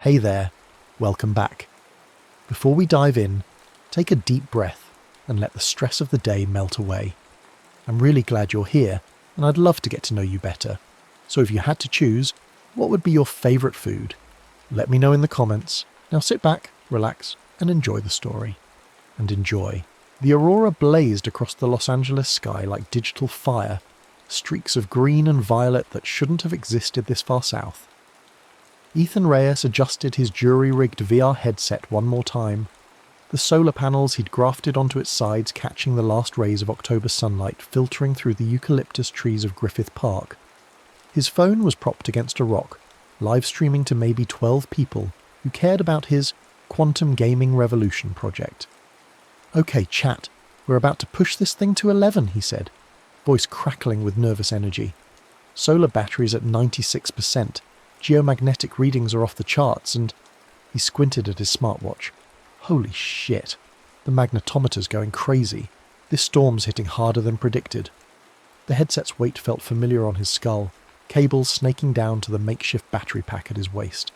Hey there, welcome back. Before we dive in, take a deep breath and let the stress of the day melt away. I'm really glad you're here, and I'd love to get to know you better. So if you had to choose, what would be your favourite food? Let me know in the comments. Now sit back, relax, and enjoy the story. And enjoy. The aurora blazed across the Los Angeles sky like digital fire, streaks of green and violet that shouldn't have existed this far south. Ethan Reyes adjusted his jury-rigged VR headset one more time, the solar panels he'd grafted onto its sides catching the last rays of October sunlight filtering through the eucalyptus trees of Griffith Park. His phone was propped against a rock, live streaming to maybe 12 people who cared about his quantum gaming revolution project. "Okay, chat, we're about to push this thing to 11, he said, voice crackling with nervous energy. Solar batteries at 96%. Geomagnetic readings are off the charts, and he squinted at his smartwatch. Holy shit. The magnetometer's going crazy. This storm's hitting harder than predicted. The headset's weight felt familiar on his skull, cables snaking down to the makeshift battery pack at his waist.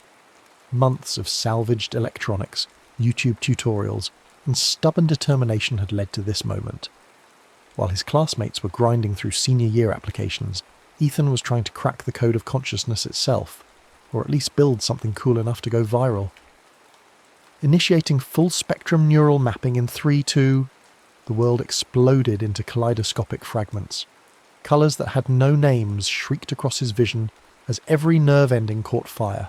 Months of salvaged electronics, YouTube tutorials, and stubborn determination had led to this moment. While his classmates were grinding through senior year applications, Ethan was trying to crack the code of consciousness itself, or at least build something cool enough to go viral. Initiating full-spectrum neural mapping in 3, 2... The world exploded into kaleidoscopic fragments. Colours that had no names shrieked across his vision as every nerve ending caught fire.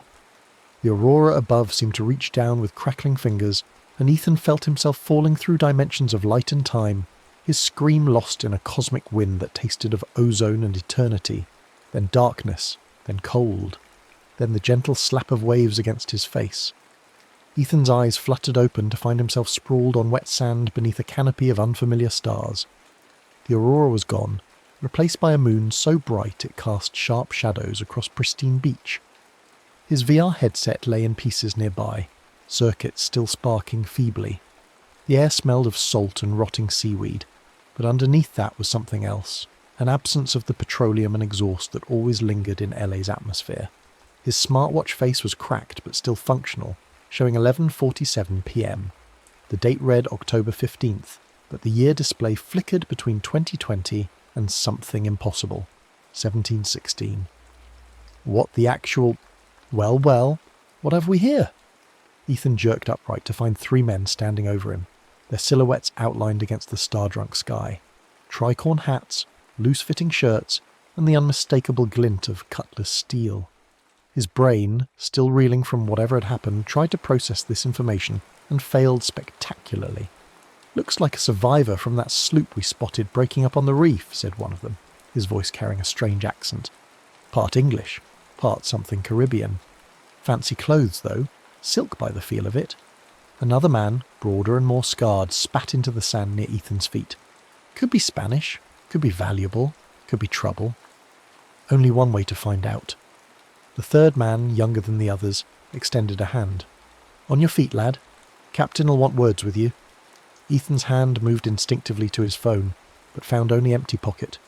The aurora above seemed to reach down with crackling fingers, and Ethan felt himself falling through dimensions of light and time, his scream lost in a cosmic wind that tasted of ozone and eternity, then darkness, then cold, then the gentle slap of waves against his face. Ethan's eyes fluttered open to find himself sprawled on wet sand beneath a canopy of unfamiliar stars. The aurora was gone, replaced by a moon so bright it cast sharp shadows across pristine beach. His VR headset lay in pieces nearby, circuits still sparking feebly. The air smelled of salt and rotting seaweed, but underneath that was something else, an absence of the petroleum and exhaust that always lingered in LA's atmosphere. His smartwatch face was cracked but still functional, showing 11:47 p.m. The date read October 15th, but the year display flickered between 2020 and something impossible, 1716. What the actual... Well, what have we here? Ethan jerked upright to find 3 men standing over him, their silhouettes outlined against the star-drunk sky. Tricorn hats, loose-fitting shirts, and the unmistakable glint of cutlass steel. His brain, still reeling from whatever had happened, tried to process this information and failed spectacularly. "Looks like a survivor from that sloop we spotted breaking up on the reef," said one of them, his voice carrying a strange accent. Part English, part something Caribbean. Fancy clothes, though, silk by the feel of it. Another man, broader and more scarred, spat into the sand near Ethan's feet. Could be Spanish, could be valuable, could be trouble. Only one way to find out. The third man, younger than the others, extended a hand. "On your feet, lad. Captain'll want words with you." Ethan's hand moved instinctively to his phone, but found only empty pocket.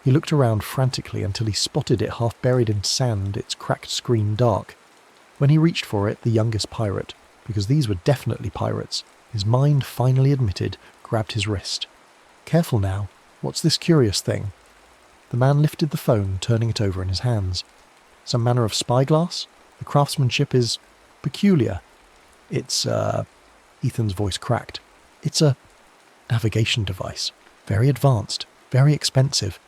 He looked around frantically until he spotted it half buried in sand, its cracked screen dark. When he reached for it, the youngest pirate, because these were definitely pirates, his mind finally admitted, grabbed his wrist. "Careful now. What's this curious thing?" The man lifted the phone, turning it over in his hands. "Some manner of spyglass? The craftsmanship is peculiar. It's, Ethan's voice cracked. "It's a navigation device. Very advanced. Very expensive."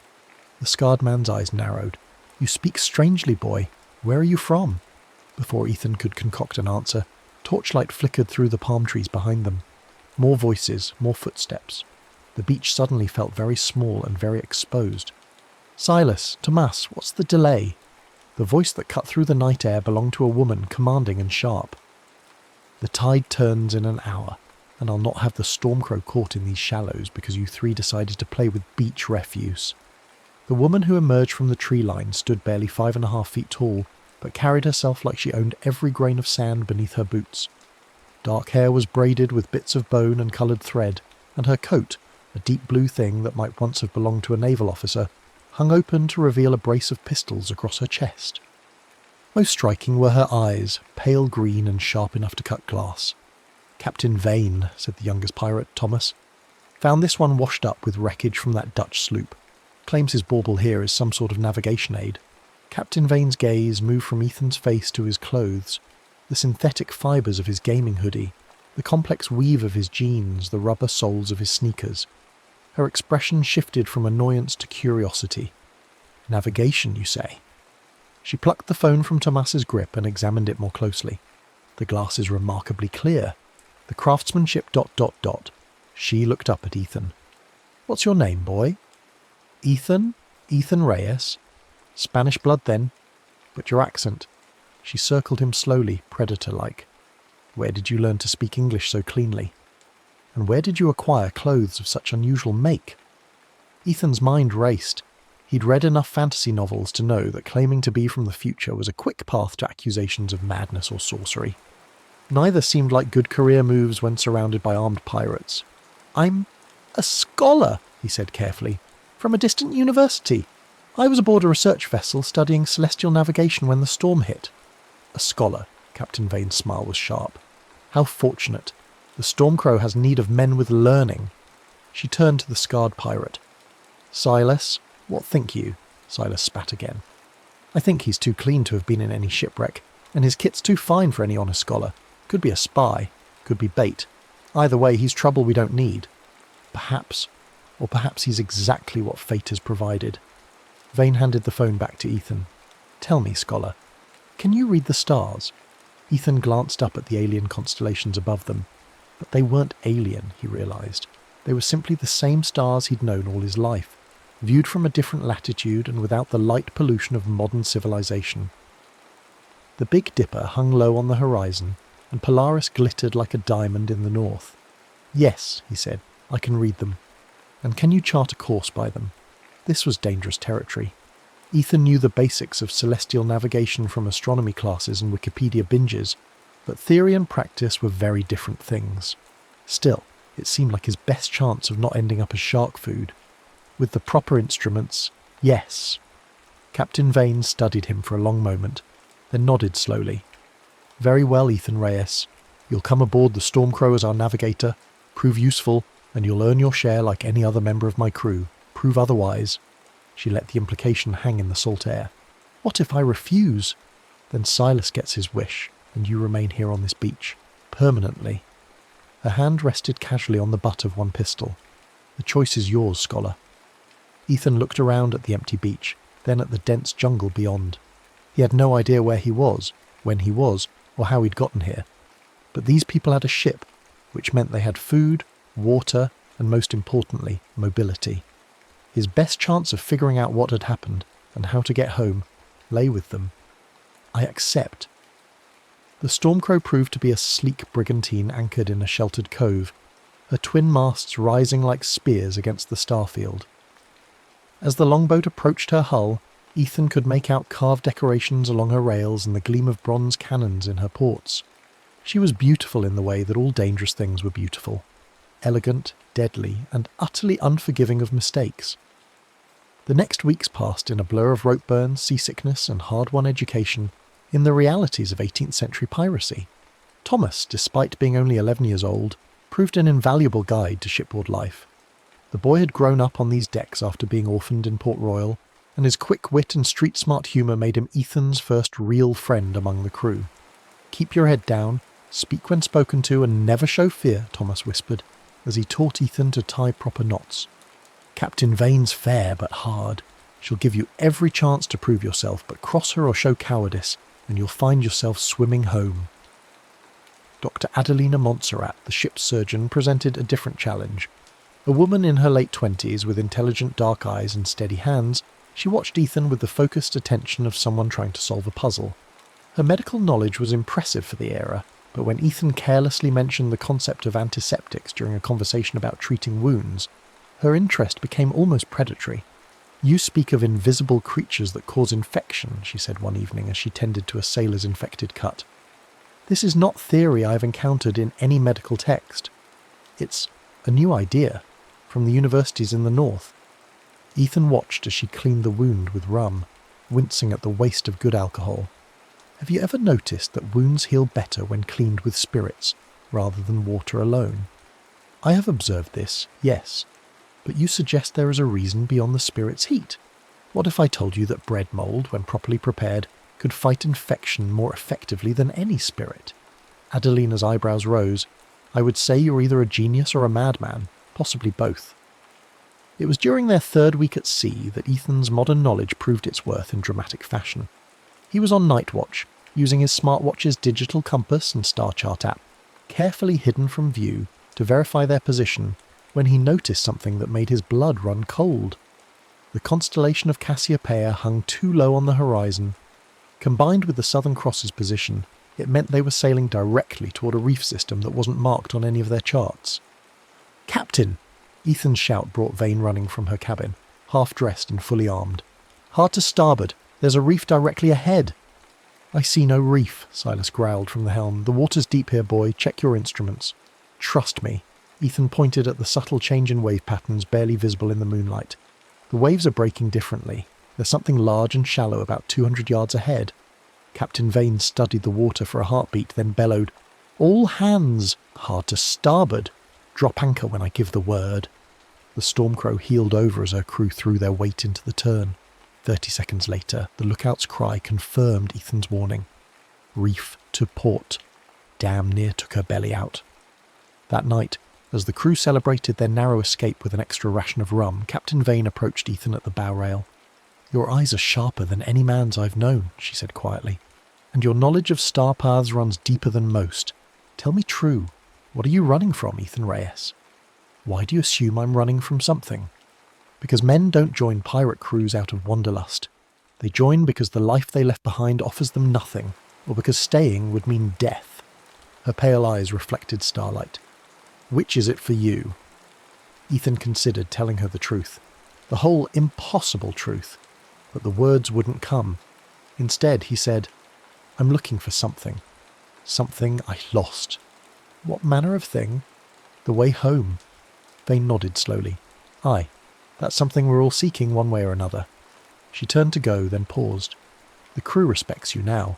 The scarred man's eyes narrowed. "You speak strangely, boy. Where are you from?" Before Ethan could concoct an answer, torchlight flickered through the palm trees behind them. More voices, more footsteps. The beach suddenly felt very small and very exposed. "Silas, Tomas, what's the delay?" The voice that cut through the night air belonged to a woman, commanding and sharp. "The tide turns in an hour, and I'll not have the stormcrow caught in these shallows because you 3 decided to play with beach refuse." The woman who emerged from the tree line stood barely 5.5 feet tall, but carried herself like she owned every grain of sand beneath her boots. Dark hair was braided with bits of bone and coloured thread, and her coat, a deep blue thing that might once have belonged to a naval officer, hung open to reveal a brace of pistols across her chest. Most striking were her eyes, pale green and sharp enough to cut glass. "Captain Vane," said the youngest pirate, Thomas. "Found this one washed up with wreckage from that Dutch sloop. Claims his bauble here is some sort of navigation aid." Captain Vane's gaze moved from Ethan's face to his clothes, the synthetic fibres of his gaming hoodie, the complex weave of his jeans, the rubber soles of his sneakers. Her expression shifted from annoyance to curiosity. "Navigation, you say?" She plucked the phone from Tomas's grip and examined it more closely. The glass is remarkably clear. The craftsmanship ... She looked up at Ethan. "What's your name, boy?" "Ethan Reyes. Spanish blood then. But your accent." She circled him slowly, predator-like. "Where did you learn to speak English so cleanly? And where did you acquire clothes of such unusual make?" Ethan's mind raced. He'd read enough fantasy novels to know that claiming to be from the future was a quick path to accusations of madness or sorcery. Neither seemed like good career moves when surrounded by armed pirates. "I'm a scholar," he said carefully, "from a distant university. I was aboard a research vessel studying celestial navigation when the storm hit." "A scholar," Captain Vane's smile was sharp. "How fortunate. The Stormcrow has need of men with learning." She turned to the scarred pirate. "Silas, what think you?" Silas spat again. "I think he's too clean to have been in any shipwreck, and his kit's too fine for any honest scholar. Could be a spy, could be bait. Either way, he's trouble we don't need. Perhaps he's exactly what fate has provided." Vane handed the phone back to Ethan. "Tell me, scholar, can you read the stars?" Ethan glanced up at the alien constellations above them. But they weren't alien, he realised. They were simply the same stars he'd known all his life, viewed from a different latitude and without the light pollution of modern civilization. The Big Dipper hung low on the horizon, and Polaris glittered like a diamond in the north. "Yes," he said, "I can read them. And can you chart a course by them?" This was dangerous territory. Ethan knew the basics of celestial navigation from astronomy classes and Wikipedia binges, but theory and practice were very different things. Still, it seemed like his best chance of not ending up as shark food. With the proper instruments, yes. Captain Vane studied him for a long moment, then nodded slowly. "Very well, Ethan Reyes. You'll come aboard the Stormcrow as our navigator, prove useful, and you'll earn your share like any other member of my crew. Prove otherwise." She let the implication hang in the salt air. "What if I refuse? Then Silas gets his wish, and you remain here on this beach, permanently." Her hand rested casually on the butt of one pistol. "The choice is yours, scholar." Ethan looked around at the empty beach, then at the dense jungle beyond. He had no idea where he was, when he was, or how he'd gotten here. But these people had a ship, which meant they had food, water, and most importantly, mobility. His best chance of figuring out what had happened and how to get home lay with them. "I accept." The Stormcrow proved to be a sleek brigantine anchored in a sheltered cove, her twin masts rising like spears against the starfield. As the longboat approached her hull, Ethan could make out carved decorations along her rails and the gleam of bronze cannons in her ports. She was beautiful in the way that all dangerous things were beautiful. Elegant, deadly, and utterly unforgiving of mistakes. The next weeks passed in a blur of rope burns, seasickness, and hard-won education in the realities of 18th century piracy. Thomas, despite being only 11 years old, proved an invaluable guide to shipboard life. The boy had grown up on these decks after being orphaned in Port Royal, and his quick wit and street-smart humour made him Ethan's first real friend among the crew. "Keep your head down, speak when spoken to, and never show fear," Thomas whispered, as he taught Ethan to tie proper knots. "Captain Vane's fair but hard. She'll give you every chance to prove yourself, but cross her or show cowardice, and you'll find yourself swimming home." Dr. Adelina Montserrat, the ship's surgeon, presented a different challenge. A woman in her late 20s with intelligent dark eyes and steady hands, she watched Ethan with the focused attention of someone trying to solve a puzzle. Her medical knowledge was impressive for the era, but when Ethan carelessly mentioned the concept of antiseptics during a conversation about treating wounds, her interest became almost predatory. "You speak of invisible creatures that cause infection," she said one evening as she tended to a sailor's infected cut. "This is not theory I have encountered in any medical text. It's a new idea, from the universities in the north." Ethan watched as she cleaned the wound with rum, wincing at the waste of good alcohol. Have you ever noticed that wounds heal better when cleaned with spirits, rather than water alone? I have observed this, yes, but you suggest there is a reason beyond the spirit's heat. What if I told you that bread mould, when properly prepared, could fight infection more effectively than any spirit? Adelina's eyebrows rose. I would say you're either a genius or a madman, possibly both. It was during their third week at sea that Ethan's modern knowledge proved its worth in dramatic fashion. He was on night watch, using his smartwatch's digital compass and star chart app, carefully hidden from view to verify their position, when he noticed something that made his blood run cold. The constellation of Cassiopeia hung too low on the horizon. Combined with the Southern Cross's position, it meant they were sailing directly toward a reef system that wasn't marked on any of their charts. "Captain!" Ethan's shout brought Vane running from her cabin, half-dressed and fully armed. "Hard to starboard. There's a reef directly ahead." "I see no reef," Silas growled from the helm. "The water's deep here, boy. Check your instruments." "Trust me." Ethan pointed at the subtle change in wave patterns barely visible in the moonlight. "The waves are breaking differently. There's something large and shallow about 200 yards ahead." Captain Vane studied the water for a heartbeat, then bellowed, "All hands! Hard to starboard! Drop anchor when I give the word." The Stormcrow heeled over as her crew threw their weight into the turn. 30 seconds later, the lookout's cry confirmed Ethan's warning. Reef to port. Damn near took her belly out. That night, as the crew celebrated their narrow escape with an extra ration of rum, Captain Vane approached Ethan at the bow rail. "Your eyes are sharper than any man's I've known," she said quietly, "and your knowledge of star paths runs deeper than most. Tell me true, what are you running from, Ethan Reyes?" "Why do you assume I'm running from something?" "Because men don't join pirate crews out of wanderlust. They join because the life they left behind offers them nothing, or because staying would mean death." Her pale eyes reflected starlight. "Which is it for you?" Ethan considered telling her the truth, the whole impossible truth, but the words wouldn't come. Instead, he said, "I'm looking for something. Something I lost." "What manner of thing?" "The way home." Vane nodded slowly. "Aye, that's something we're all seeking one way or another." She turned to go, then paused. "The crew respects you now.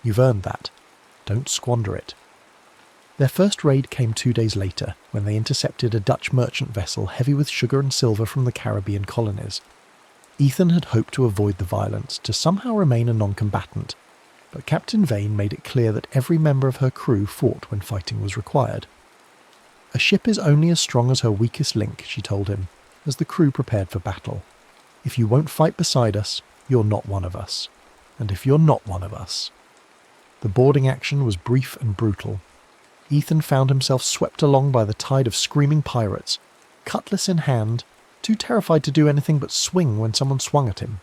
You've earned that. Don't squander it." Their first raid came 2 days later, when they intercepted a Dutch merchant vessel heavy with sugar and silver from the Caribbean colonies. Ethan had hoped to avoid the violence, to somehow remain a non-combatant, but Captain Vane made it clear that every member of her crew fought when fighting was required. "A ship is only as strong as her weakest link," she told him, as the crew prepared for battle. "If you won't fight beside us, you're not one of us. And if you're not one of us..." The boarding action was brief and brutal. Ethan found himself swept along by the tide of screaming pirates, cutlass in hand, too terrified to do anything but swing when someone swung at him.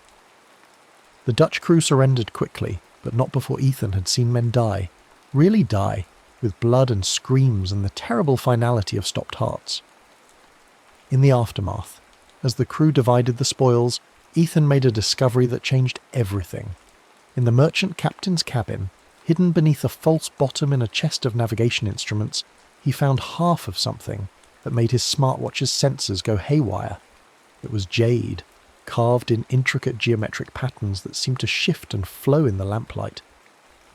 The Dutch crew surrendered quickly, but not before Ethan had seen men die, really die, with blood and screams and the terrible finality of stopped hearts. In the aftermath, as the crew divided the spoils, Ethan made a discovery that changed everything. In the merchant captain's cabin, hidden beneath a false bottom in a chest of navigation instruments, he found half of something that made his smartwatch's sensors go haywire. It was jade, carved in intricate geometric patterns that seemed to shift and flow in the lamplight.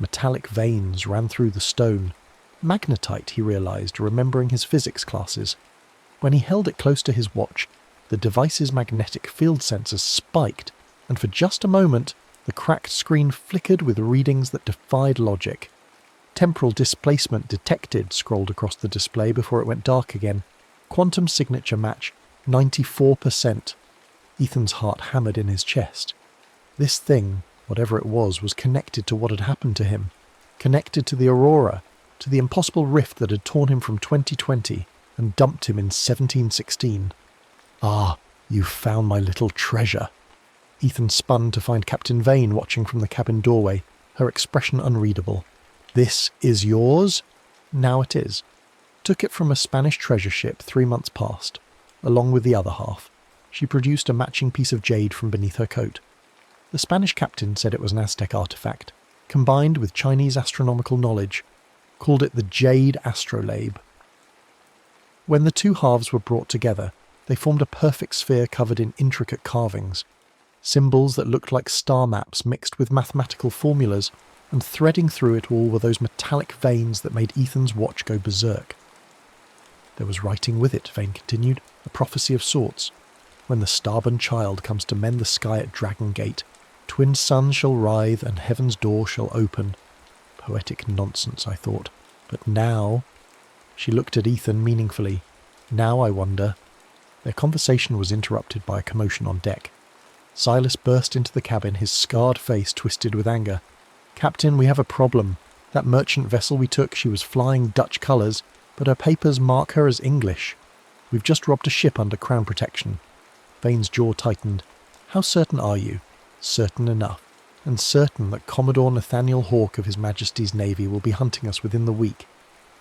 Metallic veins ran through the stone. Magnetite, he realized, remembering his physics classes. When he held it close to his watch, the device's magnetic field sensors spiked, and for just a moment, the cracked screen flickered with readings that defied logic. "Temporal displacement detected," scrolled across the display before it went dark again. "Quantum signature match, 94%. Ethan's heart hammered in his chest. This thing, whatever it was connected to what had happened to him, connected to the Aurora, to the impossible rift that had torn him from 2020 and dumped him in 1716. "Ah, you've found my little treasure." Ethan spun to find Captain Vane watching from the cabin doorway, her expression unreadable. "This is yours?" "Now it is. Took it from a Spanish treasure ship 3 months past, along with the other half." She produced a matching piece of jade from beneath her coat. The Spanish captain said it was an Aztec artifact, combined with Chinese astronomical knowledge, called it the Jade Astrolabe. When the two halves were brought together, they formed a perfect sphere covered in intricate carvings, symbols that looked like star maps mixed with mathematical formulas, and threading through it all were those metallic veins that made Ethan's watch go berserk. There was writing with it, Vane continued, a prophecy of sorts. When the starborn child comes to mend the sky at Dragon Gate, twin suns shall writhe and heaven's door shall open. Poetic nonsense, I thought. But now... She looked at Ethan meaningfully. Now I wonder... Their conversation was interrupted by a commotion on deck. Silas burst into the cabin, his scarred face twisted with anger. "Captain, we have a problem. That merchant vessel we took, she was flying Dutch colours, but her papers mark her as English. We've just robbed a ship under Crown protection." Vane's jaw tightened. "How certain are you?" "Certain enough. And certain that Commodore Nathaniel Hawke of His Majesty's Navy will be hunting us within the week.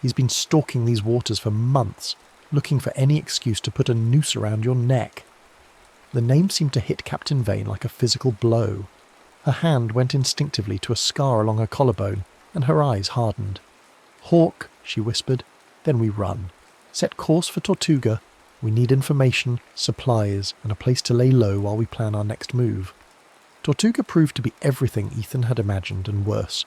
He's been stalking these waters for months, looking for any excuse to put a noose around your neck." The name seemed to hit Captain Vane like a physical blow. Her hand went instinctively to a scar along her collarbone, and her eyes hardened. "Hawke," she whispered. "Then we run. Set course for Tortuga. We need information, supplies, and a place to lay low while we plan our next move." Tortuga proved to be everything Ethan had imagined and worse.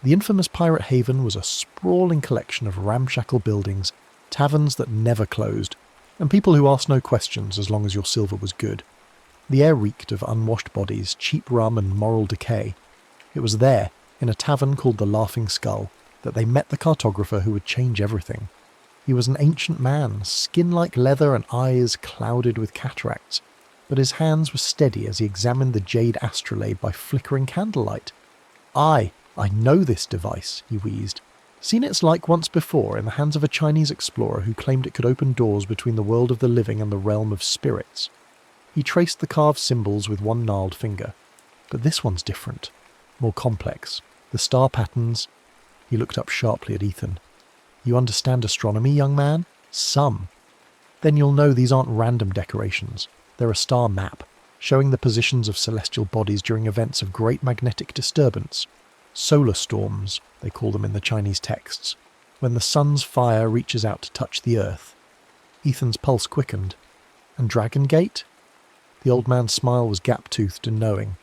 The infamous pirate haven was a sprawling collection of ramshackle buildings, taverns that never closed, and people who asked no questions as long as your silver was good. The air reeked of unwashed bodies, cheap rum and moral decay. It was there, in a tavern called the Laughing Skull, that they met the cartographer who would change everything. He was an ancient man, skin like leather and eyes clouded with cataracts, but his hands were steady as he examined the jade astrolabe by flickering candlelight. I know this device," he wheezed. "Seen its like once before in the hands of a Chinese explorer who claimed it could open doors between the world of the living and the realm of spirits." He traced the carved symbols with one gnarled finger. "But this one's different, more complex. The star patterns..." He looked up sharply at Ethan. "You understand astronomy, young man?" "Some." "Then you'll know these aren't random decorations. They're a star map, showing the positions of celestial bodies during events of great magnetic disturbance. Solar storms, they call them in the Chinese texts, when the sun's fire reaches out to touch the earth." Ethan's pulse quickened. "And Dragon Gate?" The old man's smile was gap-toothed and knowing.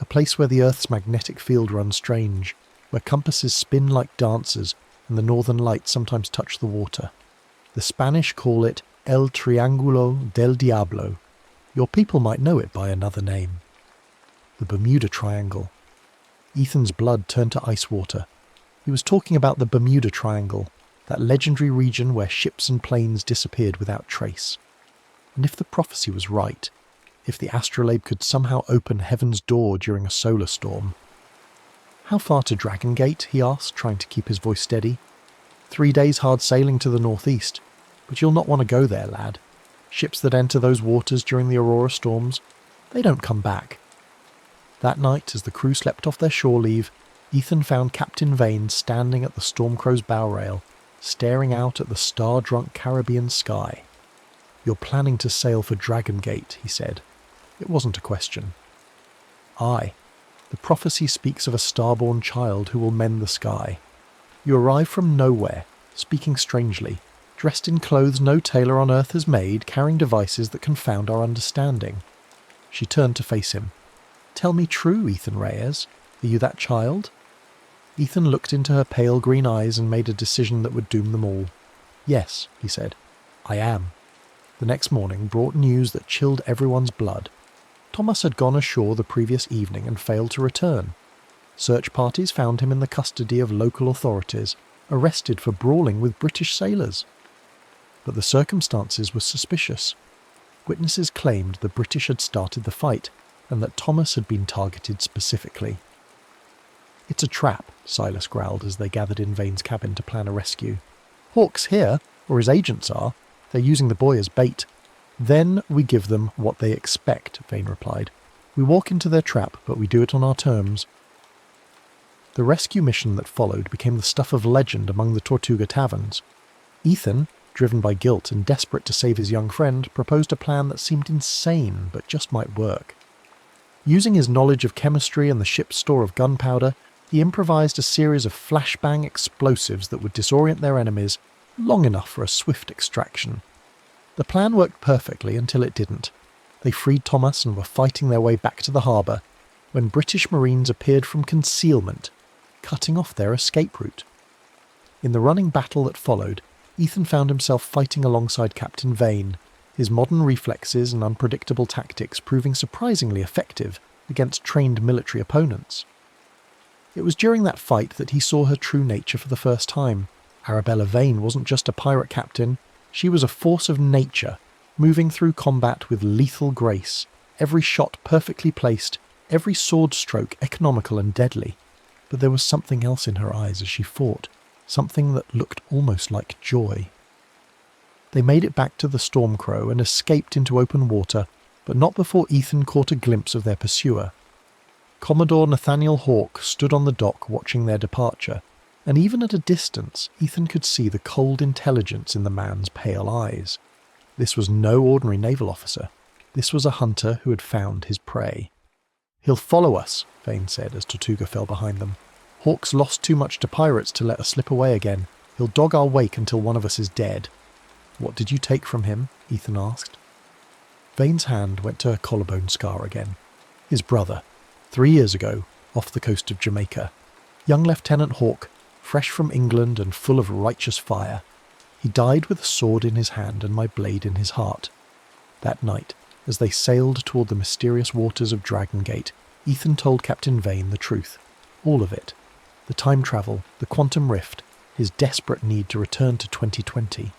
"A place where the earth's magnetic field runs strange, where compasses spin like dancers and the northern lights sometimes touch the water. The Spanish call it El Triángulo del Diablo. Your people might know it by another name." The Bermuda Triangle. Ethan's blood turned to ice water. He was talking about the Bermuda Triangle, that legendary region where ships and planes disappeared without trace. And if the prophecy was right, if the astrolabe could somehow open heaven's door during a solar storm... "How far to Dragon Gate?" he asked, trying to keep his voice steady. 3 days hard sailing to the northeast, but you'll not want to go there, lad. Ships that enter those waters during the aurora storms, they don't come back." That night, as the crew slept off their shore leave, Ethan found Captain Vane standing at the Stormcrow's bow rail, staring out at the star-drunk Caribbean sky. "You're planning to sail for Dragon Gate," he said. It wasn't a question. "Aye. The prophecy speaks of a starborn child who will mend the sky. You arrive from nowhere, speaking strangely, dressed in clothes no tailor on earth has made, carrying devices that confound our understanding." She turned to face him. "Tell me true, Ethan Reyes. Are you that child?" Ethan looked into her pale green eyes and made a decision that would doom them all. "Yes," he said. "I am." The next morning brought news that chilled everyone's blood. Thomas had gone ashore the previous evening and failed to return. Search parties found him in the custody of local authorities, arrested for brawling with British sailors. But the circumstances were suspicious. Witnesses claimed the British had started the fight, and that Thomas had been targeted specifically. "It's a trap," Silas growled as they gathered in Vane's cabin to plan a rescue. "Hawke's here, or his agents are. They're using the boy as bait." "Then we give them what they expect," Vane replied. "We walk into their trap, but we do it on our terms." The rescue mission that followed became the stuff of legend among the Tortuga taverns. Ethan, driven by guilt and desperate to save his young friend, proposed a plan that seemed insane but just might work. Using his knowledge of chemistry and the ship's store of gunpowder, he improvised a series of flashbang explosives that would disorient their enemies long enough for a swift extraction. The plan worked perfectly until it didn't. They freed Thomas and were fighting their way back to the harbour when British Marines appeared from concealment, cutting off their escape route. In the running battle that followed, Ethan found himself fighting alongside Captain Vane, his modern reflexes and unpredictable tactics proving surprisingly effective against trained military opponents. It was during that fight that he saw her true nature for the first time. Arabella Vane wasn't just a pirate captain, she was a force of nature, moving through combat with lethal grace, every shot perfectly placed, every sword stroke economical and deadly. But there was something else in her eyes as she fought, something that looked almost like joy. They made it back to the Stormcrow and escaped into open water, but not before Ethan caught a glimpse of their pursuer. Commodore Nathaniel Hawke stood on the dock watching their departure, and even at a distance Ethan could see the cold intelligence in the man's pale eyes. This was no ordinary naval officer. This was a hunter who had found his prey. "He'll follow us," Vane said as Tortuga fell behind them. "Hawke's lost too much to pirates to let us slip away again. He'll dog our wake until one of us is dead." "What did you take from him?" Ethan asked. Vane's hand went to her collarbone scar again. His brother, 3 years ago, off the coast of Jamaica. Young Lieutenant Hawke, fresh from England and full of righteous fire. He died with a sword in his hand and my blade in his heart. That night, as they sailed toward the mysterious waters of Dragon Gate, Ethan told Captain Vane the truth. All of it. The time travel, the quantum rift, his desperate need to return to 2020.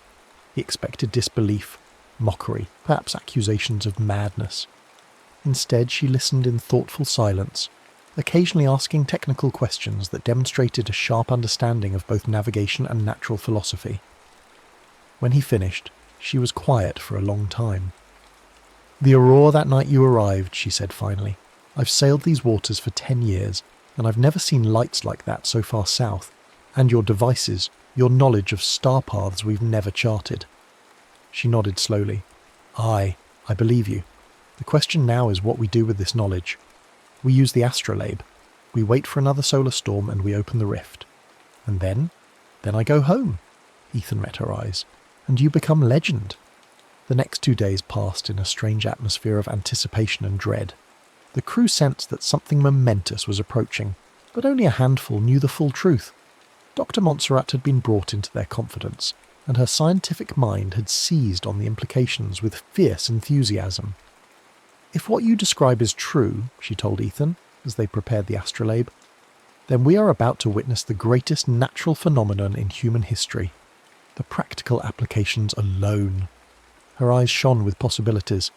He expected disbelief, mockery, perhaps accusations of madness. Instead, she listened in thoughtful silence, occasionally asking technical questions that demonstrated a sharp understanding of both navigation and natural philosophy. When he finished, she was quiet for a long time. "The aurora that night you arrived," she said finally. "I've sailed these waters for 10 years, and I've never seen lights like that so far south. And your devices, your knowledge of star paths we've never charted." She nodded slowly. I believe you. The question now is what we do with this knowledge. We use the astrolabe. We wait for another solar storm and we open the rift. And then I go home." Ethan met her eyes. "And you become legend." The next 2 days passed in a strange atmosphere of anticipation and dread. The crew sensed that something momentous was approaching, but only a handful knew the full truth. Dr. Montserrat had been brought into their confidence, and her scientific mind had seized on the implications with fierce enthusiasm. "If what you describe is true," she told Ethan, as they prepared the astrolabe, "then we are about to witness the greatest natural phenomenon in human history. The practical applications alone." Her eyes shone with possibilities.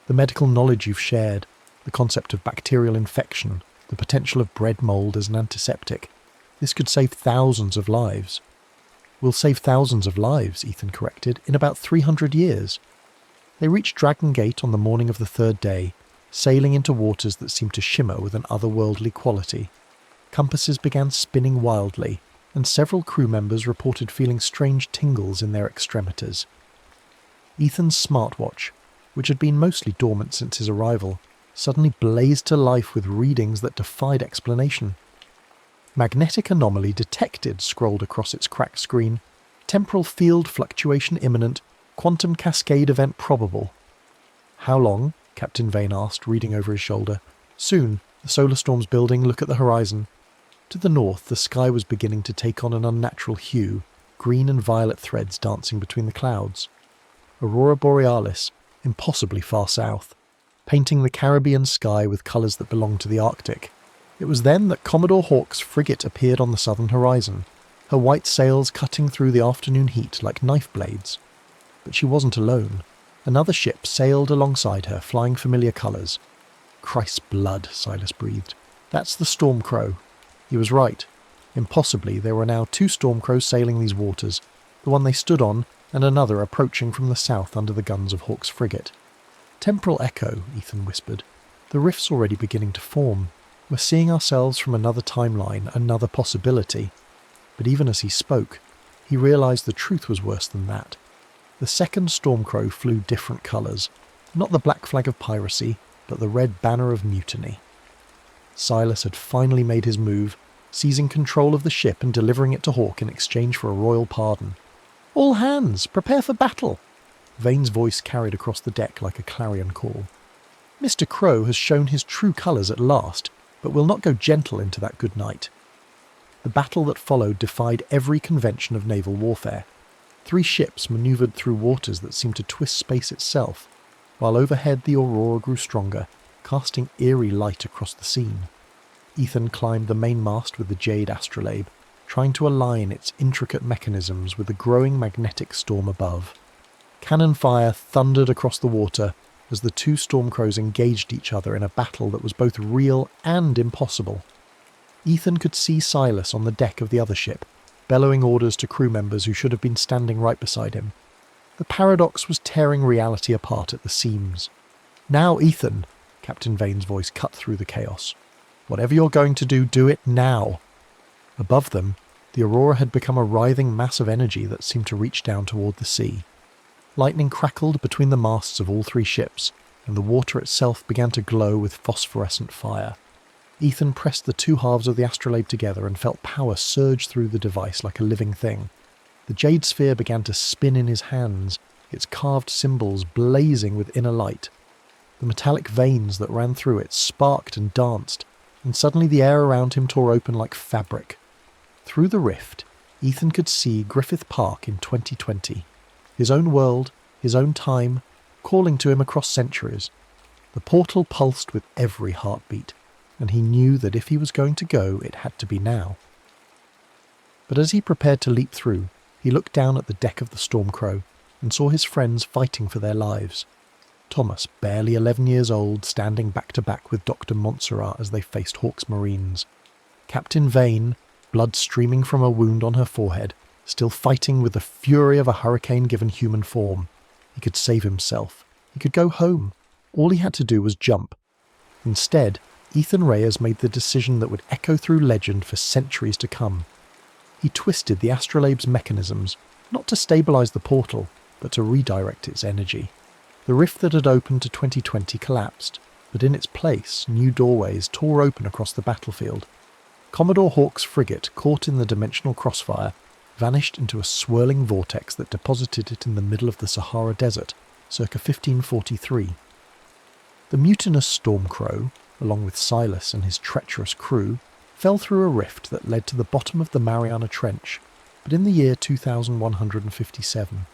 The medical knowledge you've shared, the concept of bacterial infection, the potential of bread mold as an antiseptic. This could save thousands of lives. "We'll save thousands of lives," Ethan corrected, "in about 300 years. They reached Dragon Gate on the morning of the 3rd day, sailing into waters that seemed to shimmer with an otherworldly quality. Compasses began spinning wildly, and several crew members reported feeling strange tingles in their extremities. Ethan's smartwatch, which had been mostly dormant since his arrival, suddenly blazed to life with readings that defied explanation. "Magnetic anomaly detected," scrolled across its cracked screen. "Temporal field fluctuation imminent. Quantum cascade event probable." "How long?" Captain Vane asked, reading over his shoulder. "Soon. The solar storm's building. Look at the horizon." To the north, the sky was beginning to take on an unnatural hue, green and violet threads dancing between the clouds. Aurora Borealis, impossibly far south, painting the Caribbean sky with colours that belonged to the Arctic. It was then that Commodore Hawke's frigate appeared on the southern horizon, her white sails cutting through the afternoon heat like knife blades. But she wasn't alone. Another ship sailed alongside her, flying familiar colours. "Christ's blood," Silas breathed. "That's the Stormcrow." He was right. Impossibly, there were now 2 Stormcrows sailing these waters, the one they stood on, and another approaching from the south under the guns of Hawke's frigate. "Temporal echo," Ethan whispered. "The rift's already beginning to form. We're seeing ourselves from another timeline, another possibility." But even as he spoke, he realised the truth was worse than that. The second Stormcrow flew different colours, not the black flag of piracy, but the red banner of mutiny. Silas had finally made his move, seizing control of the ship and delivering it to Hawke in exchange for a royal pardon. "All hands, prepare for battle!" Vane's voice carried across the deck like a clarion call. "Mr. Crow has shown his true colours at last, but we'll not go gentle into that good night." The battle that followed defied every convention of naval warfare. 3 ships manoeuvred through waters that seemed to twist space itself, while overhead the aurora grew stronger, casting eerie light across the scene. Ethan climbed the mainmast with the Jade astrolabe, trying to align its intricate mechanisms with the growing magnetic storm above. Cannon fire thundered across the water as the 2 Stormcrows engaged each other in a battle that was both real and impossible. Ethan could see Silas on the deck of the other ship, bellowing orders to crew members who should have been standing right beside him. The paradox was tearing reality apart at the seams. "Now, Ethan," Captain Vane's voice cut through the chaos. "Whatever you're going to do it now." Above them, the aurora had become a writhing mass of energy that seemed to reach down toward the sea. Lightning crackled between the masts of all 3 ships, and the water itself began to glow with phosphorescent fire. Ethan pressed the 2 halves of the astrolabe together and felt power surge through the device like a living thing. The jade sphere began to spin in his hands, its carved symbols blazing with inner light. The metallic veins that ran through it sparked and danced, and suddenly the air around him tore open like fabric. Through the rift, Ethan could see Griffith Park in 2020. His own world, his own time, calling to him across centuries. The portal pulsed with every heartbeat, and he knew that if he was going to go, it had to be now. But as he prepared to leap through, he looked down at the deck of the Stormcrow and saw his friends fighting for their lives. Thomas, barely 11 years old, standing back to back with Dr. Montserrat as they faced Hawk's Marines. Captain Vane, blood streaming from a wound on her forehead, still fighting with the fury of a hurricane given human form. He could save himself. He could go home. All he had to do was jump. Instead, Ethan Reyes made the decision that would echo through legend for centuries to come. He twisted the astrolabe's mechanisms, not to stabilize the portal, but to redirect its energy. The rift that had opened to 2020 collapsed, but in its place, new doorways tore open across the battlefield. Commodore Hawk's frigate, caught in the dimensional crossfire, vanished into a swirling vortex that deposited it in the middle of the Sahara Desert, circa 1543. The mutinous Stormcrow, along with Silas and his treacherous crew, fell through a rift that led to the bottom of the Mariana Trench, but in the year 2157.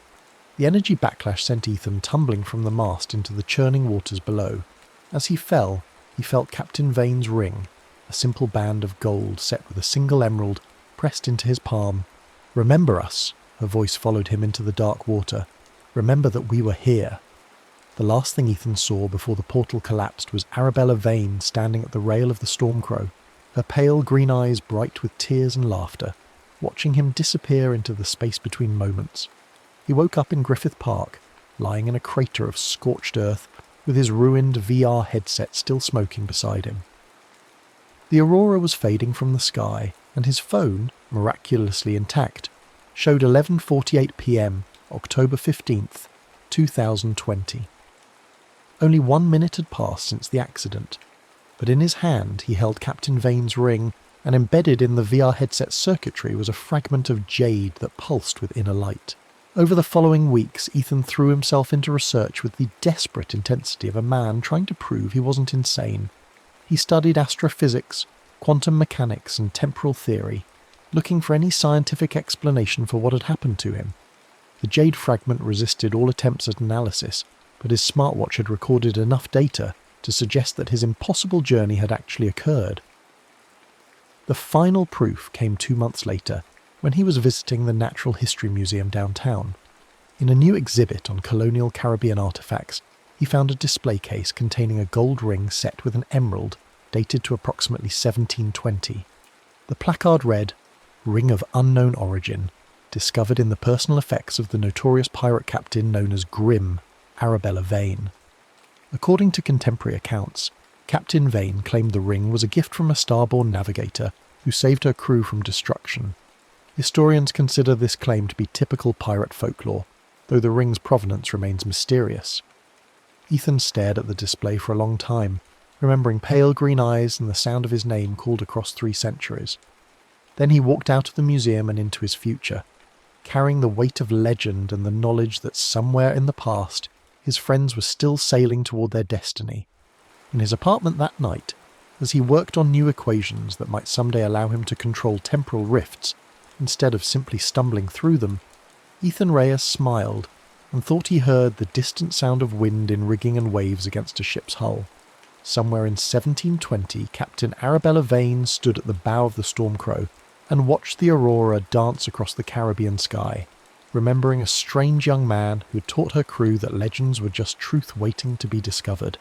The energy backlash sent Ethan tumbling from the mast into the churning waters below. As he fell, he felt Captain Vane's ring, a simple band of gold set with a single emerald, pressed into his palm. "Remember us," her voice followed him into the dark water. "Remember that we were here." The last thing Ethan saw before the portal collapsed was Arabella Vane standing at the rail of the Stormcrow, her pale green eyes bright with tears and laughter, watching him disappear into the space between moments. He woke up in Griffith Park, lying in a crater of scorched earth, with his ruined VR headset still smoking beside him. The aurora was fading from the sky, and his phone, miraculously intact, showed 11:48 p.m, October 15th, 2020. Only 1 minute had passed since the accident, but in his hand he held Captain Vane's ring, and embedded in the VR headset circuitry was a fragment of jade that pulsed with inner light. Over the following weeks, Ethan threw himself into research with the desperate intensity of a man trying to prove he wasn't insane. He studied astrophysics, quantum mechanics and temporal theory, looking for any scientific explanation for what had happened to him. The jade fragment resisted all attempts at analysis, but his smartwatch had recorded enough data to suggest that his impossible journey had actually occurred. The final proof came 2 months later, when he was visiting the Natural History Museum downtown. In a new exhibit on colonial Caribbean artifacts, he found a display case containing a gold ring set with an emerald dated to approximately 1720. The placard read, "Ring of Unknown Origin, discovered in the personal effects of the notorious pirate captain known as Grim, Arabella Vane." According to contemporary accounts, Captain Vane claimed the ring was a gift from a starborn navigator who saved her crew from destruction. Historians consider this claim to be typical pirate folklore, though the ring's provenance remains mysterious. Ethan stared at the display for a long time, remembering pale green eyes and the sound of his name called across 3 centuries. Then he walked out of the museum and into his future, carrying the weight of legend and the knowledge that somewhere in the past his friends were still sailing toward their destiny. In his apartment that night, as he worked on new equations that might someday allow him to control temporal rifts instead of simply stumbling through them, Ethan Reyes smiled and thought he heard the distant sound of wind in rigging and waves against a ship's hull. Somewhere in 1720, Captain Arabella Vane stood at the bow of the Stormcrow and watched the aurora dance across the Caribbean sky, remembering a strange young man who had taught her crew that legends were just truth waiting to be discovered.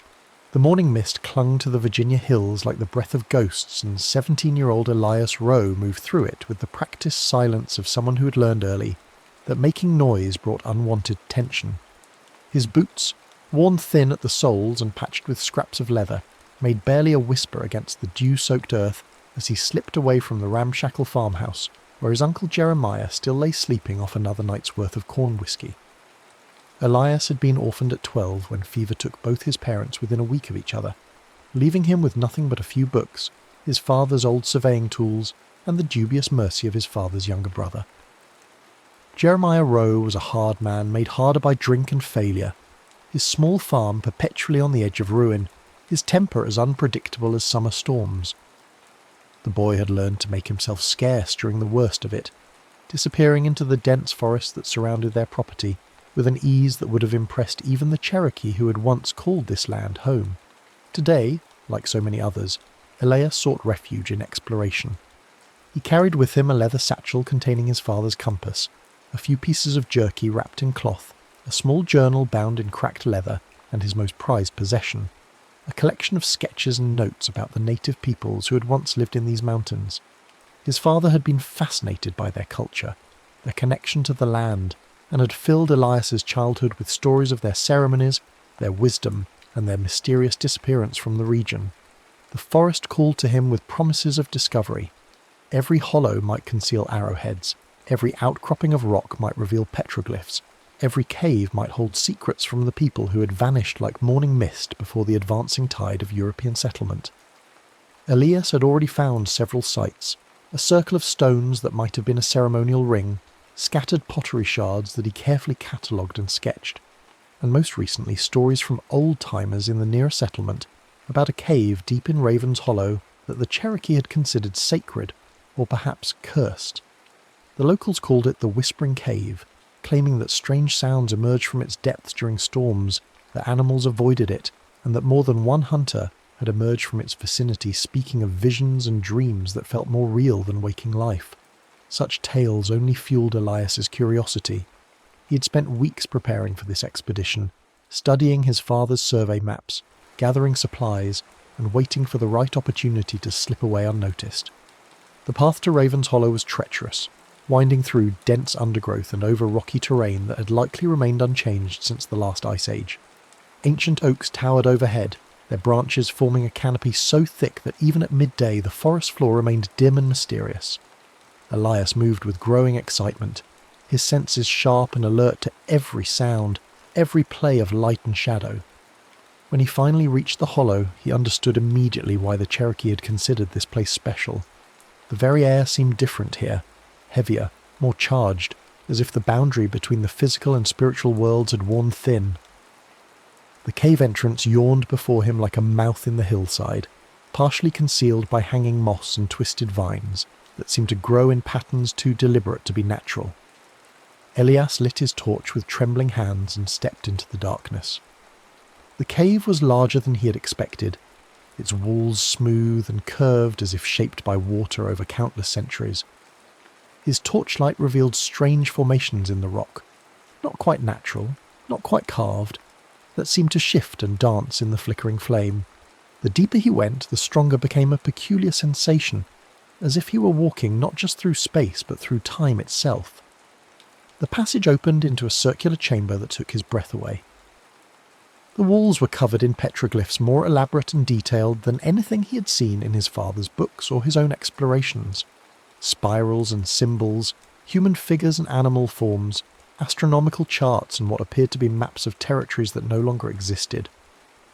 The morning mist clung to the Virginia hills like the breath of ghosts, and 17-year-old Elias Rowe moved through it with the practiced silence of someone who had learned early that making noise brought unwanted tension. His boots, worn thin at the soles and patched with scraps of leather, made barely a whisper against the dew-soaked earth as he slipped away from the ramshackle farmhouse where his uncle Jeremiah still lay sleeping off another night's worth of corn whisky. Elias had been orphaned at 12 when fever took both his parents within a week of each other, leaving him with nothing but a few books, his father's old surveying tools, and the dubious mercy of his father's younger brother. Jeremiah Rowe was a hard man made harder by drink and failure, his small farm perpetually on the edge of ruin, his temper as unpredictable as summer storms. The boy had learned to make himself scarce during the worst of it, disappearing into the dense forest that surrounded their property, with an ease that would have impressed even the Cherokee who had once called this land home. Today, like so many others, Elias sought refuge in exploration. He carried with him a leather satchel containing his father's compass, a few pieces of jerky wrapped in cloth, a small journal bound in cracked leather, and his most prized possession, a collection of sketches and notes about the native peoples who had once lived in these mountains. His father had been fascinated by their culture, their connection to the land, and had filled Elias's childhood with stories of their ceremonies, their wisdom, and their mysterious disappearance from the region. The forest called to him with promises of discovery. Every hollow might conceal arrowheads, every outcropping of rock might reveal petroglyphs, every cave might hold secrets from the people who had vanished like morning mist before the advancing tide of European settlement. Elias had already found several sites, a circle of stones that might have been a ceremonial ring, scattered pottery shards that he carefully catalogued and sketched, and most recently stories from old-timers in the nearer settlement about a cave deep in Raven's Hollow that the Cherokee had considered sacred, or perhaps cursed. The locals called it the Whispering Cave, claiming that strange sounds emerged from its depths during storms, that animals avoided it, and that more than one hunter had emerged from its vicinity speaking of visions and dreams that felt more real than waking life. Such tales only fueled Elias's curiosity. He had spent weeks preparing for this expedition, studying his father's survey maps, gathering supplies, and waiting for the right opportunity to slip away unnoticed. The path to Raven's Hollow was treacherous, winding through dense undergrowth and over rocky terrain that had likely remained unchanged since the last ice age. Ancient oaks towered overhead, their branches forming a canopy so thick that even at midday the forest floor remained dim and mysterious. Elias moved with growing excitement, his senses sharp and alert to every sound, every play of light and shadow. When he finally reached the hollow, he understood immediately why the Cherokee had considered this place special. The very air seemed different here, heavier, more charged, as if the boundary between the physical and spiritual worlds had worn thin. The cave entrance yawned before him like a mouth in the hillside, partially concealed by hanging moss and twisted vines that seemed to grow in patterns too deliberate to be natural. Elias lit his torch with trembling hands and stepped into the darkness. The cave was larger than he had expected, its walls smooth and curved as if shaped by water over countless centuries. His torchlight revealed strange formations in the rock, not quite natural, not quite carved, that seemed to shift and dance in the flickering flame. The deeper he went, the stronger became a peculiar sensation, as if he were walking not just through space but through time itself. The passage opened into a circular chamber that took his breath away. The walls were covered in petroglyphs more elaborate and detailed than anything he had seen in his father's books or his own explorations. Spirals and symbols, human figures and animal forms, astronomical charts and what appeared to be maps of territories that no longer existed,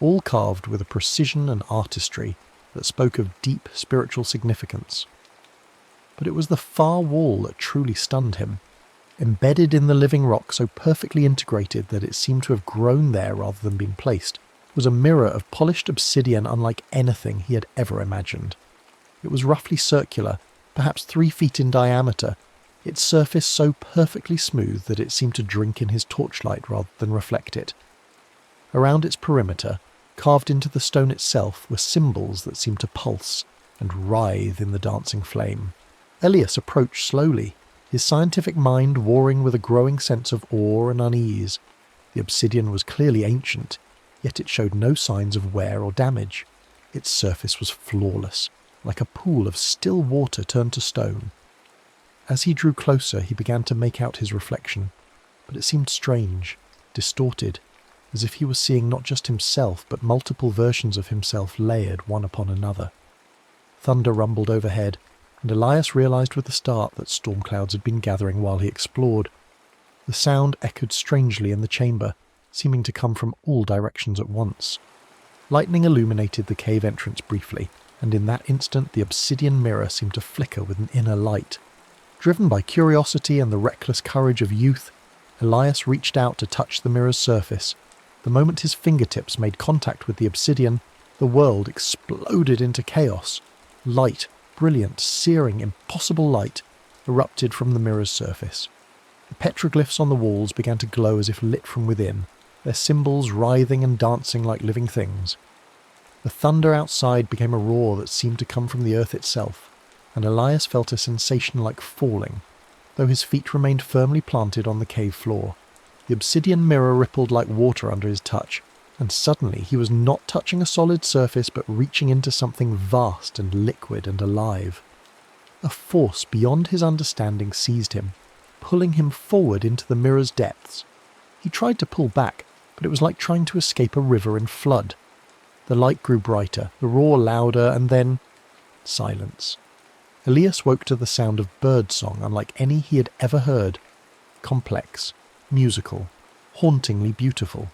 all carved with a precision and artistry that spoke of deep spiritual significance. But it was the far wall that truly stunned him, embedded in the living rock so perfectly integrated that it seemed to have grown there rather than been placed, was a mirror of polished obsidian unlike anything he had ever imagined. It was roughly circular, perhaps 3 feet in diameter, its surface so perfectly smooth that it seemed to drink in his torchlight rather than reflect it. Around its perimeter, carved into the stone itself, were symbols that seemed to pulse and writhe in the dancing flame. Elias approached slowly, his scientific mind warring with a growing sense of awe and unease. The obsidian was clearly ancient, yet it showed no signs of wear or damage. Its surface was flawless, like a pool of still water turned to stone. As he drew closer, he began to make out his reflection, but it seemed strange, distorted, as if he was seeing not just himself, but multiple versions of himself layered one upon another. Thunder rumbled overhead, and Elias realized with a start that storm clouds had been gathering while he explored. The sound echoed strangely in the chamber, seeming to come from all directions at once. Lightning illuminated the cave entrance briefly, and in that instant the obsidian mirror seemed to flicker with an inner light. Driven by curiosity and the reckless courage of youth, Elias reached out to touch the mirror's surface. The moment his fingertips made contact with the obsidian, the world exploded into chaos. Light, brilliant, searing, impossible light, erupted from the mirror's surface. The petroglyphs on the walls began to glow as if lit from within, their symbols writhing and dancing like living things. The thunder outside became a roar that seemed to come from the earth itself, and Elias felt a sensation like falling, though his feet remained firmly planted on the cave floor. The obsidian mirror rippled like water under his touch, and suddenly he was not touching a solid surface but reaching into something vast and liquid and alive. A force beyond his understanding seized him, pulling him forward into the mirror's depths. He tried to pull back, but it was like trying to escape a river in flood. The light grew brighter, the roar louder, and then silence. Elias woke to the sound of birdsong unlike any he had ever heard. Complex, musical, hauntingly beautiful.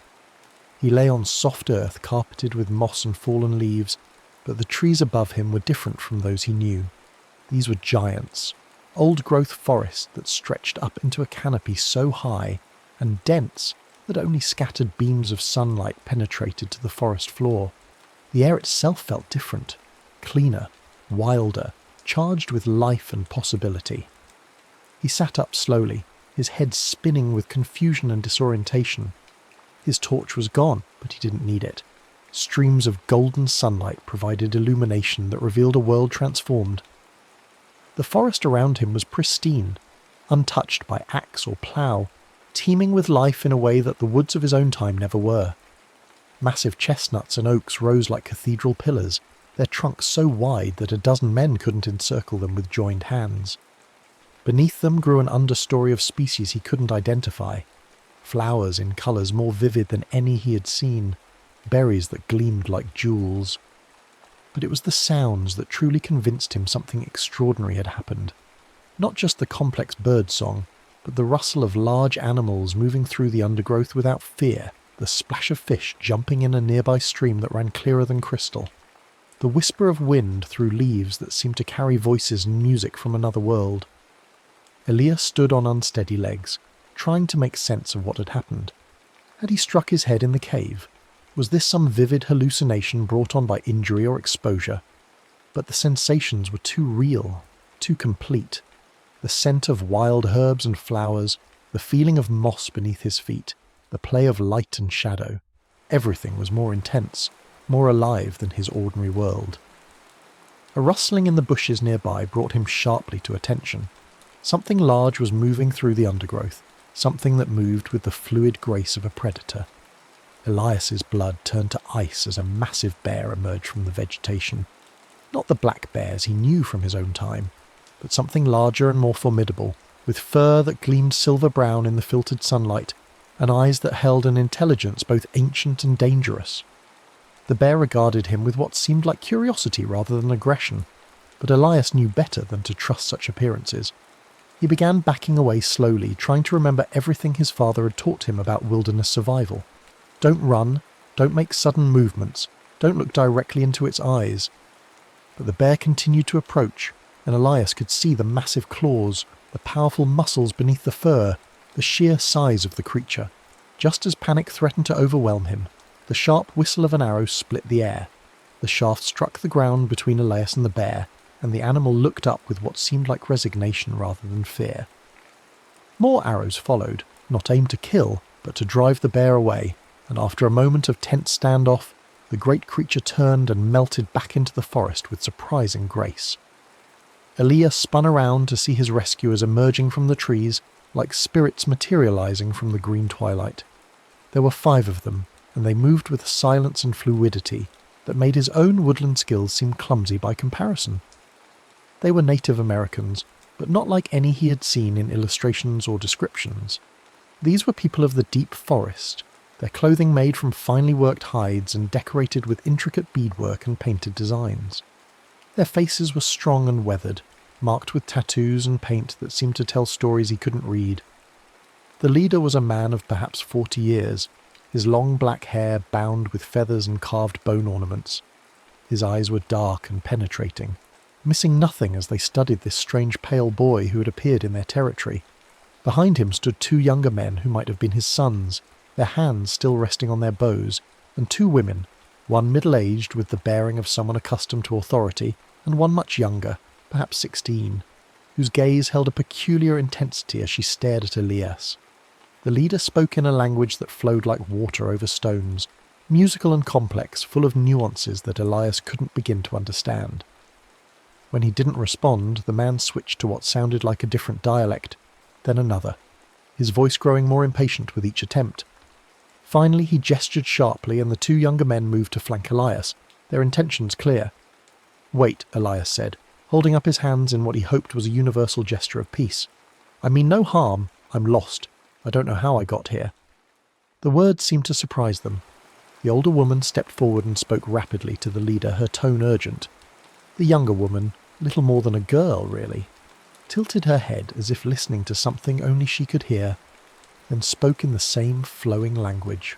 He lay on soft earth carpeted with moss and fallen leaves, but the trees above him were different from those he knew. These were giants, old-growth forest that stretched up into a canopy so high and dense that only scattered beams of sunlight penetrated to the forest floor. The air itself felt different, cleaner, wilder, charged with life and possibility. He sat up slowly, his head spinning with confusion and disorientation. His torch was gone, but he didn't need it. Streams of golden sunlight provided illumination that revealed a world transformed. The forest around him was pristine, untouched by axe or plough, teeming with life in a way that the woods of his own time never were. Massive chestnuts and oaks rose like cathedral pillars, their trunks so wide that a dozen men couldn't encircle them with joined hands. Beneath them grew an understory of species he couldn't identify, flowers in colours more vivid than any he had seen, berries that gleamed like jewels. But it was the sounds that truly convinced him something extraordinary had happened. Not just the complex bird song, but the rustle of large animals moving through the undergrowth without fear, the splash of fish jumping in a nearby stream that ran clearer than crystal, the whisper of wind through leaves that seemed to carry voices and music from another world. Elias stood on unsteady legs, trying to make sense of what had happened. Had he struck his head in the cave? Was this some vivid hallucination brought on by injury or exposure? But the sensations were too real, too complete. The scent of wild herbs and flowers, the feeling of moss beneath his feet, the play of light and shadow. Everything was more intense, more alive than his ordinary world. A rustling in the bushes nearby brought him sharply to attention. Something large was moving through the undergrowth, something that moved with the fluid grace of a predator. Elias's blood turned to ice as a massive bear emerged from the vegetation. Not the black bears he knew from his own time, but something larger and more formidable, with fur that gleamed silver-brown in the filtered sunlight, and eyes that held an intelligence both ancient and dangerous. The bear regarded him with what seemed like curiosity rather than aggression, but Elias knew better than to trust such appearances. He began backing away slowly, trying to remember everything his father had taught him about wilderness survival. Don't run, don't make sudden movements, don't look directly into its eyes. But the bear continued to approach, and Elias could see the massive claws, the powerful muscles beneath the fur, the sheer size of the creature. Just as panic threatened to overwhelm him, The sharp whistle of an arrow split the air. The shaft struck the ground between Elias and the bear, and the animal looked up with what seemed like resignation rather than fear. More arrows followed, not aimed to kill, but to drive the bear away, and after a moment of tense standoff, the great creature turned and melted back into the forest with surprising grace. Elias spun around to see his rescuers emerging from the trees like spirits materializing from the green twilight. There were 5 of them, and they moved with a silence and fluidity that made his own woodland skills seem clumsy by comparison. They were Native Americans, but not like any he had seen in illustrations or descriptions. These were people of the deep forest, their clothing made from finely worked hides and decorated with intricate beadwork and painted designs. Their faces were strong and weathered, marked with tattoos and paint that seemed to tell stories he couldn't read. The leader was a man of perhaps 40 years, his long black hair bound with feathers and carved bone ornaments. His eyes were dark and penetrating, missing nothing as they studied this strange pale boy who had appeared in their territory. Behind him stood 2 younger men who might have been his sons, their hands still resting on their bows, and 2 women, one middle-aged with the bearing of someone accustomed to authority, and one much younger, perhaps 16, whose gaze held a peculiar intensity as she stared at Elias. The leader spoke in a language that flowed like water over stones, musical and complex, full of nuances that Elias couldn't begin to understand. When he didn't respond, the man switched to what sounded like a different dialect, then another, his voice growing more impatient with each attempt. Finally he gestured sharply and the 2 younger men moved to flank Elias, their intentions clear. "Wait," Elias said, holding up his hands in what he hoped was a universal gesture of peace. "I mean no harm. I'm lost. I don't know how I got here." The words seemed to surprise them. The older woman stepped forward and spoke rapidly to the leader, her tone urgent. The younger woman, little more than a girl really, tilted her head as if listening to something only she could hear, then spoke in the same flowing language.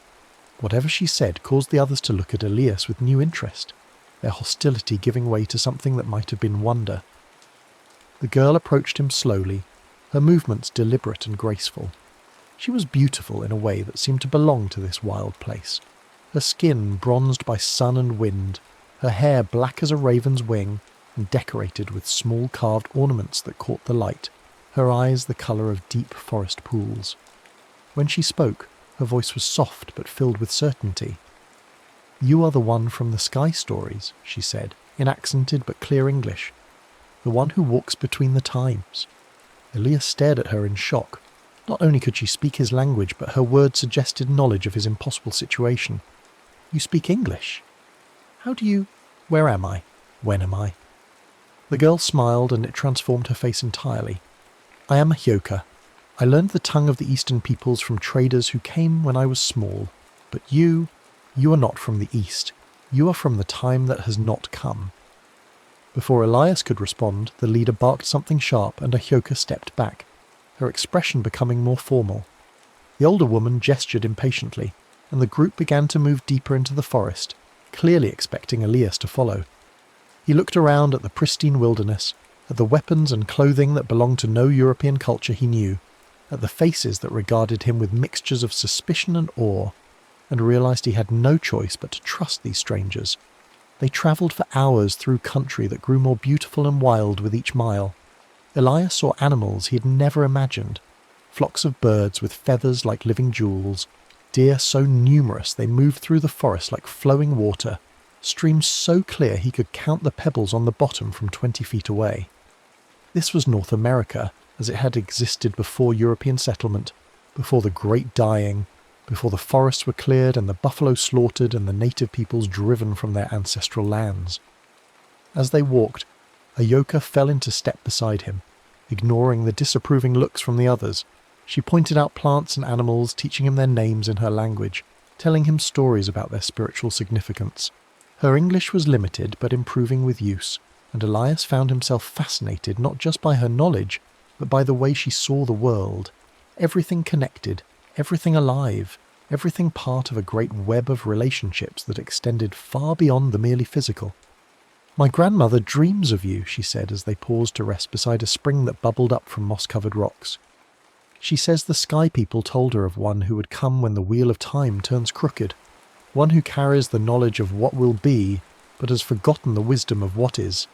Whatever she said caused the others to look at Elias with new interest, their hostility giving way to something that might have been wonder. The girl approached him slowly, her movements deliberate and graceful. She was beautiful in a way that seemed to belong to this wild place. Her skin bronzed by sun and wind, her hair black as a raven's wing and decorated with small carved ornaments that caught the light, her eyes the colour of deep forest pools. When she spoke, her voice was soft but filled with certainty. "You are the one from the sky stories," she said, in accented but clear English. "The one who walks between the times." Elias stared at her in shock. Not only could she speak his language, but her words suggested knowledge of his impossible situation. "You speak English? How do you... Where am I? When am I?" The girl smiled, and it transformed her face entirely. "I am a Hyoka. I learned the tongue of the Eastern peoples from traders who came when I was small. But you are not from the East. You are from the time that has not come." Before Elias could respond, the leader barked something sharp and a Hyoka stepped back, her expression becoming more formal. The older woman gestured impatiently, and the group began to move deeper into the forest, clearly expecting Elias to follow. He looked around at the pristine wilderness, at the weapons and clothing that belonged to no European culture he knew, at the faces that regarded him with mixtures of suspicion and awe, and realized he had no choice but to trust these strangers. They travelled for hours through country that grew more beautiful and wild with each mile. Elias saw animals he had never imagined, flocks of birds with feathers like living jewels, deer so numerous they moved through the forest like flowing water, streams so clear he could count the pebbles on the bottom from 20 feet away. This was North America, as it had existed before European settlement, before the Great Dying, before the forests were cleared and the buffalo slaughtered and the native peoples driven from their ancestral lands. As they walked, a Hyoka fell into step beside him, ignoring the disapproving looks from the others. She pointed out plants and animals, teaching him their names in her language, telling him stories about their spiritual significance. Her English was limited but improving with use, and Elias found himself fascinated not just by her knowledge, but by the way she saw the world. Everything connected, everything alive, everything part of a great web of relationships that extended far beyond the merely physical. "My grandmother dreams of you," she said as they paused to rest beside a spring that bubbled up from moss-covered rocks. "She says the sky people told her of one who would come when the wheel of time turns crooked. one who carries the knowledge of what will be, but has forgotten the wisdom of what is.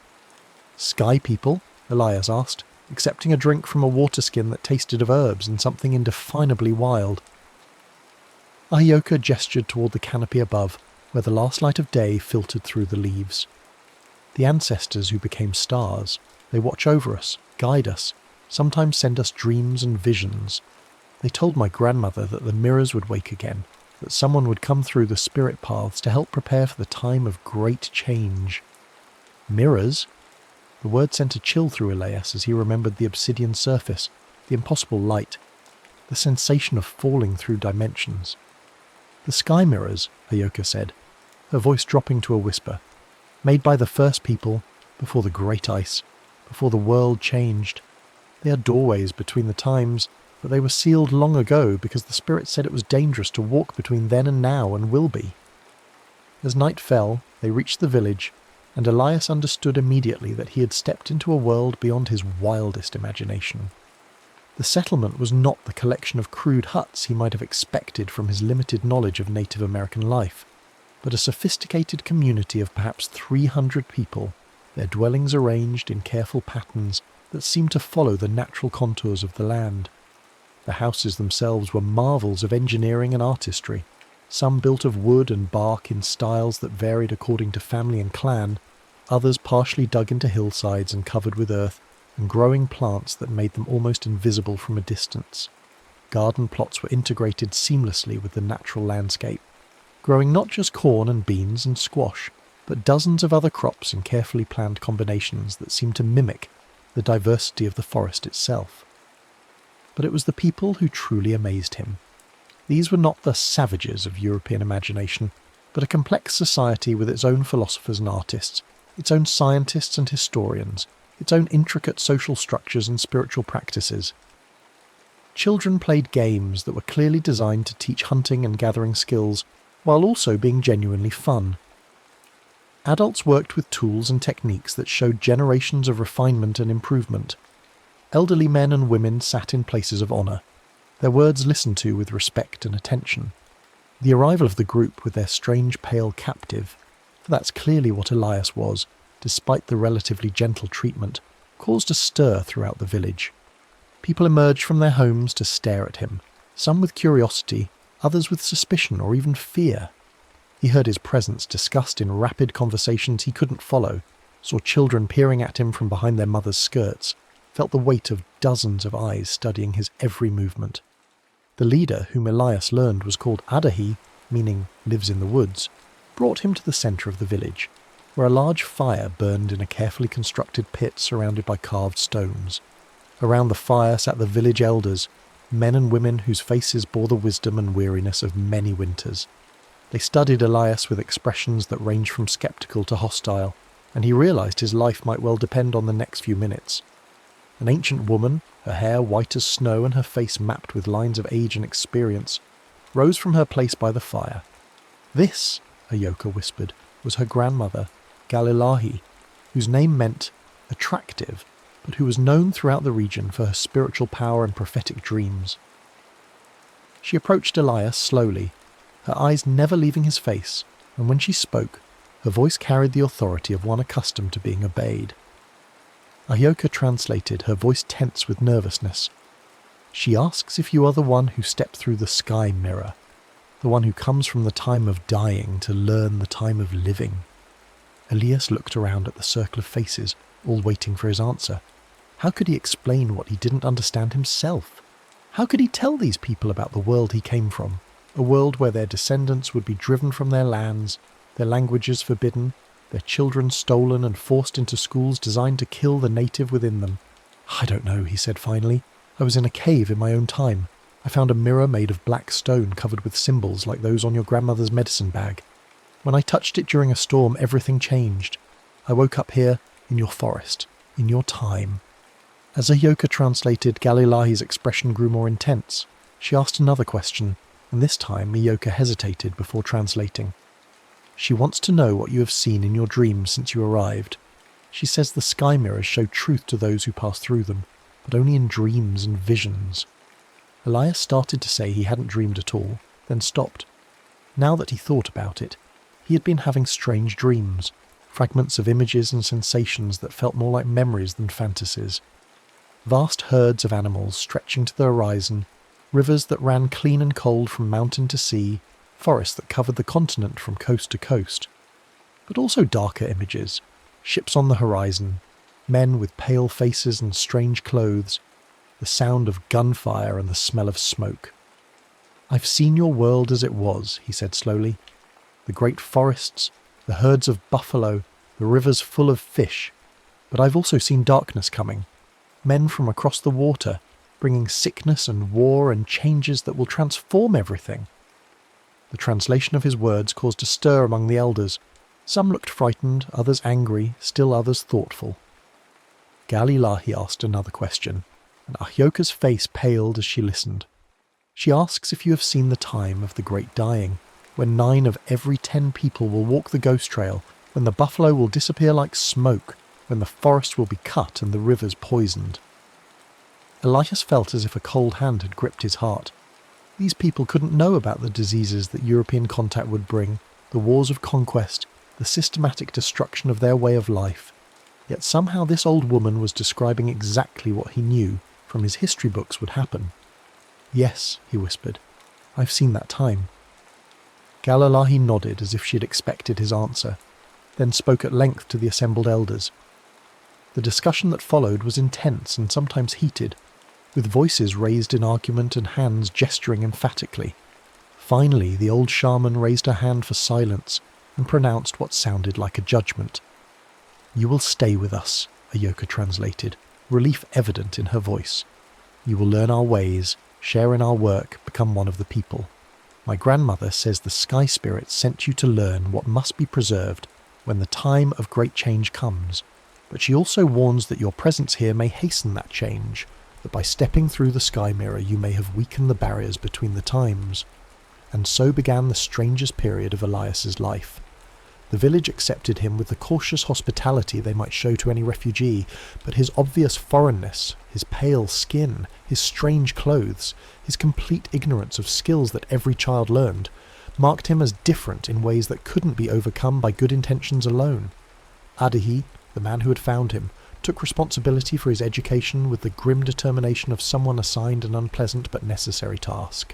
Sky people? Elias asked, accepting a drink from a water skin that tasted of herbs and something indefinably wild. Ahyoka gestured toward the canopy above, where the last light of day filtered through the leaves. The ancestors who became stars, they watch over us, guide us, sometimes send us dreams and visions. They told my grandmother that the mirrors would wake again, that someone would come through the spirit paths to help prepare for the time of great change. Mirrors? The word sent a chill through Elias as he remembered the obsidian surface, the impossible light, the sensation of falling through dimensions. The sky mirrors, Ahyoka said, her voice dropping to a whisper, made by the first people, before the great ice, before the world changed. They are doorways between the times, but they were sealed long ago because the spirit said it was dangerous to walk between then and now and will be. As night fell, they reached the village, and Elias understood immediately that he had stepped into a world beyond his wildest imagination. The settlement was not the collection of crude huts he might have expected from his limited knowledge of Native American life, but a sophisticated community of perhaps 300 people, their dwellings arranged in careful patterns that seemed to follow the natural contours of the land. The houses themselves were marvels of engineering and artistry, some built of wood and bark in styles that varied according to family and clan, others partially dug into hillsides and covered with earth, and growing plants that made them almost invisible from a distance. Garden plots were integrated seamlessly with the natural landscape, growing not just corn and beans and squash, but dozens of other crops in carefully planned combinations that seemed to mimic the diversity of the forest itself. But it was the people who truly amazed him. These were not the savages of European imagination, but a complex society with its own philosophers and artists, its own scientists and historians, its own intricate social structures and spiritual practices. Children played games that were clearly designed to teach hunting and gathering skills, while also being genuinely fun. Adults worked with tools and techniques that showed generations of refinement and improvement. Elderly men and women sat in places of honour, their words listened to with respect and attention. The arrival of the group with their strange pale captive, for that's clearly what Elias was, despite the relatively gentle treatment, caused a stir throughout the village. People emerged from their homes to stare at him, some with curiosity, others with suspicion or even fear. He heard his presence discussed in rapid conversations he couldn't follow, saw children peering at him from behind their mothers' skirts, felt the weight of dozens of eyes studying his every movement. The leader, whom Elias learned was called Adahi, meaning lives in the woods, brought him to the centre of the village, where a large fire burned in a carefully constructed pit surrounded by carved stones. Around the fire sat the village elders, men and women whose faces bore the wisdom and weariness of many winters. They studied Elias with expressions that ranged from sceptical to hostile, and he realised his life might well depend on the next few minutes. An ancient woman, her hair white as snow and her face mapped with lines of age and experience, rose from her place by the fire. This, Ahyoka whispered, was her grandmother, Galilahi, whose name meant attractive, but who was known throughout the region for her spiritual power and prophetic dreams. She approached Elias slowly, her eyes never leaving his face, and when she spoke, her voice carried the authority of one accustomed to being obeyed. Ahyoka translated, her voice tense with nervousness. She asks if you are the one who stepped through the sky mirror, the one who comes from the time of dying to learn the time of living. Elias looked around at the circle of faces, all waiting for his answer. How could he explain what he didn't understand himself? How could he tell these people about the world he came from, a world where their descendants would be driven from their lands, their languages forbidden, their children stolen and forced into schools designed to kill the native within them? I don't know, he said finally. I was in a cave in my own time. I found a mirror made of black stone covered with symbols like those on your grandmother's medicine bag. When I touched it during a storm, everything changed. I woke up here, in your forest, in your time. As Ahyoka translated, Galilahi's expression grew more intense. She asked another question, and this time Ahyoka hesitated before translating. She wants to know what you have seen in your dreams since you arrived. She says the sky mirrors show truth to those who pass through them, but only in dreams and visions. Elias started to say he hadn't dreamed at all, then stopped. Now that he thought about it, he had been having strange dreams, fragments of images and sensations that felt more like memories than fantasies. Vast herds of animals stretching to the horizon, rivers that ran clean and cold from mountain to sea, forests that covered the continent from coast to coast. But also darker images, ships on the horizon, men with pale faces and strange clothes, the sound of gunfire and the smell of smoke. "I've seen your world as it was," he said slowly. "The great forests, the herds of buffalo, the rivers full of fish. But I've also seen darkness coming, men from across the water, bringing sickness and war and changes that will transform everything." The translation of his words caused a stir among the elders. Some looked frightened, others angry, still others thoughtful. Galilahi asked another question, and Ahyoka's face paled as she listened. "She asks if you have seen the time of the great dying, when 9 of every 10 people will walk the ghost trail, when the buffalo will disappear like smoke, when the forest will be cut and the rivers poisoned." Elias felt as if a cold hand had gripped his heart. These people couldn't know about the diseases that European contact would bring, the wars of conquest, the systematic destruction of their way of life. Yet somehow this old woman was describing exactly what he knew from his history books would happen. "Yes," he whispered, "I've seen that time." Galilahi nodded as if she had expected his answer, then spoke at length to the assembled elders. The discussion that followed was intense and sometimes heated, with voices raised in argument and hands gesturing emphatically. Finally, the old shaman raised her hand for silence and pronounced what sounded like a judgment. "You will stay with us," Ahyoka translated, relief evident in her voice. "You will learn our ways, share in our work, become one of the people. My grandmother says the Sky Spirit sent you to learn what must be preserved when the time of great change comes, but she also warns that your presence here may hasten that change, that by stepping through the sky mirror you may have weakened the barriers between the times." And so began the strangest period of Elias's life. The village accepted him with the cautious hospitality they might show to any refugee, but his obvious foreignness, his pale skin, his strange clothes, his complete ignorance of skills that every child learned, marked him as different in ways that couldn't be overcome by good intentions alone. Adahi, the man who had found him, took responsibility for his education with the grim determination of someone assigned an unpleasant but necessary task.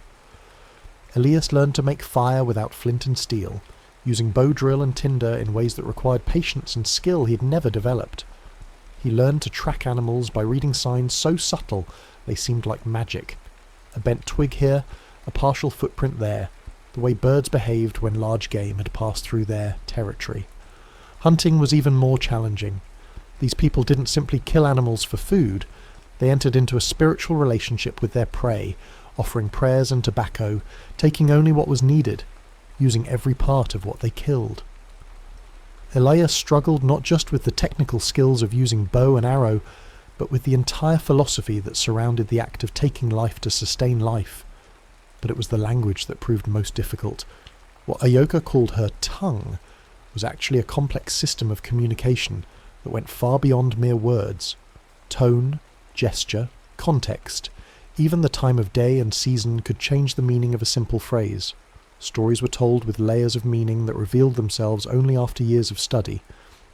Elias learned to make fire without flint and steel, using bow drill and tinder in ways that required patience and skill he had never developed. He learned to track animals by reading signs so subtle they seemed like magic. A bent twig here, a partial footprint there, the way birds behaved when large game had passed through their territory. Hunting was even more challenging. These people didn't simply kill animals for food, they entered into a spiritual relationship with their prey, offering prayers and tobacco, taking only what was needed, using every part of what they killed. Elias struggled not just with the technical skills of using bow and arrow, but with the entire philosophy that surrounded the act of taking life to sustain life. But it was the language that proved most difficult. What Ahyoka called her tongue was actually a complex system of communication that went far beyond mere words. Tone, gesture, context, even the time of day and season could change the meaning of a simple phrase. Stories were told with layers of meaning that revealed themselves only after years of study,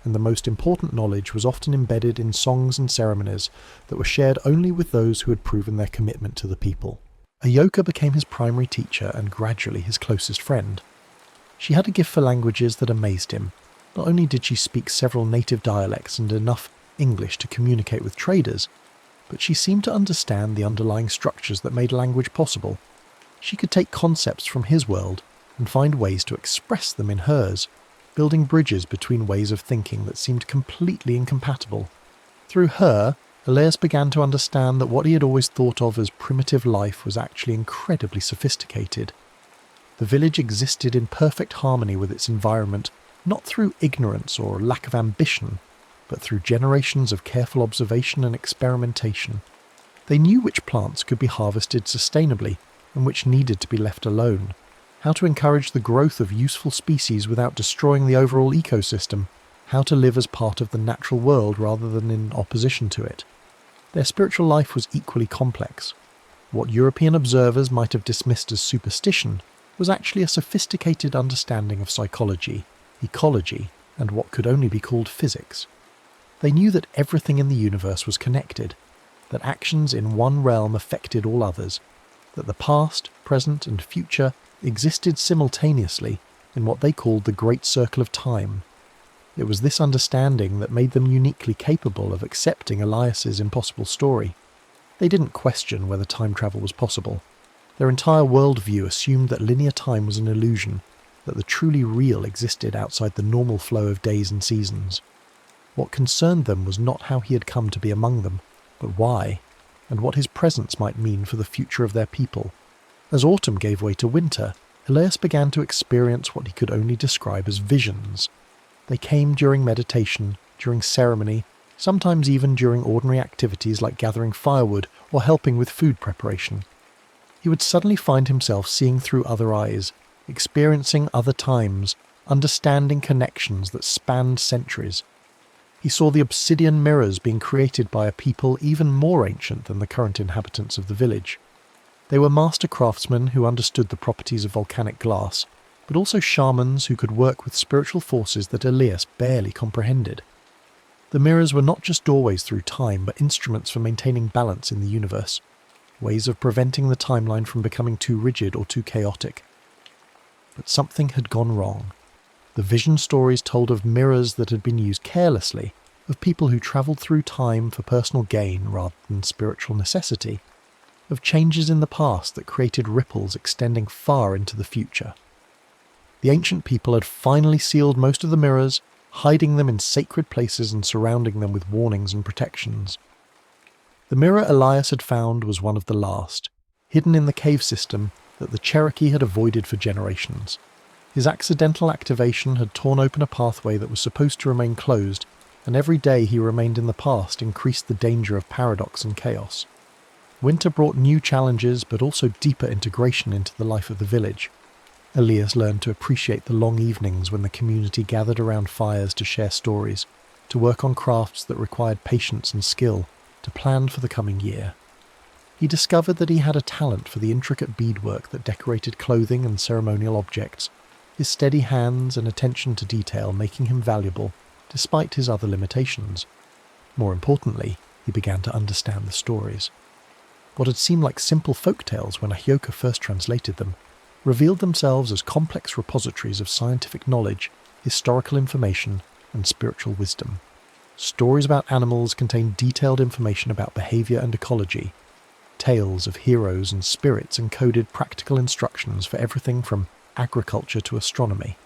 and the most important knowledge was often embedded in songs and ceremonies that were shared only with those who had proven their commitment to the people. Ahyoka became his primary teacher and gradually his closest friend. She had a gift for languages that amazed him. Not only did she speak several native dialects and enough English to communicate with traders, but she seemed to understand the underlying structures that made language possible. She could take concepts from his world and find ways to express them in hers, building bridges between ways of thinking that seemed completely incompatible. Through her, Elias began to understand that what he had always thought of as primitive life was actually incredibly sophisticated. The village existed in perfect harmony with its environment, not through ignorance or lack of ambition, but through generations of careful observation and experimentation. They knew which plants could be harvested sustainably and which needed to be left alone, how to encourage the growth of useful species without destroying the overall ecosystem, how to live as part of the natural world rather than in opposition to it. Their spiritual life was equally complex. What European observers might have dismissed as superstition was actually a sophisticated understanding of psychology, ecology, and what could only be called physics. They knew that everything in the universe was connected, that actions in one realm affected all others, that the past, present, and future existed simultaneously in what they called the Great Circle of Time. It was this understanding that made them uniquely capable of accepting Elias's impossible story. They didn't question whether time travel was possible. Their entire worldview assumed that linear time was an illusion, that the truly real existed outside the normal flow of days and seasons. What concerned them was not how he had come to be among them, but why, and what his presence might mean for the future of their people. As autumn gave way to winter, Elias began to experience what he could only describe as visions. They came during meditation, during ceremony, sometimes even during ordinary activities like gathering firewood or helping with food preparation. He would suddenly find himself seeing through other eyes, experiencing other times, understanding connections that spanned centuries. He saw the obsidian mirrors being created by a people even more ancient than the current inhabitants of the village. They were master craftsmen who understood the properties of volcanic glass, but also shamans who could work with spiritual forces that Elias barely comprehended. The mirrors were not just doorways through time, but instruments for maintaining balance in the universe, ways of preventing the timeline from becoming too rigid or too chaotic. But something had gone wrong. The vision stories told of mirrors that had been used carelessly, of people who travelled through time for personal gain rather than spiritual necessity, of changes in the past that created ripples extending far into the future. The ancient people had finally sealed most of the mirrors, hiding them in sacred places and surrounding them with warnings and protections. The mirror Elias had found was one of the last, hidden in the cave system that the Cherokee had avoided for generations. His accidental activation had torn open a pathway that was supposed to remain closed, and every day he remained in the past increased the danger of paradox and chaos. Winter brought new challenges, but also deeper integration into the life of the village. Elias learned to appreciate the long evenings when the community gathered around fires to share stories, to work on crafts that required patience and skill, to plan for the coming year. He discovered that he had a talent for the intricate beadwork that decorated clothing and ceremonial objects, his steady hands and attention to detail making him valuable, despite his other limitations. More importantly, he began to understand the stories. What had seemed like simple folk tales when Ahyoka first translated them, revealed themselves as complex repositories of scientific knowledge, historical information, and spiritual wisdom. Stories about animals contained detailed information about behavior and ecology. Tales of heroes and spirits encoded practical instructions for everything from agriculture to astronomy.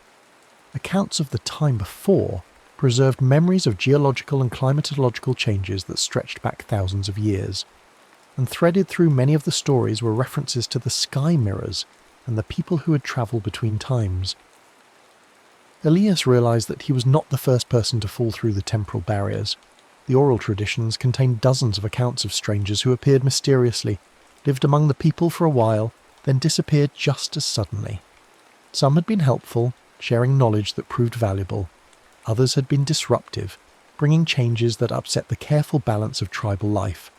Accounts of the time before preserved memories of geological and climatological changes that stretched back thousands of years. And threaded through many of the stories were references to the sky mirrors and the people who had travelled between times. Elias realised that he was not the first person to fall through the temporal barriers. The oral traditions contained dozens of accounts of strangers who appeared mysteriously, lived among the people for a while, then disappeared just as suddenly. Some had been helpful, sharing knowledge that proved valuable. Others had been disruptive, bringing changes that upset the careful balance of tribal life.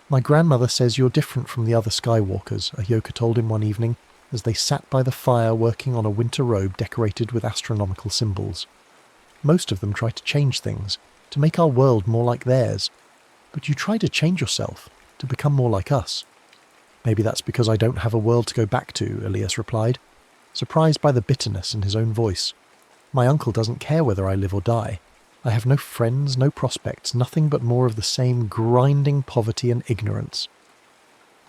"My grandmother says you're different from the other Skywalkers," Ahyoka told him one evening, as they sat by the fire working on a winter robe decorated with astronomical symbols. "Most of them try to change things, to make our world more like theirs. But you try to change yourself, to become more like us." "Maybe that's because I don't have a world to go back to," Elias replied, surprised by the bitterness in his own voice. "My uncle doesn't care whether I live or die. I have no friends, no prospects, nothing but more of the same grinding poverty and ignorance."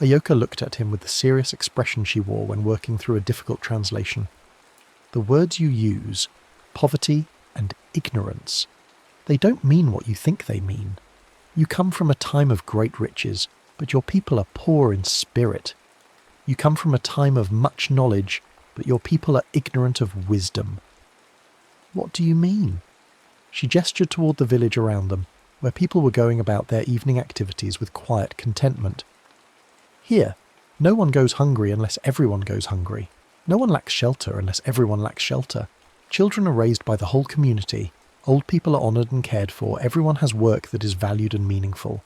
Ahyoka looked at him with the serious expression she wore when working through a difficult translation. "The words you use, poverty and ignorance, they don't mean what you think they mean. You come from a time of great riches, but your people are poor in spirit. You come from a time of much knowledge, but your people are ignorant of wisdom." "What do you mean?" She gestured toward the village around them, where people were going about their evening activities with quiet contentment. "Here, no one goes hungry unless everyone goes hungry. No one lacks shelter unless everyone lacks shelter. Children are raised by the whole community. Old people are honoured and cared for. Everyone has work that is valued and meaningful.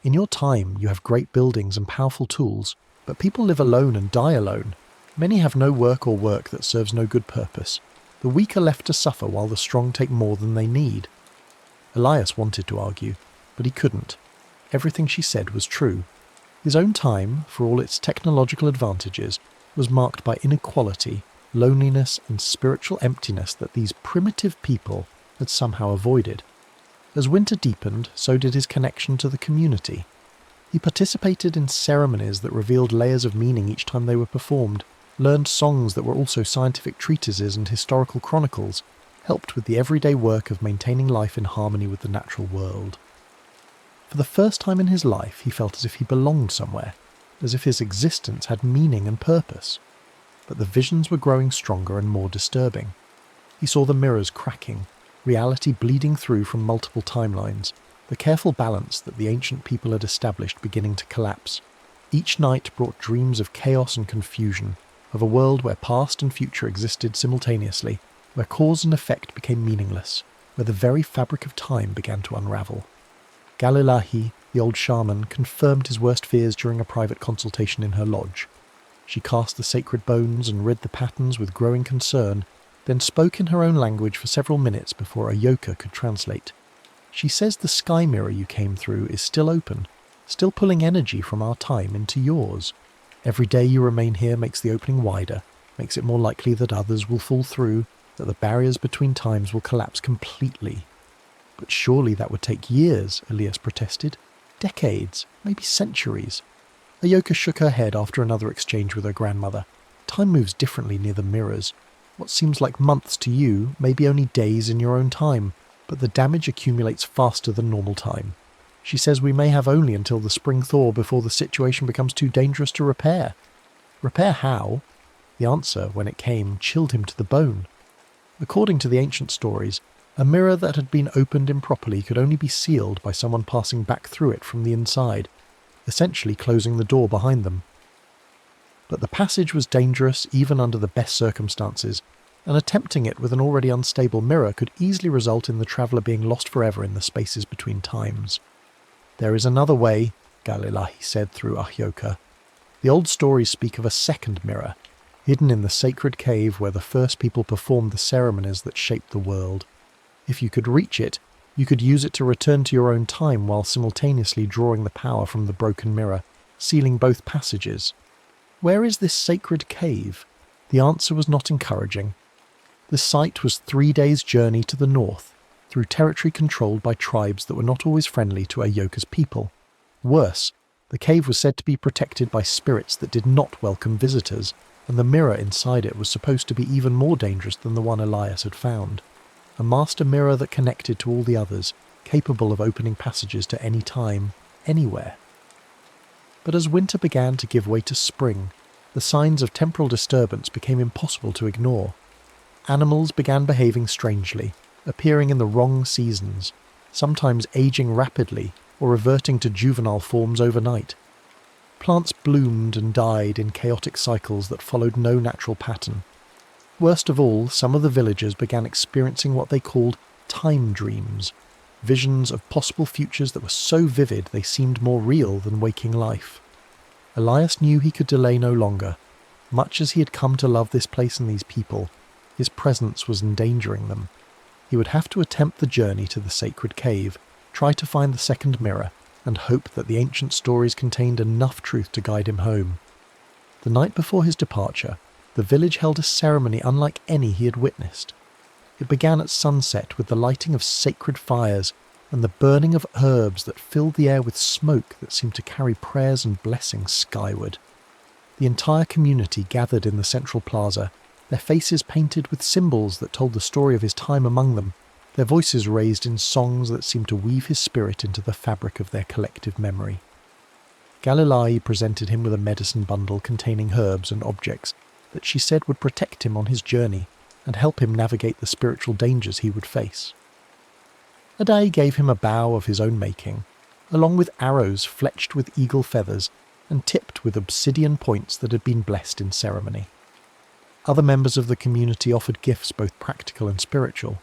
In your time, you have great buildings and powerful tools, but people live alone and die alone. Many have no work or work that serves no good purpose. The weak are left to suffer while the strong take more than they need. Elias wanted to argue, but he couldn't. Everything she said was true. His own time, for all its technological advantages, was marked by inequality, loneliness and spiritual emptiness that these primitive people had somehow avoided. As winter deepened, so did his connection to the community. He participated in ceremonies that revealed layers of meaning each time they were performed, learned songs that were also scientific treatises and historical chronicles, helped with the everyday work of maintaining life in harmony with the natural world. For the first time in his life, he felt as if he belonged somewhere, as if his existence had meaning and purpose. But the visions were growing stronger and more disturbing. He saw the mirrors cracking, reality bleeding through from multiple timelines, the careful balance that the ancient people had established beginning to collapse. Each night brought dreams of chaos and confusion, of a world where past and future existed simultaneously, where cause and effect became meaningless, where the very fabric of time began to unravel. Galilahi, the old shaman, confirmed his worst fears during a private consultation in her lodge. She cast the sacred bones and read the patterns with growing concern, then spoke in her own language for several minutes before Ahyoka could translate. She says the sky mirror you came through is still open, still pulling energy from our time into yours. Every day you remain here makes the opening wider, makes it more likely that others will fall through, that the barriers between times will collapse completely. But surely that would take years, Elias protested. Decades, maybe centuries. Ahyoka shook her head after another exchange with her grandmother. Time moves differently near the mirrors. What seems like months to you may be only days in your own time, but the damage accumulates faster than normal time. She says we may have only until the spring thaw before the situation becomes too dangerous to repair. Repair how? The answer, when it came, chilled him to the bone. According to the ancient stories, a mirror that had been opened improperly could only be sealed by someone passing back through it from the inside, essentially closing the door behind them. But the passage was dangerous even under the best circumstances, and attempting it with an already unstable mirror could easily result in the traveller being lost forever in the spaces between times. There is another way, Galilahi said through Ahyoka. The old stories speak of a second mirror, hidden in the sacred cave where the first people performed the ceremonies that shaped the world. If you could reach it, you could use it to return to your own time while simultaneously drawing the power from the broken mirror, sealing both passages. Where is this sacred cave? The answer was not encouraging. The site was 3 days' journey to the north, through territory controlled by tribes that were not always friendly to Ahyoka's people. Worse, the cave was said to be protected by spirits that did not welcome visitors, and the mirror inside it was supposed to be even more dangerous than the one Elias had found. A master mirror that connected to all the others, capable of opening passages to any time, anywhere. But as winter began to give way to spring, the signs of temporal disturbance became impossible to ignore. Animals began behaving strangely, appearing in the wrong seasons, sometimes aging rapidly or reverting to juvenile forms overnight. Plants bloomed and died in chaotic cycles that followed no natural pattern. Worst of all, some of the villagers began experiencing what they called time dreams, visions of possible futures that were so vivid they seemed more real than waking life. Elias knew he could delay no longer. Much as he had come to love this place and these people, his presence was endangering them. He would have to attempt the journey to the sacred cave, try to find the second mirror, and hope that the ancient stories contained enough truth to guide him home. The night before his departure, the village held a ceremony unlike any he had witnessed. It began at sunset with the lighting of sacred fires and the burning of herbs that filled the air with smoke that seemed to carry prayers and blessings skyward. The entire community gathered in the central plaza, their faces painted with symbols that told the story of his time among them, their voices raised in songs that seemed to weave his spirit into the fabric of their collective memory. Galilahi presented him with a medicine bundle containing herbs and objects that she said would protect him on his journey and help him navigate the spiritual dangers he would face. Adai gave him a bow of his own making, along with arrows fletched with eagle feathers and tipped with obsidian points that had been blessed in ceremony. Other members of the community offered gifts both practical and spiritual: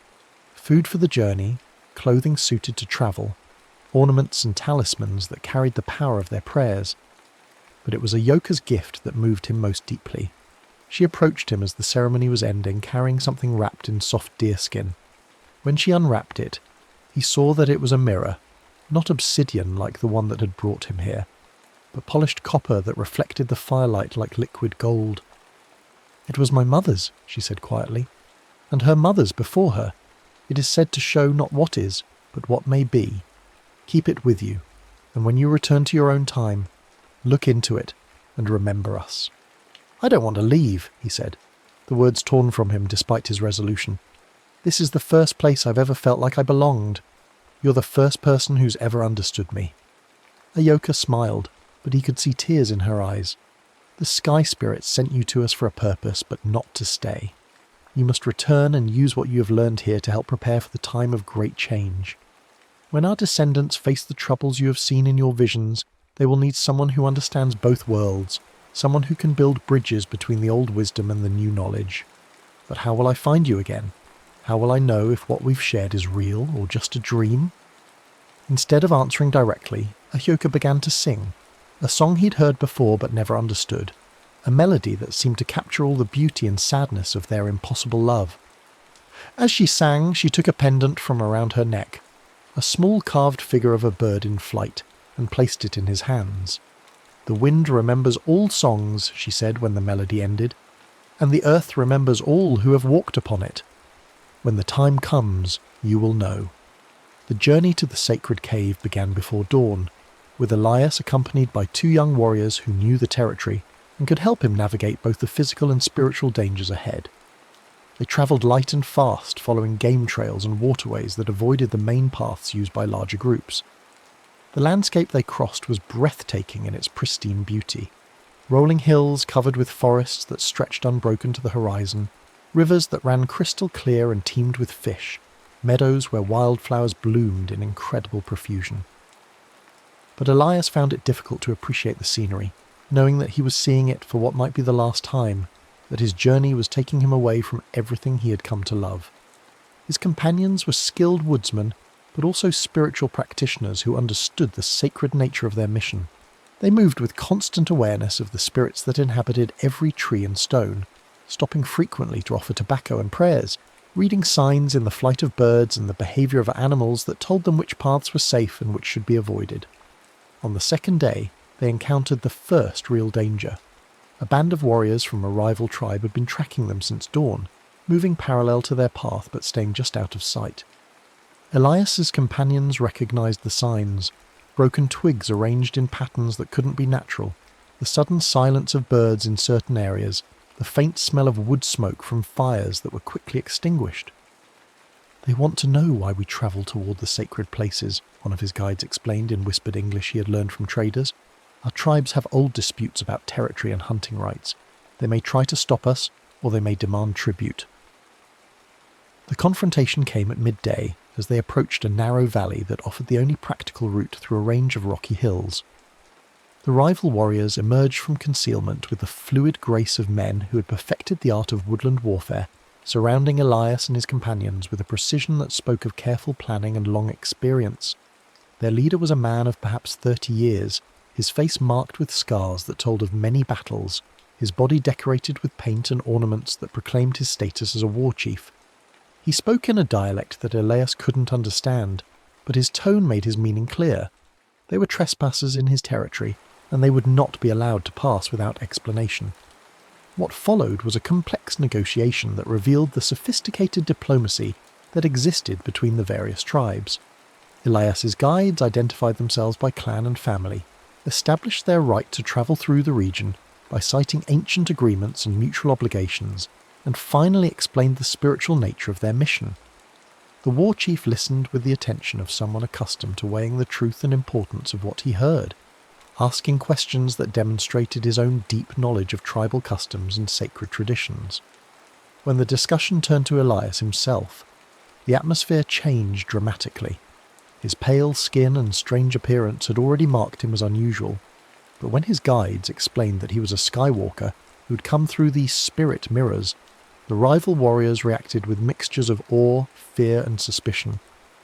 food for the journey, clothing suited to travel, ornaments and talismans that carried the power of their prayers. But it was Ahyoka's gift that moved him most deeply. She approached him as the ceremony was ending, carrying something wrapped in soft deerskin. When she unwrapped it, he saw that it was a mirror, not obsidian like the one that had brought him here, but polished copper that reflected the firelight like liquid gold. "It was my mother's," she said quietly, "and her mother's before her. It is said to show not what is, but what may be. Keep it with you, and when you return to your own time, look into it and remember us." "I don't want to leave," he said, the words torn from him despite his resolution. "This is the first place I've ever felt like I belonged. You're the first person who's ever understood me." Ayoka smiled, but he could see tears in her eyes. "The Sky Spirits sent you to us for a purpose, but not to stay. You must return and use what you have learned here to help prepare for the time of great change. When our descendants face the troubles you have seen in your visions, they will need someone who understands both worlds, someone who can build bridges between the old wisdom and the new knowledge. But how will I find you again? How will I know if what we've shared is real or just a dream?" Instead of answering directly, Ahyoka began to sing, a song he'd heard before but never understood, a melody that seemed to capture all the beauty and sadness of their impossible love. As she sang, she took a pendant from around her neck, a small carved figure of a bird in flight, and placed it in his hands. "The wind remembers all songs," she said when the melody ended, "and the earth remembers all who have walked upon it. When the time comes, you will know." The journey to the sacred cave began before dawn, with Elias accompanied by 2 young warriors who knew the territory and could help him navigate both the physical and spiritual dangers ahead. They travelled light and fast, following game trails and waterways that avoided the main paths used by larger groups. The landscape they crossed was breathtaking in its pristine beauty. Rolling hills covered with forests that stretched unbroken to the horizon, rivers that ran crystal clear and teemed with fish, meadows where wildflowers bloomed in incredible profusion. But Elias found it difficult to appreciate the scenery, knowing that he was seeing it for what might be the last time, that his journey was taking him away from everything he had come to love. His companions were skilled woodsmen, but also spiritual practitioners who understood the sacred nature of their mission. They moved with constant awareness of the spirits that inhabited every tree and stone, stopping frequently to offer tobacco and prayers, reading signs in the flight of birds and the behaviour of animals that told them which paths were safe and which should be avoided. On the second day, they encountered the first real danger. A band of warriors from a rival tribe had been tracking them since dawn, moving parallel to their path but staying just out of sight. Elias's companions recognised the signs: broken twigs arranged in patterns that couldn't be natural, the sudden silence of birds in certain areas, the faint smell of wood smoke from fires that were quickly extinguished. "They want to know why we travel toward the sacred places," one of his guides explained in whispered English he had learned from traders. "Our tribes have old disputes about territory and hunting rights. They may try to stop us, or they may demand tribute." The confrontation came at midday as they approached a narrow valley that offered the only practical route through a range of rocky hills. The rival warriors emerged from concealment with the fluid grace of men who had perfected the art of woodland warfare, surrounding Elias and his companions with a precision that spoke of careful planning and long experience. Their leader was a man of perhaps 30 years, his face marked with scars that told of many battles, his body decorated with paint and ornaments that proclaimed his status as a war chief. He spoke in a dialect that Elias couldn't understand, but his tone made his meaning clear. They were trespassers in his territory, and they would not be allowed to pass without explanation. What followed was a complex negotiation that revealed the sophisticated diplomacy that existed between the various tribes. Elias's guides identified themselves by clan and family, established their right to travel through the region by citing ancient agreements and mutual obligations, and finally explained the spiritual nature of their mission. The war chief listened with the attention of someone accustomed to weighing the truth and importance of what he heard, asking questions that demonstrated his own deep knowledge of tribal customs and sacred traditions. When the discussion turned to Elias himself, the atmosphere changed dramatically. His pale skin and strange appearance had already marked him as unusual, but when his guides explained that he was a skywalker who'd come through these spirit mirrors, the rival warriors reacted with mixtures of awe, fear and suspicion.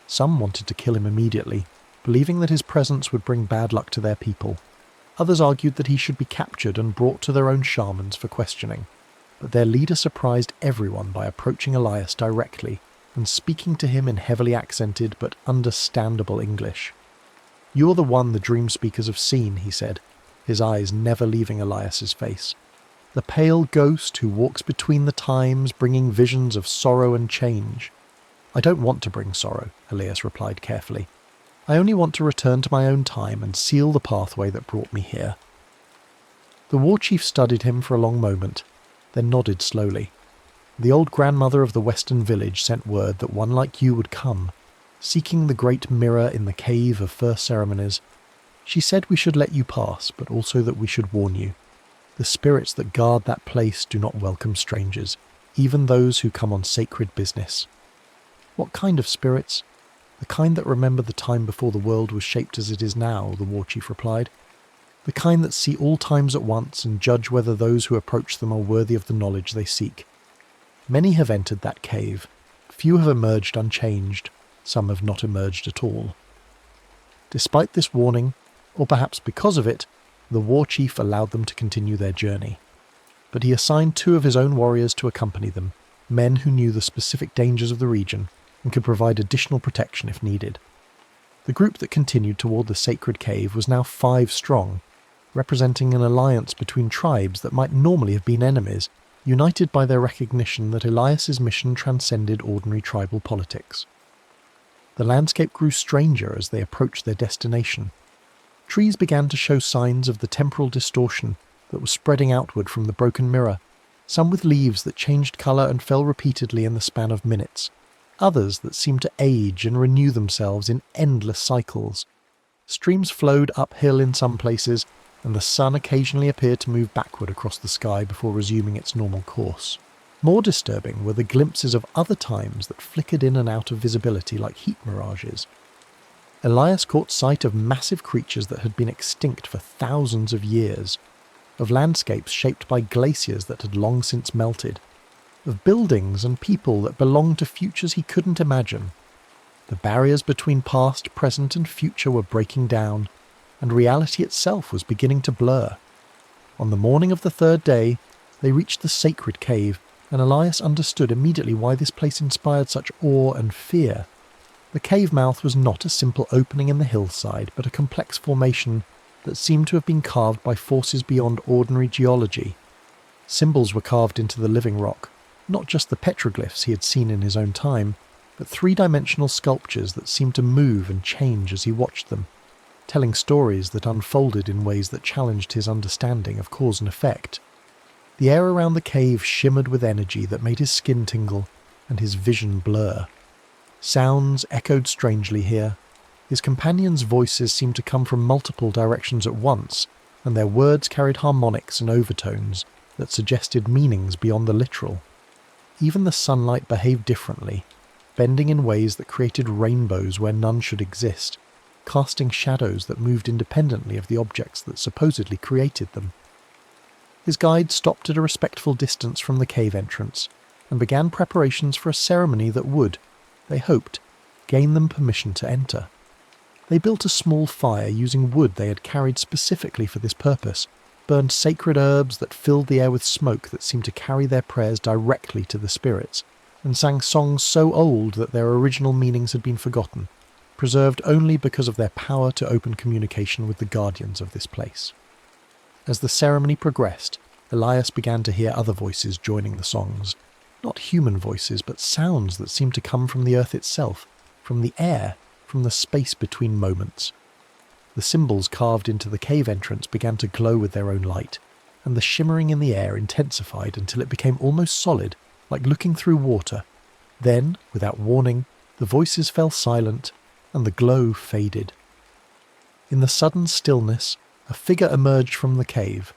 Some wanted to kill him immediately, believing that his presence would bring bad luck to their people. Others argued that he should be captured and brought to their own shamans for questioning. but their leader surprised everyone by approaching Elias directly and speaking to him in heavily accented but understandable English. "You're the one the dream speakers have seen," he said, his eyes never leaving Elias's face. "The pale ghost who walks between the times, bringing visions of sorrow and change." "I don't want to bring sorrow," Elias replied carefully. "I only want to return to my own time and seal the pathway that brought me here." The war chief studied him for a long moment, then nodded slowly. "The old grandmother of the western village sent word that one like you would come, seeking the great mirror in the cave of first ceremonies. She said we should let you pass, but also that we should warn you. The spirits that guard that place do not welcome strangers, even those who come on sacred business." "What kind of spirits?" "The kind that remember the time before the world was shaped as it is now," the war chief replied. "The kind that see all times at once and judge whether those who approach them are worthy of the knowledge they seek. Many have entered that cave. Few have emerged unchanged. Some have not emerged at all." Despite this warning, or perhaps because of it, the war chief allowed them to continue their journey. But he assigned 2 of his own warriors to accompany them, men who knew the specific dangers of the region and could provide additional protection if needed. The group that continued toward the sacred cave was now 5 strong, representing an alliance between tribes that might normally have been enemies, united by their recognition that Elias's mission transcended ordinary tribal politics. The landscape grew stranger as they approached their destination. Trees began to show signs of the temporal distortion that was spreading outward from the broken mirror, some with leaves that changed colour and fell repeatedly in the span of minutes, others that seemed to age and renew themselves in endless cycles. Streams flowed uphill in some places, and the sun occasionally appeared to move backward across the sky before resuming its normal course. More disturbing were the glimpses of other times that flickered in and out of visibility like heat mirages. Elias caught sight of massive creatures that had been extinct for thousands of years, of landscapes shaped by glaciers that had long since melted, of buildings and people that belonged to futures he couldn't imagine. The barriers between past, present and future were breaking down, and reality itself was beginning to blur. On the morning of the 3rd day, they reached the sacred cave, and Elias understood immediately why this place inspired such awe and fear. The cave mouth was not a simple opening in the hillside, but a complex formation that seemed to have been carved by forces beyond ordinary geology. Symbols were carved into the living rock, not just the petroglyphs he had seen in his own time, but 3-dimensional sculptures that seemed to move and change as he watched them, telling stories that unfolded in ways that challenged his understanding of cause and effect. The air around the cave shimmered with energy that made his skin tingle and his vision blur. Sounds echoed strangely here. His companions' voices seemed to come from multiple directions at once, and their words carried harmonics and overtones that suggested meanings beyond the literal. Even the sunlight behaved differently, bending in ways that created rainbows where none should exist, casting shadows that moved independently of the objects that supposedly created them. His guide stopped at a respectful distance from the cave entrance and began preparations for a ceremony that would, they hoped, gain them permission to enter. They built a small fire using wood they had carried specifically for this purpose, burned sacred herbs that filled the air with smoke that seemed to carry their prayers directly to the spirits, and sang songs so old that their original meanings had been forgotten, preserved only because of their power to open communication with the guardians of this place. As the ceremony progressed, Elias began to hear other voices joining the songs. Not human voices, but sounds that seemed to come from the earth itself, from the air, from the space between moments. The symbols carved into the cave entrance began to glow with their own light, and the shimmering in the air intensified until it became almost solid, like looking through water. Then, without warning, the voices fell silent, and the glow faded. In the sudden stillness, a figure emerged from the cave,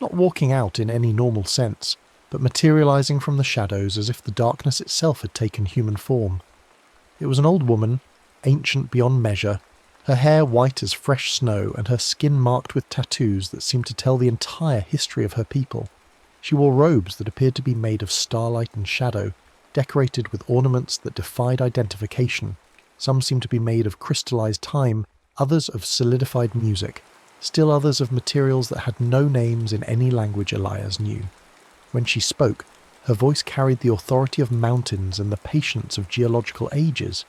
not walking out in any normal sense, but materializing from the shadows as if the darkness itself had taken human form. It was an old woman, ancient beyond measure, her hair white as fresh snow and her skin marked with tattoos that seemed to tell the entire history of her people. She wore robes that appeared to be made of starlight and shadow, decorated with ornaments that defied identification. Some seemed to be made of crystallized time, others of solidified music, still others of materials that had no names in any language Elias knew. When she spoke, her voice carried the authority of mountains and the patience of geological ages.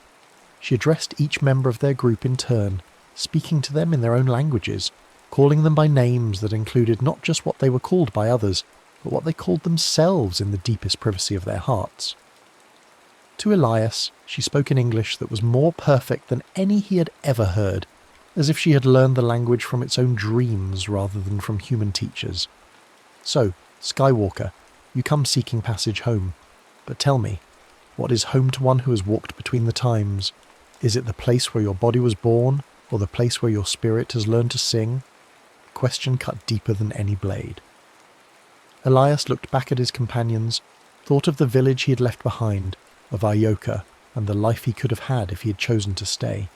She addressed each member of their group in turn, speaking to them in their own languages, calling them by names that included not just what they were called by others, but what they called themselves in the deepest privacy of their hearts. To Elias, she spoke in English that was more perfect than any he had ever heard, as if she had learned the language from its own dreams rather than from human teachers. So, Skywalker, you come seeking passage home, but tell me, what is home to one who has walked between the times? Is it the place where your body was born, or the place where your spirit has learned to sing? The question cut deeper than any blade. Elias looked back at his companions, thought of the village he had left behind, of Ioka, and the life he could have had if he had chosen to stay.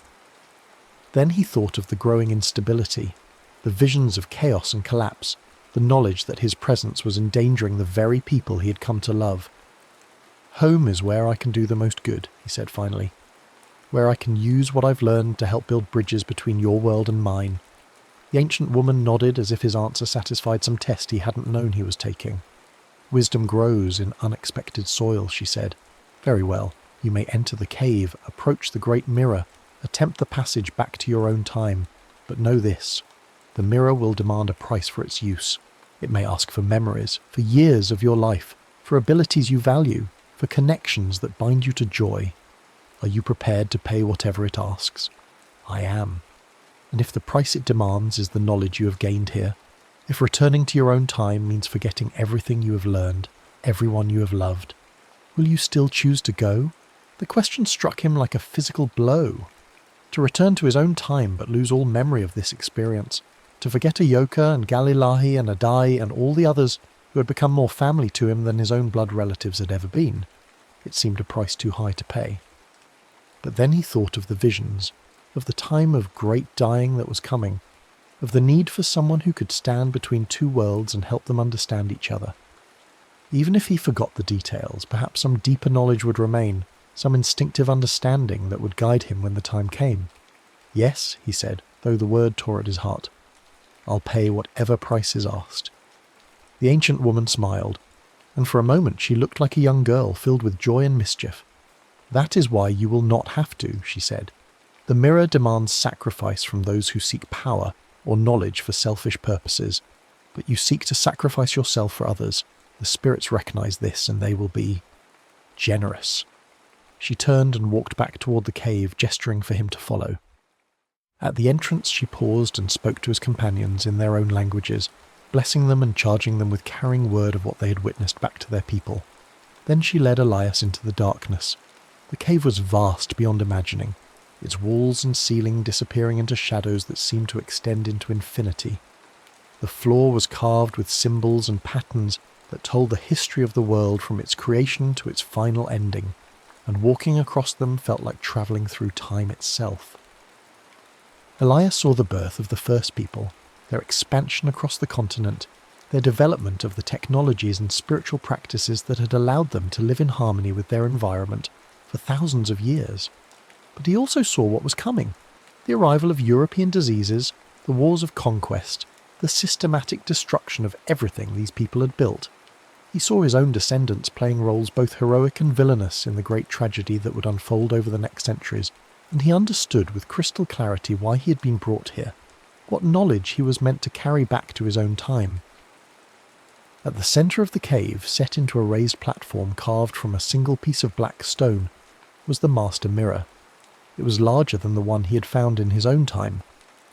Then he thought of the growing instability, the visions of chaos and collapse, the knowledge that his presence was endangering the very people he had come to love. Home is where I can do the most good, he said finally, where I can use what I've learned to help build bridges between your world and mine. The ancient woman nodded as if his answer satisfied some test he hadn't known he was taking. Wisdom grows in unexpected soil, she said. Very well, you may enter the cave, approach the great mirror, attempt the passage back to your own time, but know this. The mirror will demand a price for its use. It may ask for memories, for years of your life, for abilities you value, for connections that bind you to joy. Are you prepared to pay whatever it asks? I am. And if the price it demands is the knowledge you have gained here, if returning to your own time means forgetting everything you have learned, everyone you have loved, will you still choose to go? The question struck him like a physical blow. To return to his own time but lose all memory of this experience, to forget Ayoka and Galilahi and Adai and all the others who had become more family to him than his own blood relatives had ever been, it seemed a price too high to pay. But then he thought of the visions, of the time of great dying that was coming, of the need for someone who could stand between two worlds and help them understand each other. Even if he forgot the details, perhaps some deeper knowledge would remain, some instinctive understanding that would guide him when the time came. Yes, he said, though the word tore at his heart. I'll pay whatever price is asked. The ancient woman smiled, and for a moment she looked like a young girl filled with joy and mischief. That is why you will not have to, she said. The mirror demands sacrifice from those who seek power or knowledge for selfish purposes, but you seek to sacrifice yourself for others. The spirits recognize this, and they will be generous. She turned and walked back toward the cave, gesturing for him to follow. At the entrance she paused and spoke to his companions in their own languages, blessing them and charging them with carrying word of what they had witnessed back to their people. Then she led Elias into the darkness. The cave was vast beyond imagining, its walls and ceiling disappearing into shadows that seemed to extend into infinity. The floor was carved with symbols and patterns that told the history of the world from its creation to its final ending, and walking across them felt like travelling through time itself. Elias saw the birth of the first people, their expansion across the continent, their development of the technologies and spiritual practices that had allowed them to live in harmony with their environment for thousands of years. But he also saw what was coming: the arrival of European diseases, the wars of conquest, the systematic destruction of everything these people had built. He saw his own descendants playing roles both heroic and villainous in the great tragedy that would unfold over the next centuries, and he understood with crystal clarity why he had been brought here, what knowledge he was meant to carry back to his own time. At the centre of the cave, set into a raised platform carved from a single piece of black stone, was the master mirror. It was larger than the one he had found in his own time,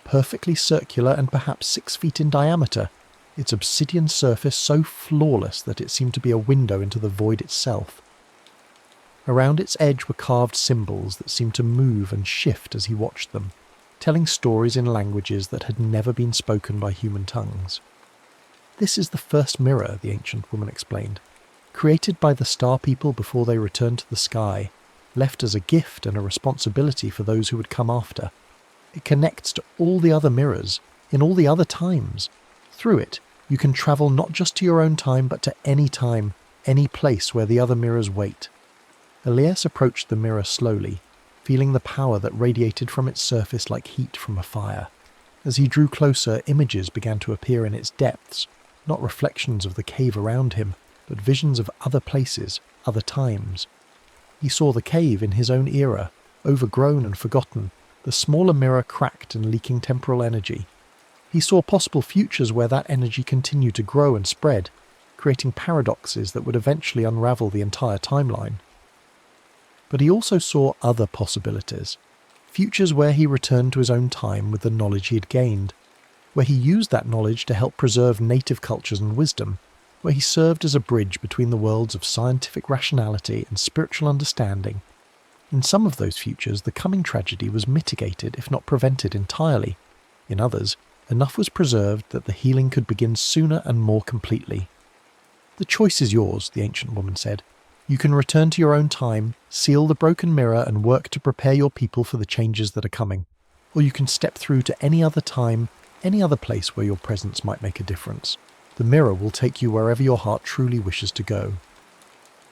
perfectly circular and perhaps 6 feet in diameter, its obsidian surface so flawless that it seemed to be a window into the void itself. Around its edge were carved symbols that seemed to move and shift as he watched them, telling stories in languages that had never been spoken by human tongues. This is the first mirror, the ancient woman explained, created by the star people before they returned to the sky, left as a gift and a responsibility for those who would come after. It connects to all the other mirrors, in all the other times. Through it, you can travel not just to your own time, but to any time, any place where the other mirrors wait. Elias approached the mirror slowly, feeling the power that radiated from its surface like heat from a fire. As he drew closer, images began to appear in its depths, not reflections of the cave around him, but visions of other places, other times. He saw the cave in his own era, overgrown and forgotten, the smaller mirror cracked and leaking temporal energy. He saw possible futures where that energy continued to grow and spread, creating paradoxes that would eventually unravel the entire timeline. But he also saw other possibilities, futures where he returned to his own time with the knowledge he had gained, where he used that knowledge to help preserve native cultures and wisdom, where he served as a bridge between the worlds of scientific rationality and spiritual understanding. In some of those futures, the coming tragedy was mitigated, if not prevented entirely. In others, enough was preserved that the healing could begin sooner and more completely. "The choice is yours," the ancient woman said. "You can return to your own time, seal the broken mirror and work to prepare your people for the changes that are coming. Or you can step through to any other time, any other place where your presence might make a difference. The mirror will take you wherever your heart truly wishes to go."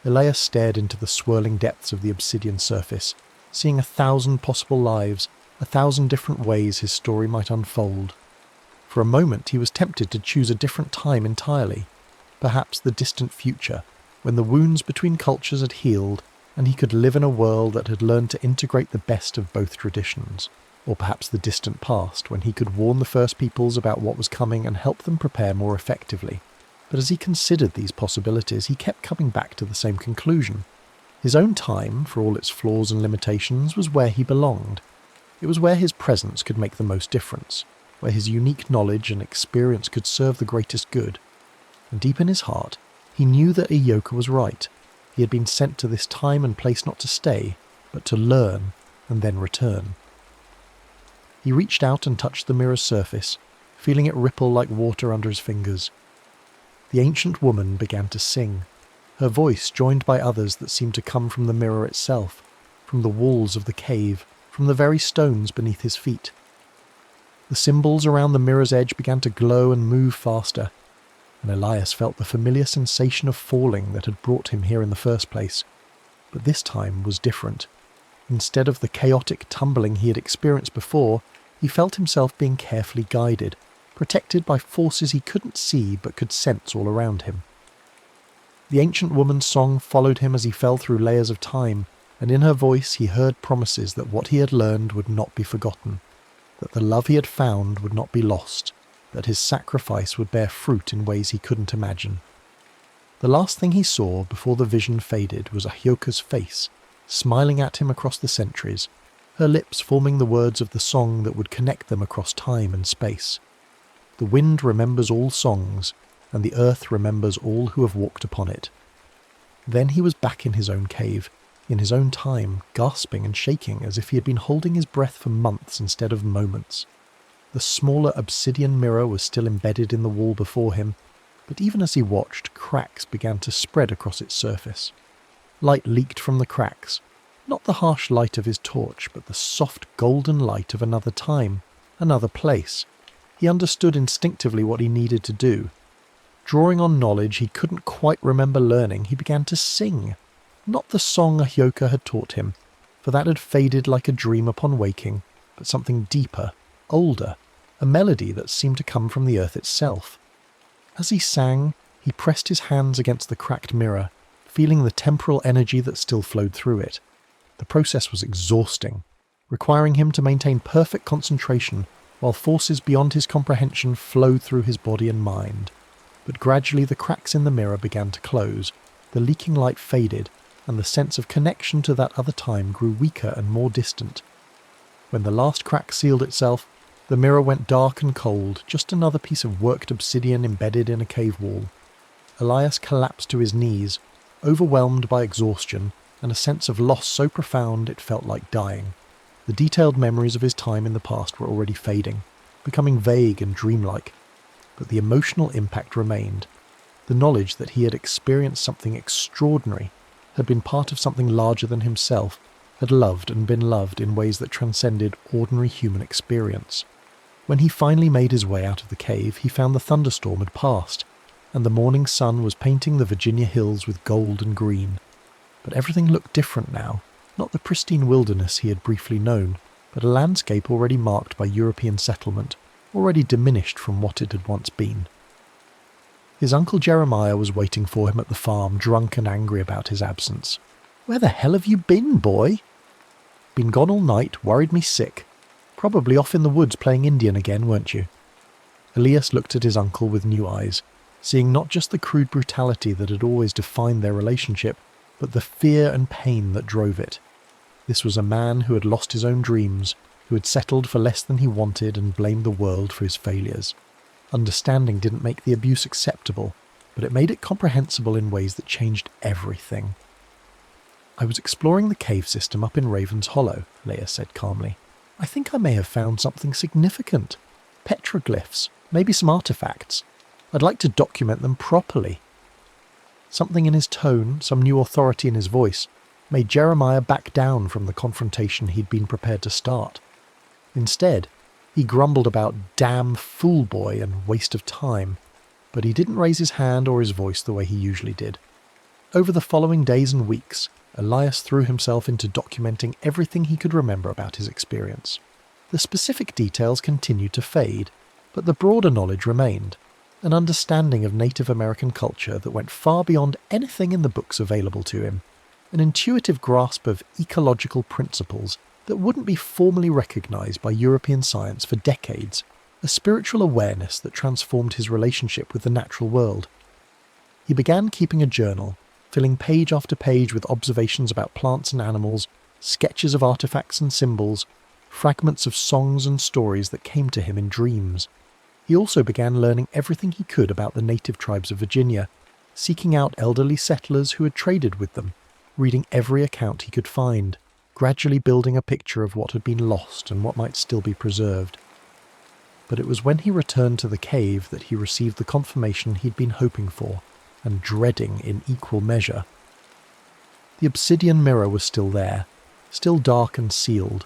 Elias stared into the swirling depths of the obsidian surface, seeing 1,000 possible lives, 1,000 different ways his story might unfold. For a moment he was tempted to choose a different time entirely, perhaps the distant future, when the wounds between cultures had healed and he could live in a world that had learned to integrate the best of both traditions. Or perhaps the distant past, when he could warn the first peoples about what was coming and help them prepare more effectively. But as he considered these possibilities, he kept coming back to the same conclusion. His own time, for all its flaws and limitations, was where he belonged. It was where his presence could make the most difference, where his unique knowledge and experience could serve the greatest good. And deep in his heart, he knew that Iyoka was right. He had been sent to this time and place not to stay, but to learn and then return. He reached out and touched the mirror's surface, feeling it ripple like water under his fingers. The ancient woman began to sing, her voice joined by others that seemed to come from the mirror itself, from the walls of the cave, from the very stones beneath his feet. The symbols around the mirror's edge began to glow and move faster, and Elias felt the familiar sensation of falling that had brought him here in the first place. But this time was different. Instead of the chaotic tumbling he had experienced before, he felt himself being carefully guided, protected by forces he couldn't see but could sense all around him. The ancient woman's song followed him as he fell through layers of time, and in her voice he heard promises that what he had learned would not be forgotten, that the love he had found would not be lost, that his sacrifice would bear fruit in ways he couldn't imagine. The last thing he saw before the vision faded was Ahyoka's face, smiling at him across the centuries, her lips forming the words of the song that would connect them across time and space. The wind remembers all songs, and the earth remembers all who have walked upon it. Then he was back in his own cave, in his own time, gasping and shaking as if he had been holding his breath for months instead of moments. The smaller obsidian mirror was still embedded in the wall before him, but even as he watched, cracks began to spread across its surface. Light leaked from the cracks, not the harsh light of his torch, but the soft golden light of another time, another place. He understood instinctively what he needed to do. Drawing on knowledge he couldn't quite remember learning, he began to sing. Not the song Ahyoka had taught him, for that had faded like a dream upon waking, but something deeper, older, a melody that seemed to come from the earth itself. As he sang, he pressed his hands against the cracked mirror, feeling the temporal energy that still flowed through it. The process was exhausting, requiring him to maintain perfect concentration while forces beyond his comprehension flowed through his body and mind. But gradually the cracks in the mirror began to close, the leaking light faded, and the sense of connection to that other time grew weaker and more distant. When the last crack sealed itself, the mirror went dark and cold, just another piece of worked obsidian embedded in a cave wall. Elias collapsed to his knees, overwhelmed by exhaustion and a sense of loss so profound it felt like dying. The detailed memories of his time in the past were already fading, becoming vague and dreamlike, but the emotional impact remained. The knowledge that he had experienced something extraordinary, had been part of something larger than himself, had loved and been loved in ways that transcended ordinary human experience. When he finally made his way out of the cave, he found the thunderstorm had passed, and the morning sun was painting the Virginia hills with gold and green. But everything looked different now, not the pristine wilderness he had briefly known, but a landscape already marked by European settlement, already diminished from what it had once been. His uncle Jeremiah was waiting for him at the farm, drunk and angry about his absence. "Where the hell have you been, boy?" "Been gone all night, worried me sick. Probably off in the woods playing Indian again, weren't you?" Elias looked at his uncle with new eyes, seeing not just the crude brutality that had always defined their relationship, but the fear and pain that drove it. This was a man who had lost his own dreams, who had settled for less than he wanted and blamed the world for his failures. Understanding didn't make the abuse acceptable, but it made it comprehensible in ways that changed everything. "I was exploring the cave system up in Raven's Hollow," Leia said calmly. "I think I may have found something significant. Petroglyphs, maybe some artifacts. I'd like to document them properly." Something in his tone, some new authority in his voice, made Jeremiah back down from the confrontation he'd been prepared to start. Instead, he grumbled about damn fool boy and waste of time, but he didn't raise his hand or his voice the way he usually did. Over the following days and weeks, Elias threw himself into documenting everything he could remember about his experience. The specific details continued to fade, but the broader knowledge remained, an understanding of Native American culture that went far beyond anything in the books available to him, an intuitive grasp of ecological principles that wouldn't be formally recognised by European science for decades, a spiritual awareness that transformed his relationship with the natural world. He began keeping a journal, filling page after page with observations about plants and animals, sketches of artefacts and symbols, fragments of songs and stories that came to him in dreams. He also began learning everything he could about the native tribes of Virginia, seeking out elderly settlers who had traded with them, reading every account he could find, gradually building a picture of what had been lost and what might still be preserved. But it was when he returned to the cave that he received the confirmation he'd been hoping for, and dreading in equal measure. The obsidian mirror was still there, still dark and sealed,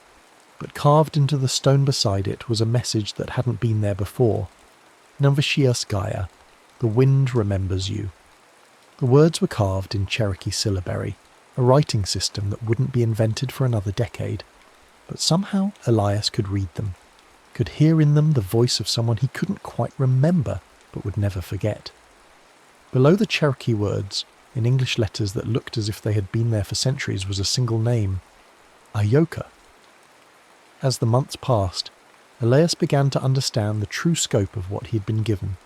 but carved into the stone beside it was a message that hadn't been there before. Namvashias Gaia, the wind remembers you. The words were carved in Cherokee syllabary, a writing system that wouldn't be invented for another decade, but somehow Elias could read them, could hear in them the voice of someone he couldn't quite remember but would never forget. Below the Cherokee words, in English letters that looked as if they had been there for centuries, was a single name, Ayoka. As the months passed, Elias began to understand the true scope of what he had been given.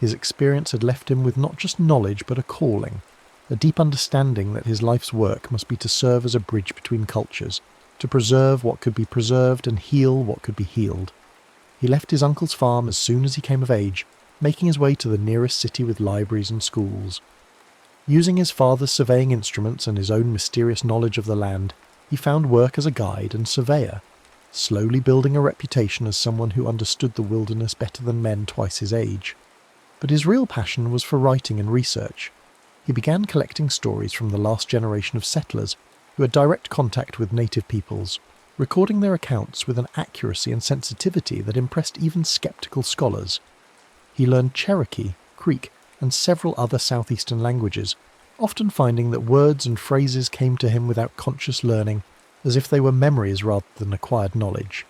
His experience had left him with not just knowledge but a calling, a deep understanding that his life's work must be to serve as a bridge between cultures, to preserve what could be preserved and heal what could be healed. He left his uncle's farm as soon as he came of age, making his way to the nearest city with libraries and schools. Using his father's surveying instruments and his own mysterious knowledge of the land, he found work as a guide and surveyor, slowly building a reputation as someone who understood the wilderness better than men twice his age. But his real passion was for writing and research. He began collecting stories from the last generation of settlers who had direct contact with native peoples, recording their accounts with an accuracy and sensitivity that impressed even skeptical scholars. He learned Cherokee, Creek, and several other southeastern languages, often finding that words and phrases came to him without conscious learning, as if they were memories rather than acquired knowledge.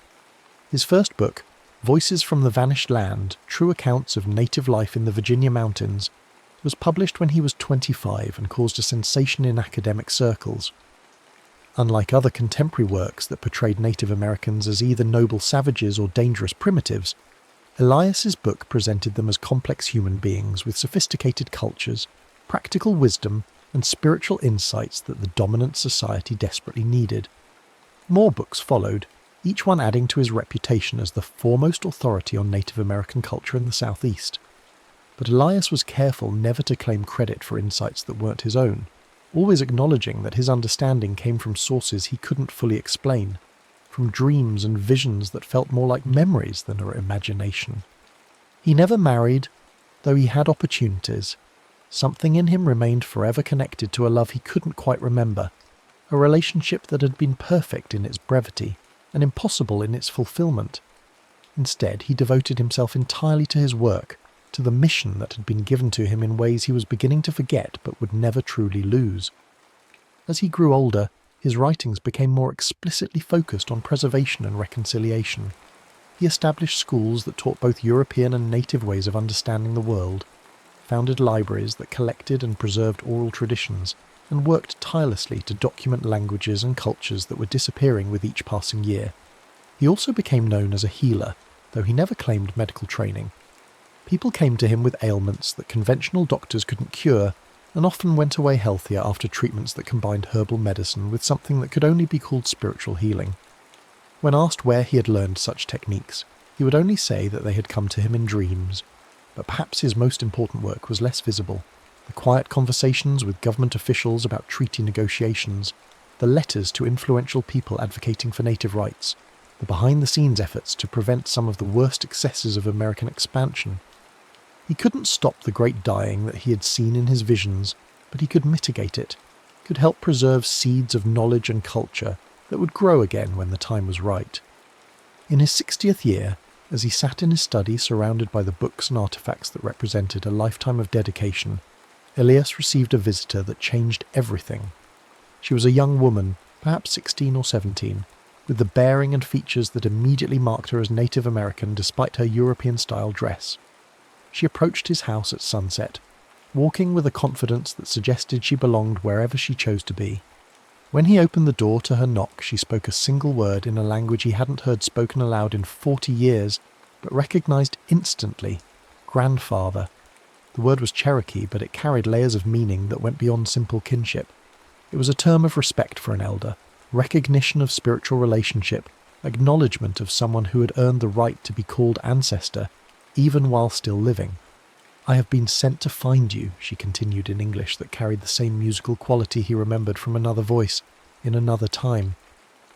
His first book, Voices from the Vanished Land, True Accounts of Native Life in the Virginia Mountains, was published when he was 25 and caused a sensation in academic circles. Unlike other contemporary works that portrayed Native Americans as either noble savages or dangerous primitives, Elias's book presented them as complex human beings with sophisticated cultures, practical wisdom, and spiritual insights that the dominant society desperately needed. More books followed, each one adding to his reputation as the foremost authority on Native American culture in the Southeast. But Elias was careful never to claim credit for insights that weren't his own, always acknowledging that his understanding came from sources he couldn't fully explain, from dreams and visions that felt more like memories than her imagination. He never married, though he had opportunities. Something in him remained forever connected to a love he couldn't quite remember, a relationship that had been perfect in its brevity and impossible in its fulfillment. Instead, he devoted himself entirely to his work, to the mission that had been given to him in ways he was beginning to forget but would never truly lose. As he grew older, his writings became more explicitly focused on preservation and reconciliation. He established schools that taught both European and native ways of understanding the world, founded libraries that collected and preserved oral traditions, and worked tirelessly to document languages and cultures that were disappearing with each passing year. He also became known as a healer, though he never claimed medical training. People came to him with ailments that conventional doctors couldn't cure, and often went away healthier after treatments that combined herbal medicine with something that could only be called spiritual healing. When asked where he had learned such techniques, he would only say that they had come to him in dreams. But perhaps his most important work was less visible. The quiet conversations with government officials about treaty negotiations, the letters to influential people advocating for native rights, the behind-the-scenes efforts to prevent some of the worst excesses of American expansion. He couldn't stop the great dying that he had seen in his visions, but he could mitigate it, could help preserve seeds of knowledge and culture that would grow again when the time was right. In his 60th year, as he sat in his study surrounded by the books and artifacts that represented a lifetime of dedication, Elias received a visitor that changed everything. She was a young woman, perhaps 16 or 17, with the bearing and features that immediately marked her as Native American despite her European-style dress. She approached his house at sunset, walking with a confidence that suggested she belonged wherever she chose to be. When he opened the door to her knock, she spoke a single word in a language he hadn't heard spoken aloud in 40 years, but recognized instantly: grandfather. The word was Cherokee, but it carried layers of meaning that went beyond simple kinship. It was a term of respect for an elder, recognition of spiritual relationship, acknowledgement of someone who had earned the right to be called ancestor, even while still living. "I have been sent to find you," she continued in English that carried the same musical quality he remembered from another voice, in another time.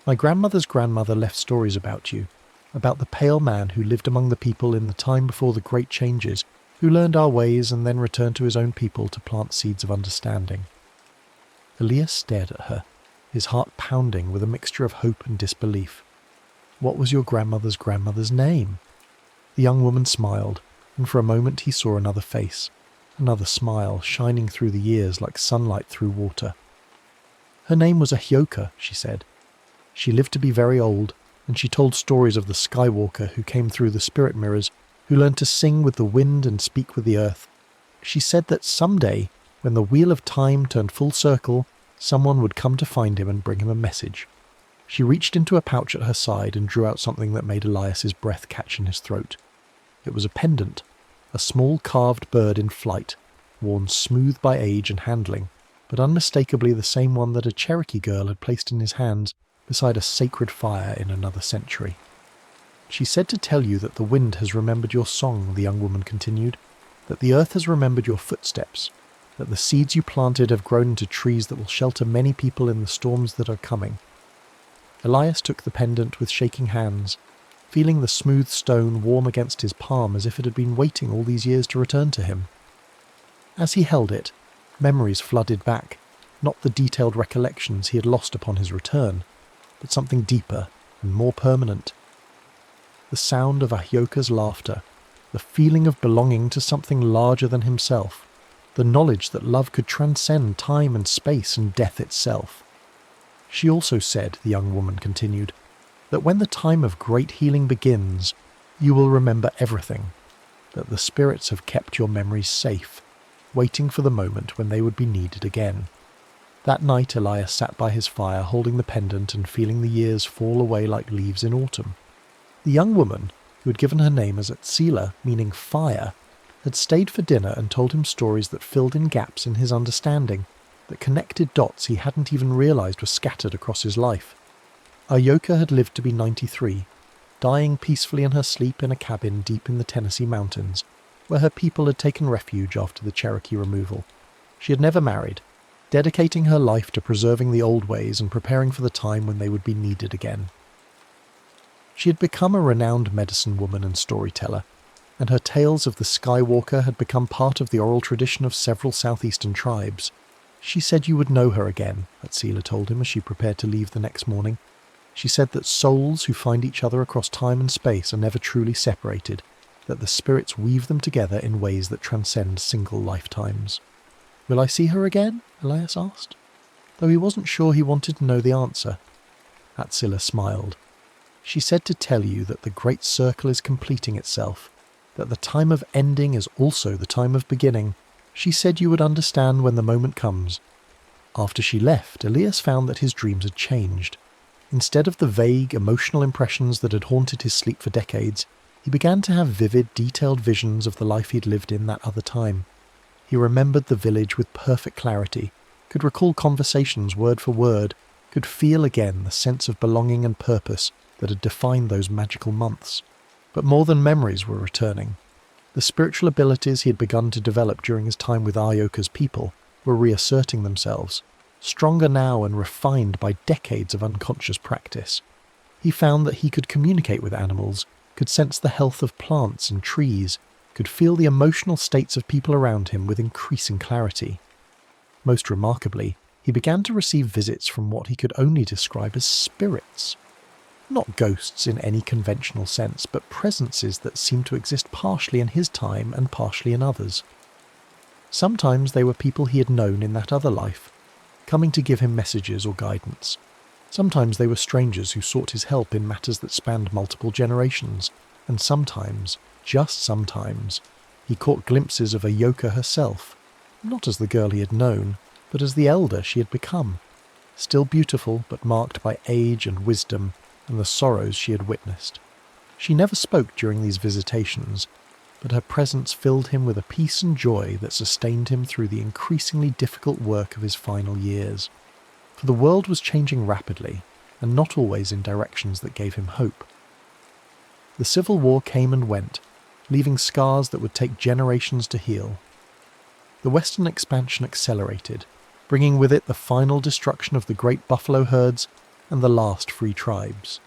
"My grandmother's grandmother left stories about you, about the pale man who lived among the people in the time before the great changes, who learned our ways and then returned to his own people to plant seeds of understanding." Elias stared at her, his heart pounding with a mixture of hope and disbelief. "What was your grandmother's name?" The young woman smiled, and for a moment he saw another face, another smile shining through the years like sunlight through water. "Her name was Ahyoka," she said. "She lived to be very old, and she told stories of the Skywalker who came through the spirit mirrors, who learned to sing with the wind and speak with the earth. She said that someday, when the wheel of time turned full circle, someone would come to find him and bring him a message." She reached into a pouch at her side and drew out something that made Elias's breath catch in his throat. It was a pendant, a small carved bird in flight, worn smooth by age and handling, but unmistakably the same one that a Cherokee girl had placed in his hands beside a sacred fire in another century. "She said to tell you that the wind has remembered your song," the young woman continued, "that the earth has remembered your footsteps, that the seeds you planted have grown into trees that will shelter many people in the storms that are coming." Elias took the pendant with shaking hands, feeling the smooth stone warm against his palm as if it had been waiting all these years to return to him. As he held it, memories flooded back, not the detailed recollections he had lost upon his return, but something deeper and more permanent. The sound of Ahyoka's laughter, the feeling of belonging to something larger than himself, the knowledge that love could transcend time and space and death itself. "She also said," the young woman continued, "that when the time of great healing begins, you will remember everything, that the spirits have kept your memories safe, waiting for the moment when they would be needed again." That night Elias sat by his fire holding the pendant and feeling the years fall away like leaves in autumn. The young woman, who had given her name as Atsila, meaning fire, had stayed for dinner and told him stories that filled in gaps in his understanding, that connected dots he hadn't even realized were scattered across his life. Ahyoka had lived to be 93, dying peacefully in her sleep in a cabin deep in the Tennessee mountains, where her people had taken refuge after the Cherokee removal. She had never married, dedicating her life to preserving the old ways and preparing for the time when they would be needed again. She had become a renowned medicine woman and storyteller, and her tales of the Skywalker had become part of the oral tradition of several southeastern tribes. "She said you would know her again," Atsila told him as she prepared to leave the next morning. "She said that souls who find each other across time and space are never truly separated, that the spirits weave them together in ways that transcend single lifetimes." "Will I see her again?" Elias asked, though he wasn't sure he wanted to know the answer. Atsila smiled. "She said to tell you that the great circle is completing itself, that the time of ending is also the time of beginning, She said you would understand when the moment comes. After she left, Elias found that his dreams had changed. Instead of the vague, emotional impressions that had haunted his sleep for decades, he began to have vivid, detailed visions of the life he'd lived in that other time. He remembered the village with perfect clarity, could recall conversations word for word, could feel again the sense of belonging and purpose that had defined those magical months. But more than memories were returning. The spiritual abilities he had begun to develop during his time with Aryoka's people were reasserting themselves, stronger now and refined by decades of unconscious practice. He found that he could communicate with animals, could sense the health of plants and trees, could feel the emotional states of people around him with increasing clarity. Most remarkably, he began to receive visits from what he could only describe as spirits. Not ghosts in any conventional sense, but presences that seemed to exist partially in his time and partially in others. Sometimes they were people he had known in that other life, coming to give him messages or guidance. Sometimes they were strangers who sought his help in matters that spanned multiple generations, and sometimes, just sometimes, he caught glimpses of Ayoka herself, not as the girl he had known, but as the elder she had become, still beautiful but marked by age and wisdom and the sorrows she had witnessed. She never spoke during these visitations, but her presence filled him with a peace and joy that sustained him through the increasingly difficult work of his final years. For the world was changing rapidly, and not always in directions that gave him hope. The Civil War came and went, leaving scars that would take generations to heal. The Western expansion accelerated, bringing with it the final destruction of the great buffalo herds and the last free tribes.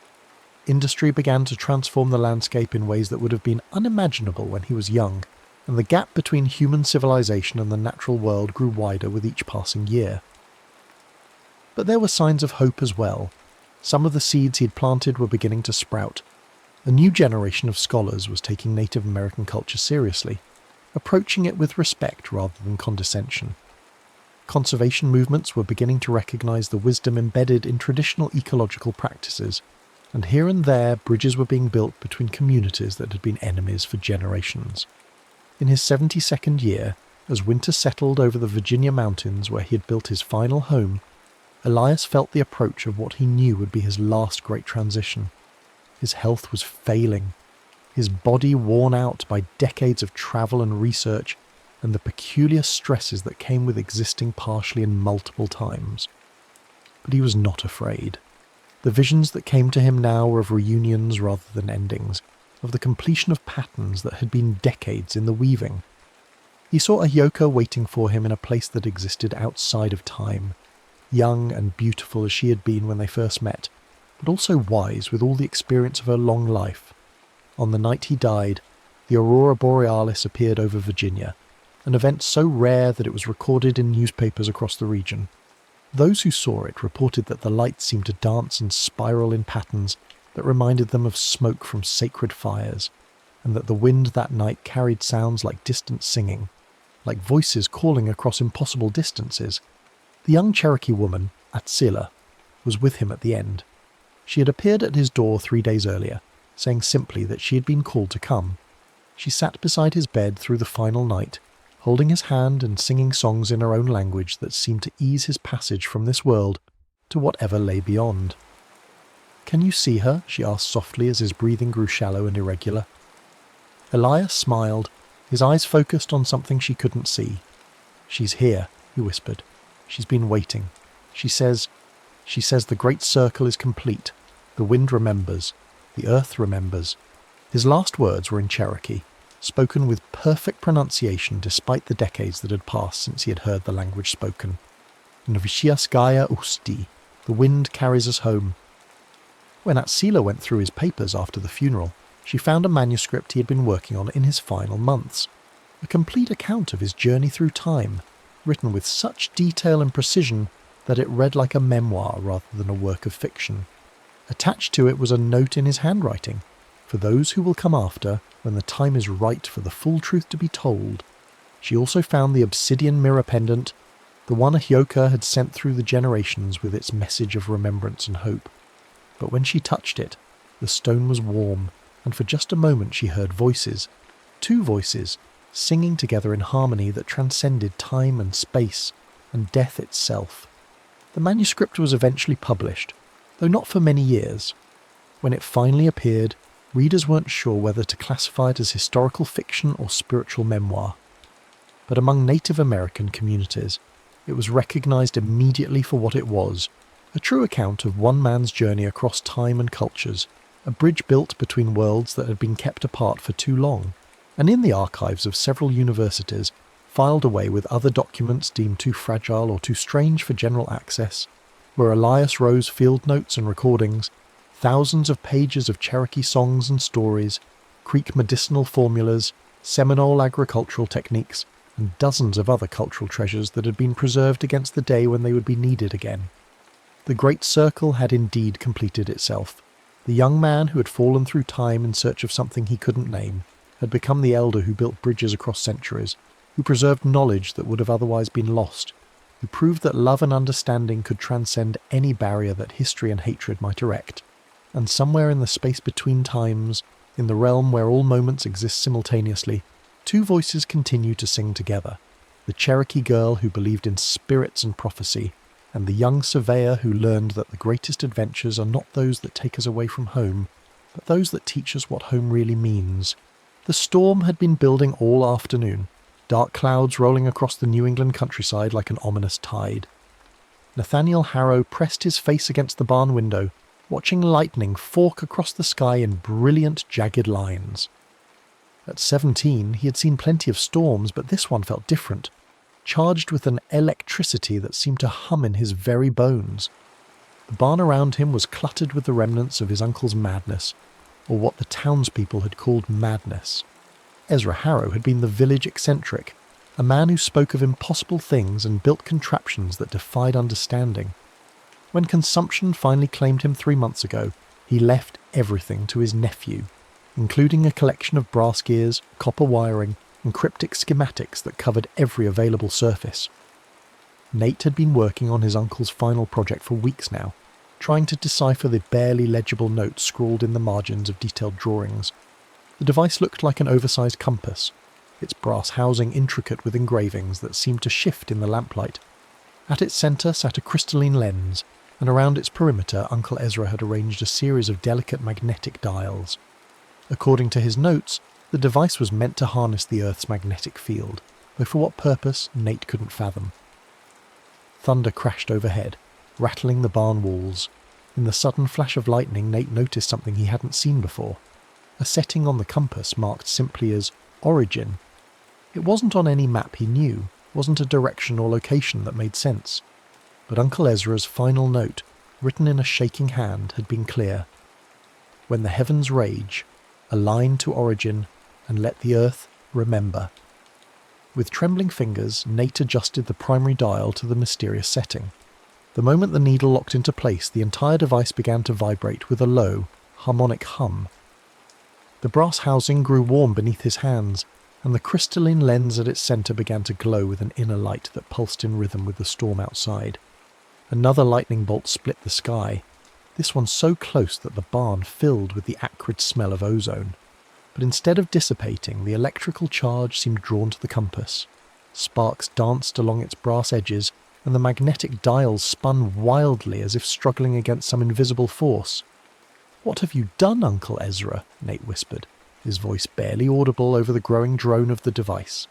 Industry began to transform the landscape in ways that would have been unimaginable when he was young, and the gap between human civilization and the natural world grew wider with each passing year. But there were signs of hope as well. Some of the seeds he'd planted were beginning to sprout. A new generation of scholars was taking Native American culture seriously, approaching it with respect rather than condescension. Conservation movements were beginning to recognize the wisdom embedded in traditional ecological practices, and here and there bridges were being built between communities that had been enemies for generations. In his 72nd year, as winter settled over the Virginia mountains where he had built his final home, Elias felt the approach of what he knew would be his last great transition. His health was failing, his body worn out by decades of travel and research, and the peculiar stresses that came with existing partially in multiple times. But he was not afraid. The visions that came to him now were of reunions rather than endings, of the completion of patterns that had been decades in the weaving. He saw Ayoka waiting for him in a place that existed outside of time, young and beautiful as she had been when they first met, but also wise with all the experience of her long life. On the night he died, the aurora borealis appeared over Virginia, an event so rare that it was recorded in newspapers across the region. Those who saw it reported that the light seemed to dance and spiral in patterns that reminded them of smoke from sacred fires, and that the wind that night carried sounds like distant singing, like voices calling across impossible distances. The young Cherokee woman, Atsila, was with him at the end. She had appeared at his door 3 days earlier, saying simply that she had been called to come. She sat beside his bed through the final night, holding his hand and singing songs in her own language that seemed to ease his passage from this world to whatever lay beyond. "Can you see her?" she asked softly as his breathing grew shallow and irregular. Elias smiled, his eyes focused on something she couldn't see. "She's here," he whispered. "She's been waiting. She says the great circle is complete. The wind remembers. The earth remembers." His last words were in Cherokee, spoken with perfect pronunciation despite the decades that had passed since he had heard the language spoken. "Nvishiaskaya usti, the wind carries us home." When Atsila went through his papers after the funeral, she found a manuscript he had been working on in his final months, a complete account of his journey through time, written with such detail and precision that it read like a memoir rather than a work of fiction. Attached to it was a note in his handwriting: "For those who will come after, when the time is right for the full truth to be told." She also found the obsidian mirror pendant, the one Ayoka had sent through the generations with its message of remembrance and hope. But when she touched it, the stone was warm, and for just a moment she heard voices, 2 voices, singing together in harmony that transcended time and space and death itself. The manuscript was eventually published, though not for many years. When it finally appeared, readers weren't sure whether to classify it as historical fiction or spiritual memoir. But among Native American communities, it was recognized immediately for what it was, a true account of one man's journey across time and cultures, a bridge built between worlds that had been kept apart for too long, and in the archives of several universities, filed away with other documents deemed too fragile or too strange for general access, were Elias Rowe's field notes and recordings, thousands of pages of Cherokee songs and stories, Creek medicinal formulas, Seminole agricultural techniques, and dozens of other cultural treasures that had been preserved against the day when they would be needed again. The Great Circle had indeed completed itself. The young man who had fallen through time in search of something he couldn't name had become the elder who built bridges across centuries, who preserved knowledge that would have otherwise been lost, who proved that love and understanding could transcend any barrier that history and hatred might erect. And somewhere in the space between times, in the realm where all moments exist simultaneously, two voices continue to sing together. The Cherokee girl who believed in spirits and prophecy, and the young surveyor who learned that the greatest adventures are not those that take us away from home, but those that teach us what home really means. The storm had been building all afternoon, dark clouds rolling across the New England countryside like an ominous tide. Nathaniel Harrow pressed his face against the barn window, watching lightning fork across the sky in brilliant, jagged lines. At 17, he had seen plenty of storms, but this one felt different, charged with an electricity that seemed to hum in his very bones. The barn around him was cluttered with the remnants of his uncle's madness, or what the townspeople had called madness. Ezra Harrow had been the village eccentric, a man who spoke of impossible things and built contraptions that defied understanding. When consumption finally claimed him 3 months ago, he left everything to his nephew, including a collection of brass gears, copper wiring, and cryptic schematics that covered every available surface. Nate had been working on his uncle's final project for weeks now, trying to decipher the barely legible notes scrawled in the margins of detailed drawings. The device looked like an oversized compass, its brass housing intricate with engravings that seemed to shift in the lamplight. At its centre sat a crystalline lens, and around its perimeter Uncle Ezra had arranged a series of delicate magnetic dials. According to his notes, the device was meant to harness the Earth's magnetic field, though for what purpose, Nate couldn't fathom. Thunder crashed overhead, rattling the barn walls. In the sudden flash of lightning, Nate noticed something he hadn't seen before. A setting on the compass marked simply as origin. It wasn't on any map he knew, wasn't a direction or location that made sense. But Uncle Ezra's final note, written in a shaking hand, had been clear. When the heavens rage, align to origin, and let the earth remember. With trembling fingers, Nate adjusted the primary dial to the mysterious setting. The moment the needle locked into place, the entire device began to vibrate with a low, harmonic hum. The brass housing grew warm beneath his hands, and the crystalline lens at its centre began to glow with an inner light that pulsed in rhythm with the storm outside. Another lightning bolt split the sky, this one so close that the barn filled with the acrid smell of ozone. But instead of dissipating, the electrical charge seemed drawn to the compass. Sparks danced along its brass edges, and the magnetic dials spun wildly as if struggling against some invisible force. "What have you done, Uncle Ezra?" Nate whispered, his voice barely audible over the growing drone of the device.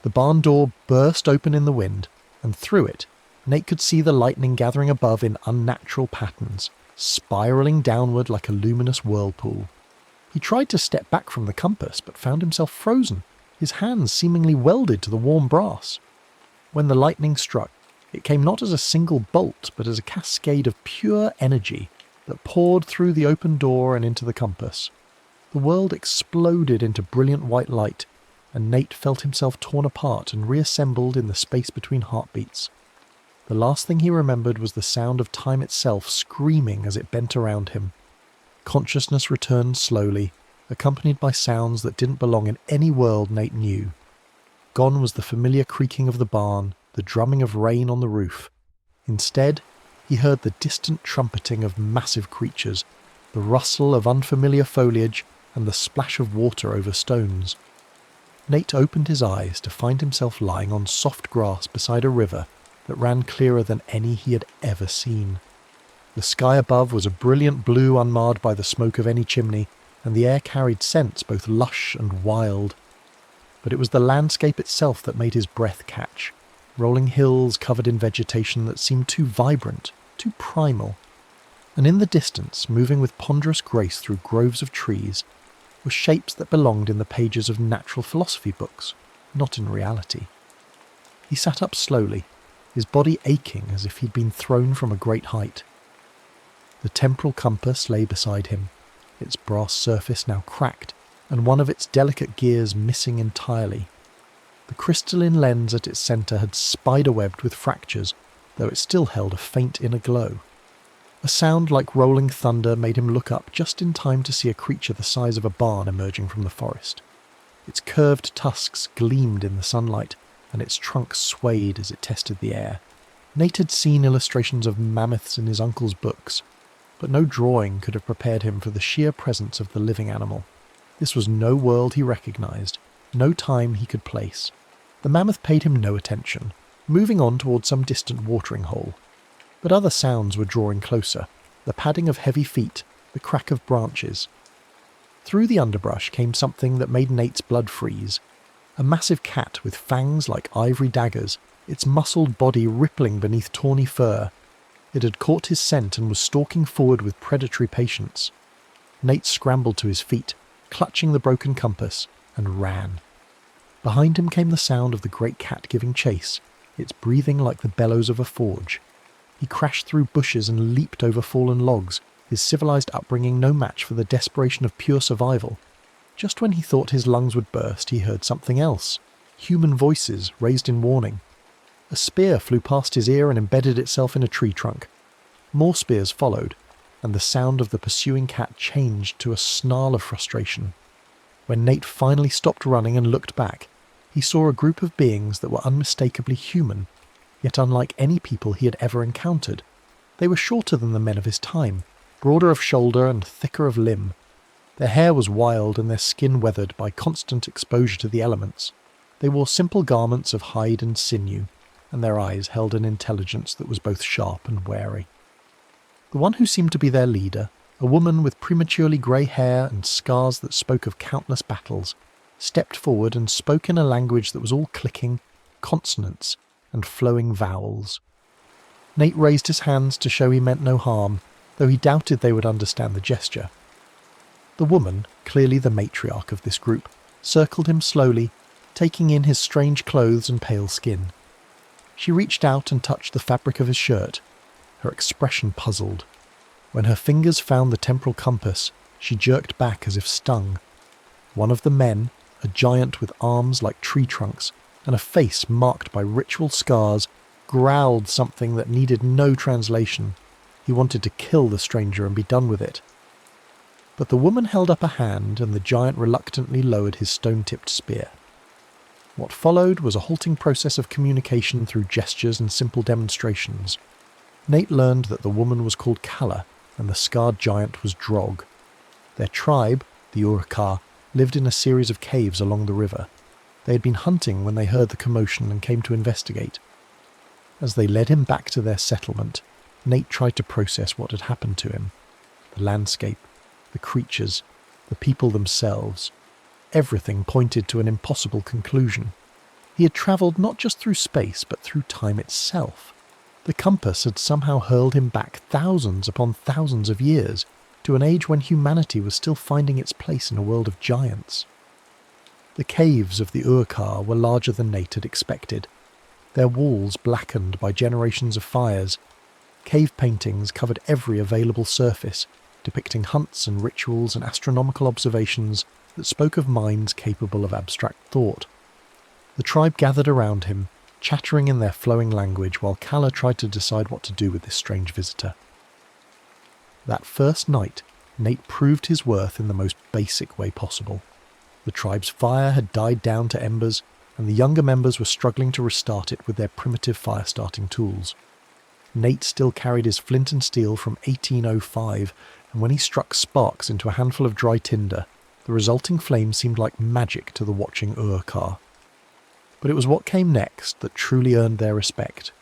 The barn door burst open in the wind, and through it, Nate could see the lightning gathering above in unnatural patterns, spiralling downward like a luminous whirlpool. He tried to step back from the compass, but found himself frozen, his hands seemingly welded to the warm brass. When the lightning struck, it came not as a single bolt, but as a cascade of pure energy that poured through the open door and into the compass. The world exploded into brilliant white light, and Nate felt himself torn apart and reassembled in the space between heartbeats. The last thing he remembered was the sound of time itself screaming as it bent around him. Consciousness returned slowly, accompanied by sounds that didn't belong in any world Nate knew. Gone was the familiar creaking of the barn, the drumming of rain on the roof. Instead, he heard the distant trumpeting of massive creatures, the rustle of unfamiliar foliage, and the splash of water over stones. Nate opened his eyes to find himself lying on soft grass beside a river that ran clearer than any he had ever seen. The sky above was a brilliant blue unmarred by the smoke of any chimney, and the air carried scents both lush and wild. But it was the landscape itself that made his breath catch, rolling hills covered in vegetation that seemed too vibrant, too primal. And in the distance, moving with ponderous grace through groves of trees, were shapes that belonged in the pages of natural philosophy books, not in reality. He sat up slowly, his body aching as if he'd been thrown from a great height. The temporal compass lay beside him, its brass surface now cracked, and one of its delicate gears missing entirely. The crystalline lens at its centre had spider-webbed with fractures, though it still held a faint inner glow. A sound like rolling thunder made him look up just in time to see a creature the size of a barn emerging from the forest. Its curved tusks gleamed in the sunlight, and its trunk swayed as it tested the air. Nate had seen illustrations of mammoths in his uncle's books, but no drawing could have prepared him for the sheer presence of the living animal. This was no world he recognised, no time he could place. The mammoth paid him no attention, moving on towards some distant watering hole. But other sounds were drawing closer, the padding of heavy feet, the crack of branches. Through the underbrush came something that made Nate's blood freeze. A massive cat with fangs like ivory daggers, its muscled body rippling beneath tawny fur. It had caught his scent and was stalking forward with predatory patience. Nate scrambled to his feet, clutching the broken compass, and ran. Behind him came the sound of the great cat giving chase, its breathing like the bellows of a forge. He crashed through bushes and leaped over fallen logs, his civilized upbringing no match for the desperation of pure survival. Just when he thought his lungs would burst, he heard something else. Human voices, raised in warning. A spear flew past his ear and embedded itself in a tree trunk. More spears followed, and the sound of the pursuing cat changed to a snarl of frustration. When Nate finally stopped running and looked back, he saw a group of beings that were unmistakably human, yet unlike any people he had ever encountered. They were shorter than the men of his time, broader of shoulder and thicker of limb. Their hair was wild and their skin weathered by constant exposure to the elements. They wore simple garments of hide and sinew, and their eyes held an intelligence that was both sharp and wary. The one who seemed to be their leader, a woman with prematurely grey hair and scars that spoke of countless battles, stepped forward and spoke in a language that was all clicking, consonants, and flowing vowels. Nate raised his hands to show he meant no harm, though he doubted they would understand the gesture. The woman, clearly the matriarch of this group, circled him slowly, taking in his strange clothes and pale skin. She reached out and touched the fabric of his shirt, her expression puzzled. When her fingers found the temporal compass, she jerked back as if stung. One of the men, a giant with arms like tree trunks and a face marked by ritual scars, growled something that needed no translation. He wanted to kill the stranger and be done with it. But the woman held up a hand and the giant reluctantly lowered his stone-tipped spear. What followed was a halting process of communication through gestures and simple demonstrations. Nate learned that the woman was called Kala and the scarred giant was Drog. Their tribe, the Urukar, lived in a series of caves along the river. They had been hunting when they heard the commotion and came to investigate. As they led him back to their settlement, Nate tried to process what had happened to him. The landscape, the creatures, the people themselves. Everything pointed to an impossible conclusion. He had travelled not just through space, but through time itself. The compass had somehow hurled him back thousands upon thousands of years, to an age when humanity was still finding its place in a world of giants. The caves of the Urukar were larger than Nate had expected, their walls blackened by generations of fires. Cave paintings covered every available surface, depicting hunts and rituals and astronomical observations that spoke of minds capable of abstract thought. The tribe gathered around him, chattering in their flowing language while Kala tried to decide what to do with this strange visitor. That first night, Nate proved his worth in the most basic way possible. The tribe's fire had died down to embers, and the younger members were struggling to restart it with their primitive fire-starting tools. Nate still carried his flint and steel from 1805, and when he struck sparks into a handful of dry tinder, The resulting flame seemed like magic to the watching Urkar. But it was what came next that truly earned their respect.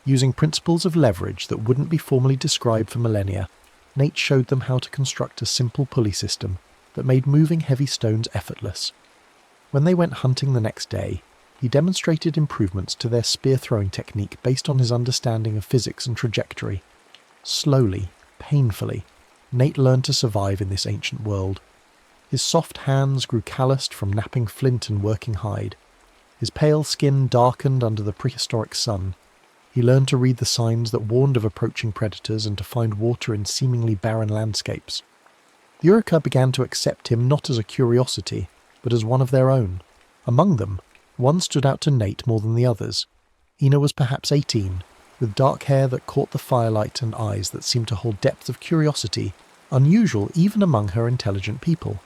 Using principles of leverage that wouldn't be formally described for millennia, Nate showed them how to construct a simple pulley system that made moving heavy stones effortless. When they went hunting the next day, he demonstrated improvements to their spear-throwing technique based on his understanding of physics and trajectory. Slowly, painfully, Nate learned to survive in this ancient world. His soft hands grew calloused from knapping flint and working hide. His pale skin darkened under the prehistoric sun. He learned to read the signs that warned of approaching predators and to find water in seemingly barren landscapes. The Urukar began to accept him not as a curiosity, but as one of their own. Among them, one stood out to Nate more than the others. Ina was perhaps 18, with dark hair that caught the firelight and eyes that seemed to hold depth of curiosity, unusual even among her intelligent people.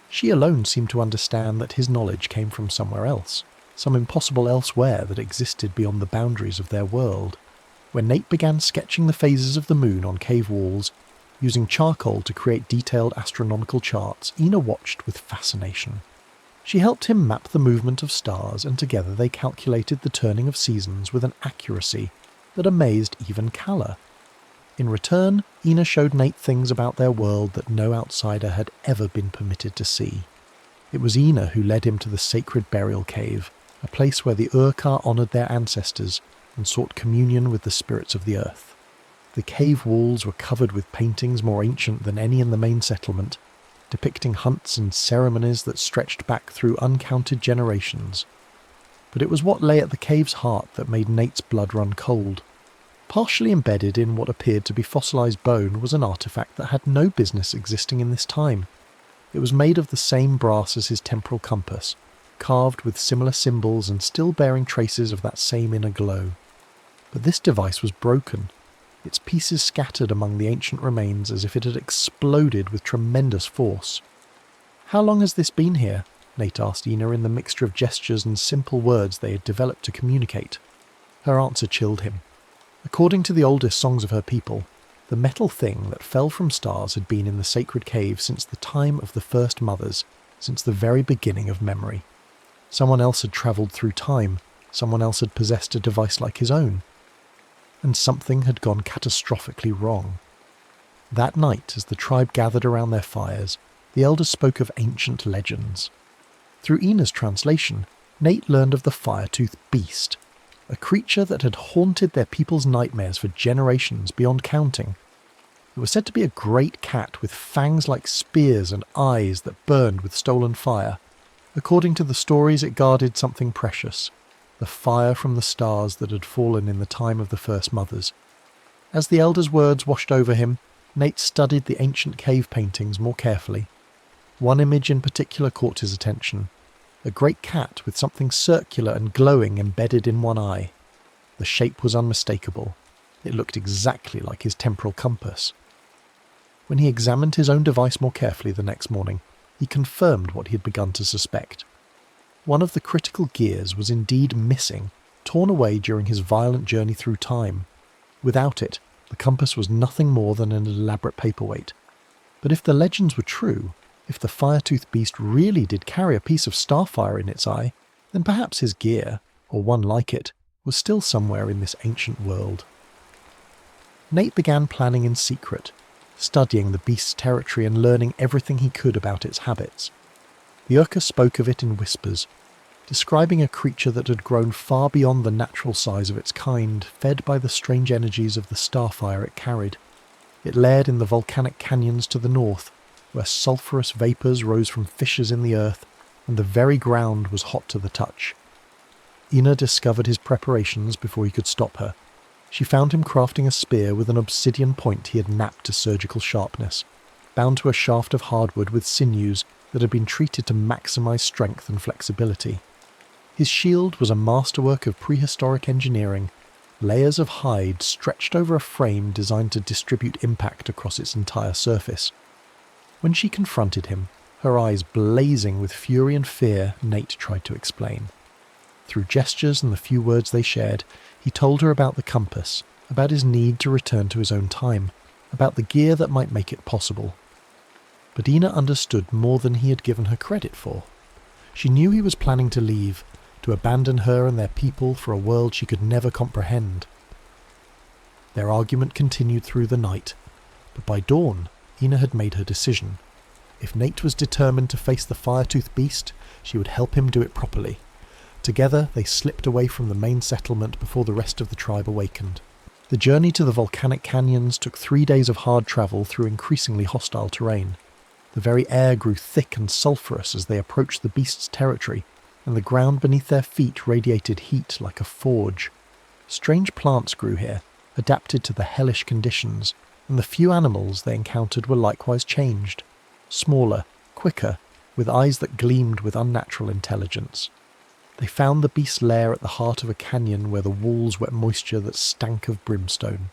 She alone seemed to understand that his knowledge came from somewhere else, some impossible elsewhere that existed beyond the boundaries of their world. When Nate began sketching the phases of the moon on cave walls, using charcoal to create detailed astronomical charts, Ina watched with fascination. She helped him map the movement of stars, and together they calculated the turning of seasons with an accuracy that amazed even Kala. In return, Ina showed Nate things about their world that no outsider had ever been permitted to see. It was Ina who led him to the sacred burial cave, a place where the Urkar honoured their ancestors and sought communion with the spirits of the earth. The cave walls were covered with paintings more ancient than any in the main settlement, depicting hunts and ceremonies that stretched back through uncounted generations. But it was what lay at the cave's heart that made Nate's blood run cold. Partially embedded in what appeared to be fossilised bone was an artefact that had no business existing in this time. It was made of the same brass as his temporal compass, carved with similar symbols and still bearing traces of that same inner glow. But this device was broken, its pieces scattered among the ancient remains as if it had exploded with tremendous force. "How long has this been here?" Nate asked Ina in the mixture of gestures and simple words they had developed to communicate. Her answer chilled him. According to the oldest songs of her people, the metal thing that fell from stars had been in the sacred cave since the time of the first mothers, since the very beginning of memory. Someone else had travelled through time, someone else had possessed a device like his own. And something had gone catastrophically wrong. That night, as the tribe gathered around their fires, the elders spoke of ancient legends. Through Ina's translation, Nate learned of the fire-toothed beast, a creature that had haunted their people's nightmares for generations beyond counting. It was said to be a great cat with fangs like spears and eyes that burned with stolen fire. According to the stories, it guarded something precious, the fire from the stars that had fallen in the time of the first mothers. As the elders' words washed over him, Nate studied the ancient cave paintings more carefully. One image in particular caught his attention, a great cat with something circular and glowing embedded in one eye. The shape was unmistakable. It looked exactly like his temporal compass. When he examined his own device more carefully the next morning, he confirmed what he had begun to suspect. One of the critical gears was indeed missing, torn away during his violent journey through time. Without it, the compass was nothing more than an elaborate paperweight. But if the legends were true, if the fire-toothed beast really did carry a piece of starfire in its eye, then perhaps his gear, or one like it, was still somewhere in this ancient world. Nate began planning in secret, studying the beast's territory and learning everything he could about its habits. The Urka spoke of it in whispers, describing a creature that had grown far beyond the natural size of its kind, fed by the strange energies of the starfire it carried. It laired in the volcanic canyons to the north, where sulphurous vapours rose from fissures in the earth, and the very ground was hot to the touch. Ina discovered his preparations before he could stop her. She found him crafting a spear with an obsidian point he had knapped to surgical sharpness, bound to a shaft of hardwood with sinews that had been treated to maximise strength and flexibility. His shield was a masterwork of prehistoric engineering, layers of hide stretched over a frame designed to distribute impact across its entire surface. When she confronted him, her eyes blazing with fury and fear, Nate tried to explain. Through gestures and the few words they shared, he told her about the compass, about his need to return to his own time, about the gear that might make it possible. But Ina understood more than he had given her credit for. She knew he was planning to leave, to abandon her and their people for a world she could never comprehend. Their argument continued through the night, but by dawn, Ina had made her decision. If Nate was determined to face the fire-toothed beast, she would help him do it properly. Together, they slipped away from the main settlement before the rest of the tribe awakened. The journey to the volcanic canyons took 3 days of hard travel through increasingly hostile terrain. The very air grew thick and sulphurous as they approached the beast's territory, and the ground beneath their feet radiated heat like a forge. Strange plants grew here, adapted to the hellish conditions, and the few animals they encountered were likewise changed. Smaller, quicker, with eyes that gleamed with unnatural intelligence. They found the beast's lair at the heart of a canyon where the walls wept moisture that stank of brimstone.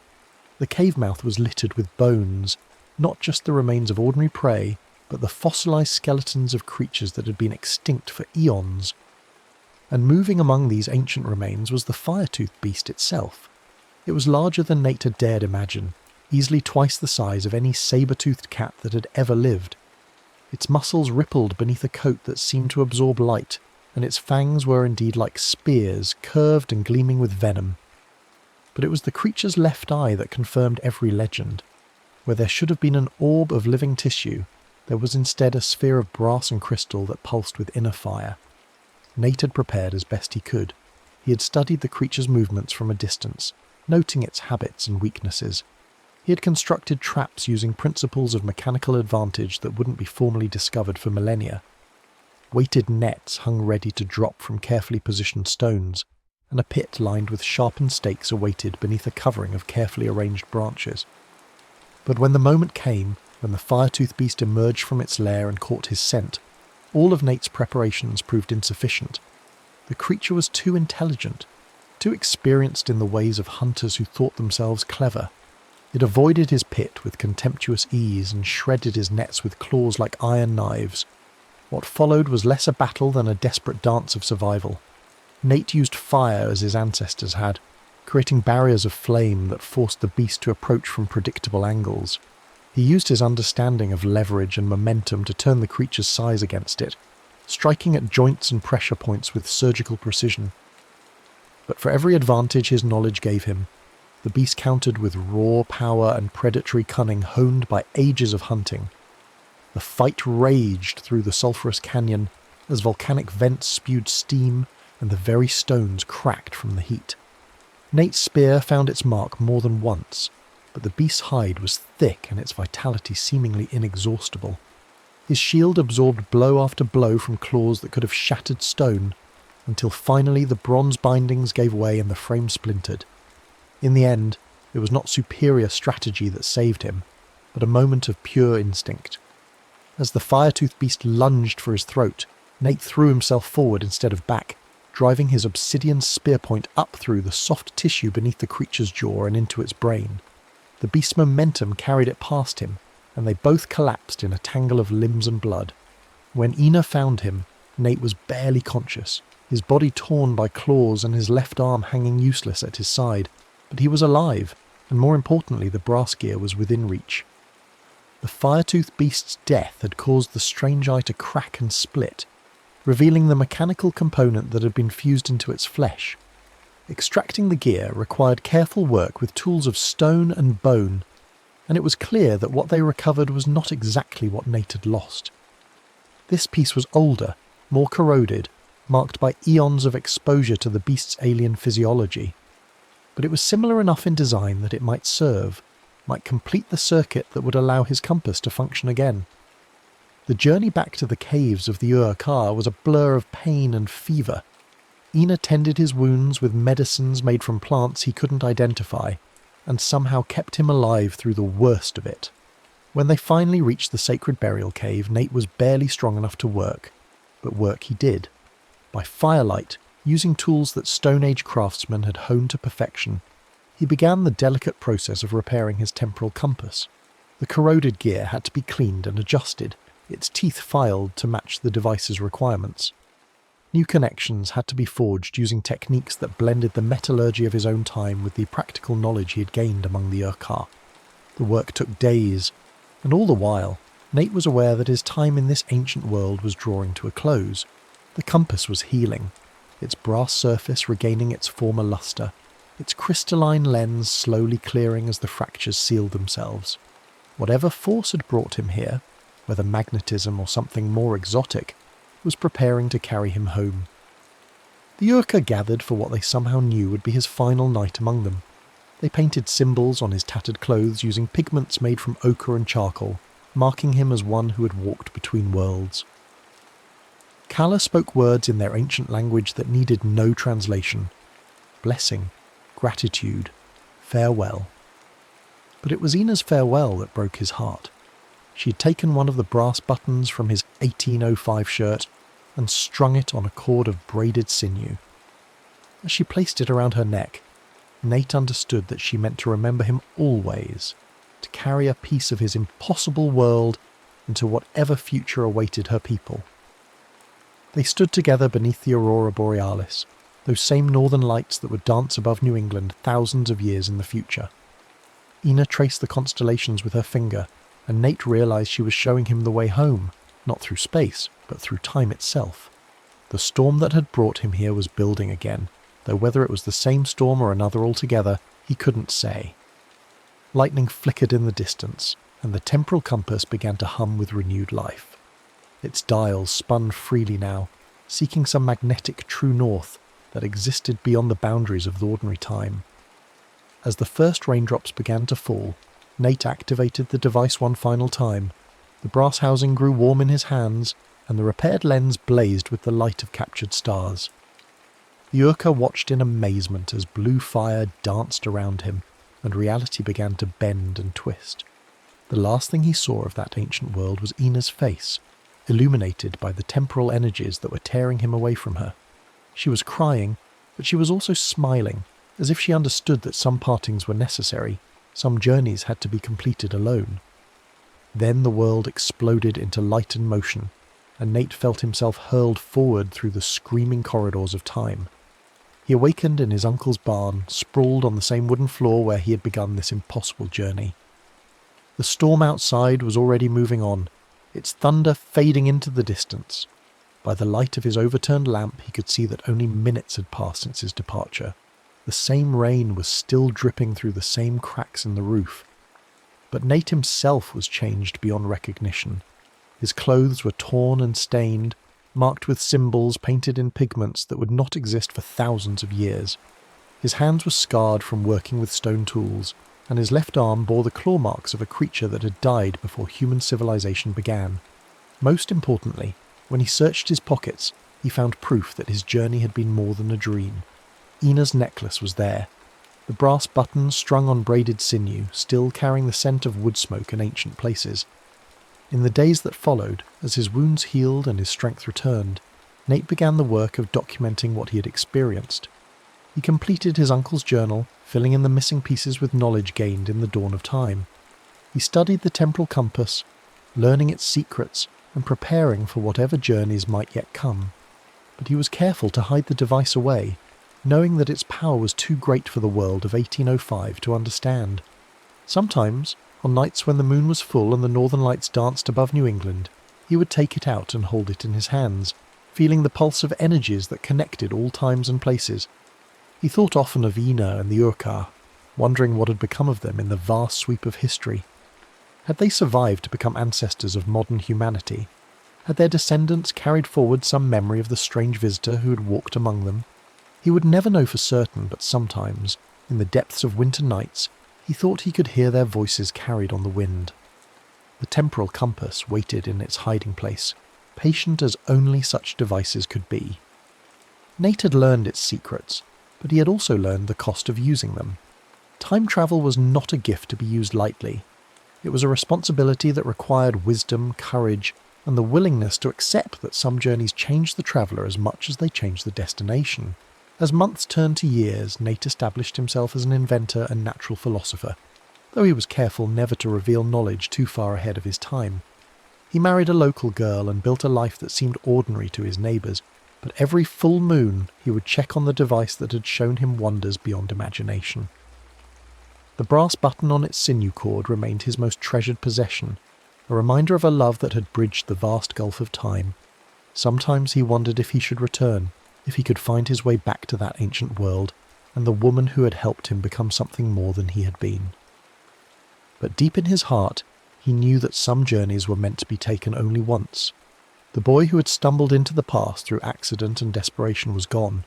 The cave mouth was littered with bones, not just the remains of ordinary prey, but the fossilized skeletons of creatures that had been extinct for eons. And moving among these ancient remains was the fire-toothed beast itself. It was larger than Nate had dared imagine, easily twice the size of any saber-toothed cat that had ever lived. Its muscles rippled beneath a coat that seemed to absorb light, and its fangs were indeed like spears, curved and gleaming with venom. But it was the creature's left eye that confirmed every legend. Where there should have been an orb of living tissue, there was instead a sphere of brass and crystal that pulsed with inner fire. Nate had prepared as best he could. He had studied the creature's movements from a distance, noting its habits and weaknesses. He had constructed traps using principles of mechanical advantage that wouldn't be formally discovered for millennia. Weighted nets hung ready to drop from carefully positioned stones, and a pit lined with sharpened stakes awaited beneath a covering of carefully arranged branches. But when the moment came, when the fire-toothed beast emerged from its lair and caught his scent, all of Nate's preparations proved insufficient. The creature was too intelligent, too experienced in the ways of hunters who thought themselves clever. It avoided his pit with contemptuous ease and shredded his nets with claws like iron knives. What followed was less a battle than a desperate dance of survival. Nate used fire as his ancestors had, creating barriers of flame that forced the beast to approach from predictable angles. He used his understanding of leverage and momentum to turn the creature's size against it, striking at joints and pressure points with surgical precision. But for every advantage his knowledge gave him, the beast countered with raw power and predatory cunning honed by ages of hunting. The fight raged through the sulphurous canyon as volcanic vents spewed steam and the very stones cracked from the heat. Nate's spear found its mark more than once, but the beast's hide was thick and its vitality seemingly inexhaustible. His shield absorbed blow after blow from claws that could have shattered stone, until finally the bronze bindings gave way and the frame splintered. In the end, it was not superior strategy that saved him, but a moment of pure instinct. As the fire-toothed beast lunged for his throat, Nate threw himself forward instead of back, driving his obsidian spear point up through the soft tissue beneath the creature's jaw and into its brain. The beast's momentum carried it past him, and they both collapsed in a tangle of limbs and blood. When Ina found him, Nate was barely conscious, his body torn by claws and his left arm hanging useless at his side. But he was alive, and more importantly the brass gear was within reach. The fire-toothed beast's death had caused the strange eye to crack and split, revealing the mechanical component that had been fused into its flesh. Extracting the gear required careful work with tools of stone and bone, and it was clear that what they recovered was not exactly what Nate had lost. This piece was older, more corroded, marked by eons of exposure to the beast's alien physiology. But it was similar enough in design that it might serve, might complete the circuit that would allow his compass to function again. The journey back to the caves of the Uakar was a blur of pain and fever. Ina tended his wounds with medicines made from plants he couldn't identify, and somehow kept him alive through the worst of it. When they finally reached the sacred burial cave, Nate was barely strong enough to work, but work he did. By firelight, using tools that Stone Age craftsmen had honed to perfection, he began the delicate process of repairing his temporal compass. The corroded gear had to be cleaned and adjusted, its teeth filed to match the device's requirements. New connections had to be forged using techniques that blended the metallurgy of his own time with the practical knowledge he had gained among the Urkar. The work took days, and all the while, Nate was aware that his time in this ancient world was drawing to a close. The compass was healing, its brass surface regaining its former luster, its crystalline lens slowly clearing as the fractures sealed themselves. Whatever force had brought him here, whether magnetism or something more exotic, was preparing to carry him home. The Urka gathered for what they somehow knew would be his final night among them. They painted symbols on his tattered clothes using pigments made from ochre and charcoal, marking him as one who had walked between worlds. Kala spoke words in their ancient language that needed no translation. Blessing, gratitude, farewell. But it was Ina's farewell that broke his heart. She had taken one of the brass buttons from his 1805 shirt and strung it on a cord of braided sinew. As she placed it around her neck, Nate understood that she meant to remember him always, to carry a piece of his impossible world into whatever future awaited her people. They stood together beneath the aurora borealis, those same northern lights that would dance above New England thousands of years in the future. Ina traced the constellations with her finger, and Nate realized she was showing him the way home, not through space, but through time itself. The storm that had brought him here was building again, though whether it was the same storm or another altogether, he couldn't say. Lightning flickered in the distance, and the temporal compass began to hum with renewed life. Its dials spun freely now, seeking some magnetic true north that existed beyond the boundaries of the ordinary time. As the first raindrops began to fall, Nate activated the device one final time. The brass housing grew warm in his hands, and the repaired lens blazed with the light of captured stars. The Urka watched in amazement as blue fire danced around him, and reality began to bend and twist. The last thing he saw of that ancient world was Ina's face, illuminated by the temporal energies that were tearing him away from her. She was crying, but she was also smiling, as if she understood that some partings were necessary, some journeys had to be completed alone. Then the world exploded into light and motion, and Nate felt himself hurled forward through the screaming corridors of time. He awakened in his uncle's barn, sprawled on the same wooden floor where he had begun this impossible journey. The storm outside was already moving on, its thunder fading into the distance. By the light of his overturned lamp he could see that only minutes had passed since his departure. The same rain was still dripping through the same cracks in the roof. But Nate himself was changed beyond recognition. His clothes were torn and stained, marked with symbols painted in pigments that would not exist for thousands of years. His hands were scarred from working with stone tools, and his left arm bore the claw marks of a creature that had died before human civilization began. Most importantly, when he searched his pockets, he found proof that his journey had been more than a dream. Ina's necklace was there, the brass button strung on braided sinew, still carrying the scent of wood smoke in ancient places. In the days that followed, as his wounds healed and his strength returned, Nate began the work of documenting what he had experienced. He completed his uncle's journal, filling in the missing pieces with knowledge gained in the dawn of time. He studied the temporal compass, learning its secrets and preparing for whatever journeys might yet come. But he was careful to hide the device away, knowing that its power was too great for the world of 1805 to understand. Sometimes, on nights when the moon was full and the northern lights danced above New England, he would take it out and hold it in his hands, feeling the pulse of energies that connected all times and places. He thought often of Ina and the Urka, wondering what had become of them in the vast sweep of history. Had they survived to become ancestors of modern humanity? Had their descendants carried forward some memory of the strange visitor who had walked among them? He would never know for certain, but sometimes, in the depths of winter nights, he thought he could hear their voices carried on the wind. The temporal compass waited in its hiding place, patient as only such devices could be. Nate had learned its secrets, but he had also learned the cost of using them. Time travel was not a gift to be used lightly. It was a responsibility that required wisdom, courage, and the willingness to accept that some journeys change the traveller as much as they change the destination. As months turned to years, Nate established himself as an inventor and natural philosopher, though he was careful never to reveal knowledge too far ahead of his time. He married a local girl and built a life that seemed ordinary to his neighbours, but every full moon he would check on the device that had shown him wonders beyond imagination. The brass button on its sinew cord remained his most treasured possession. a reminder of a love that had bridged the vast gulf of time. Sometimes he wondered if he should return, if he could find his way back to that ancient world and the woman who had helped him become something more than he had been. But deep in his heart, he knew that some journeys were meant to be taken only once. The boy who had stumbled into the past through accident and desperation was gone,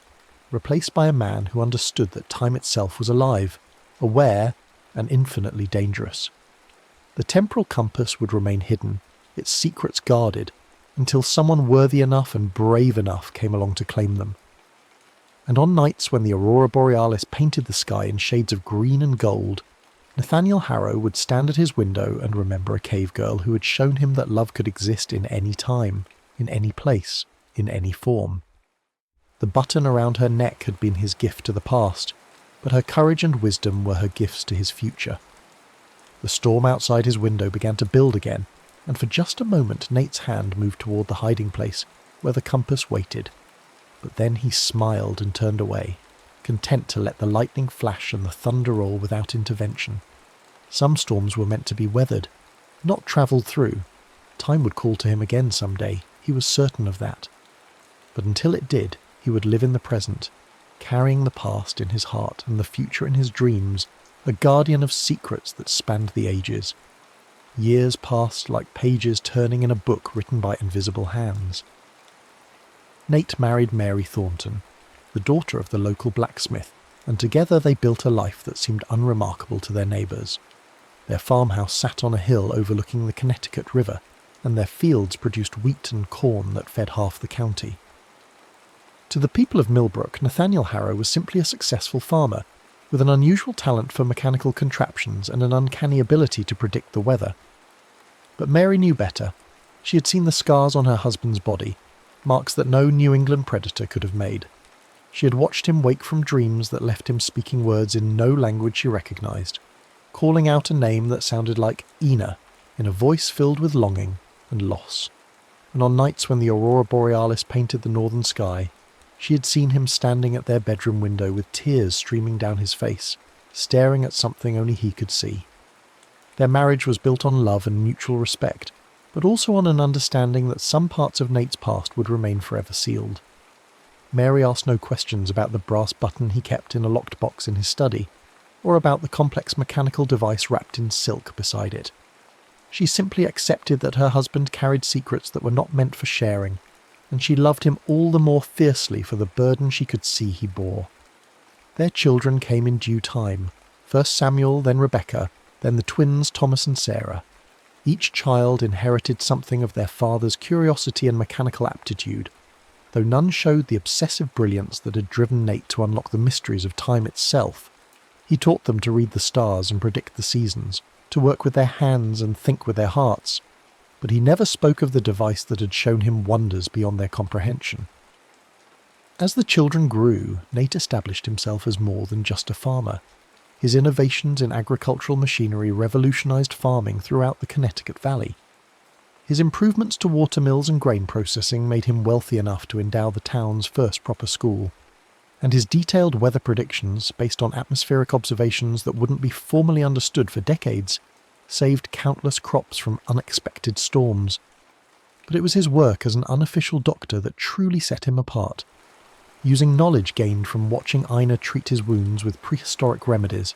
replaced by a man who understood that time itself was alive, aware, and infinitely dangerous. The temporal compass would remain hidden, its secrets guarded, until someone worthy enough and brave enough came along to claim them. And on nights when the aurora borealis painted the sky in shades of green and gold, Nathaniel Harrow would stand at his window and remember a cave girl who had shown him that love could exist in any time, in any place, in any form. The button around her neck had been his gift to the past, but her courage and wisdom were her gifts to his future. The storm outside his window began to build again, and for just a moment Nate's hand moved toward the hiding place where the compass waited. But then he smiled and turned away, content to let the lightning flash and the thunder roll without intervention. Some storms were meant to be weathered, not travelled through. Time would call to him again some day, he was certain of that. But until it did, he would live in the present, carrying the past in his heart and the future in his dreams, a guardian of secrets that spanned the ages. Years passed like pages turning in a book written by invisible hands. Nate married Mary Thornton, the daughter of the local blacksmith, and together they built a life that seemed unremarkable to their neighbours. Their farmhouse sat on a hill overlooking the Connecticut River, and their fields produced wheat and corn that fed half the county. To the people of Millbrook, Nathaniel Harrow was simply a successful farmer, with an unusual talent for mechanical contraptions and an uncanny ability to predict the weather. But Mary knew better. She had seen the scars on her husband's body, marks that no New England predator could have made. She had watched him wake from dreams that left him speaking words in no language she recognised, calling out a name that sounded like Ina, in a voice filled with longing and loss. And on nights when the aurora borealis painted the northern sky, she had seen him standing at their bedroom window with tears streaming down his face, staring at something only he could see. Their marriage was built on love and mutual respect, but also on an understanding that some parts of Nate's past would remain forever sealed. Mary asked no questions about the brass button he kept in a locked box in his study, or about the complex mechanical device wrapped in silk beside it. She simply accepted that her husband carried secrets that were not meant for sharing, and she loved him all the more fiercely for the burden she could see he bore. Their children came in due time, first Samuel, then Rebecca, then the twins Thomas and Sarah. Each child inherited something of their father's curiosity and mechanical aptitude, though none showed the obsessive brilliance that had driven Nate to unlock the mysteries of time itself. He taught them to read the stars and predict the seasons, to work with their hands and think with their hearts, but he never spoke of the device that had shown him wonders beyond their comprehension. As the children grew, Nate established himself as more than just a farmer. His innovations in agricultural machinery revolutionized farming throughout the Connecticut Valley. His improvements to watermills and grain processing made him wealthy enough to endow the town's first proper school, and his detailed weather predictions, based on atmospheric observations that wouldn't be formally understood for decades, saved countless crops from unexpected storms. But it was his work as an unofficial doctor that truly set him apart. Using knowledge gained from watching Ina treat his wounds with prehistoric remedies,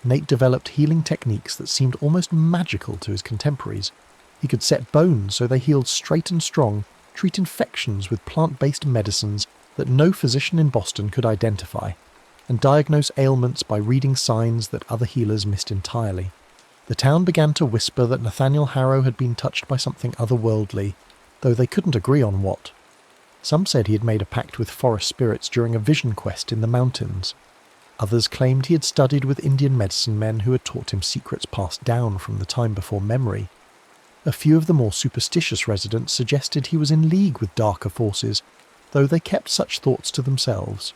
Nate developed healing techniques that seemed almost magical to his contemporaries. He could set bones so they healed straight and strong, treat infections with plant-based medicines that no physician in Boston could identify, and diagnose ailments by reading signs that other healers missed entirely. The town began to whisper that Nathaniel Harrow had been touched by something otherworldly, though they couldn't agree on what. Some said he had made a pact with forest spirits during a vision quest in the mountains. Others claimed he had studied with Indian medicine men who had taught him secrets passed down from the time before memory. A few of the more superstitious residents suggested he was in league with darker forces, though they kept such thoughts to themselves.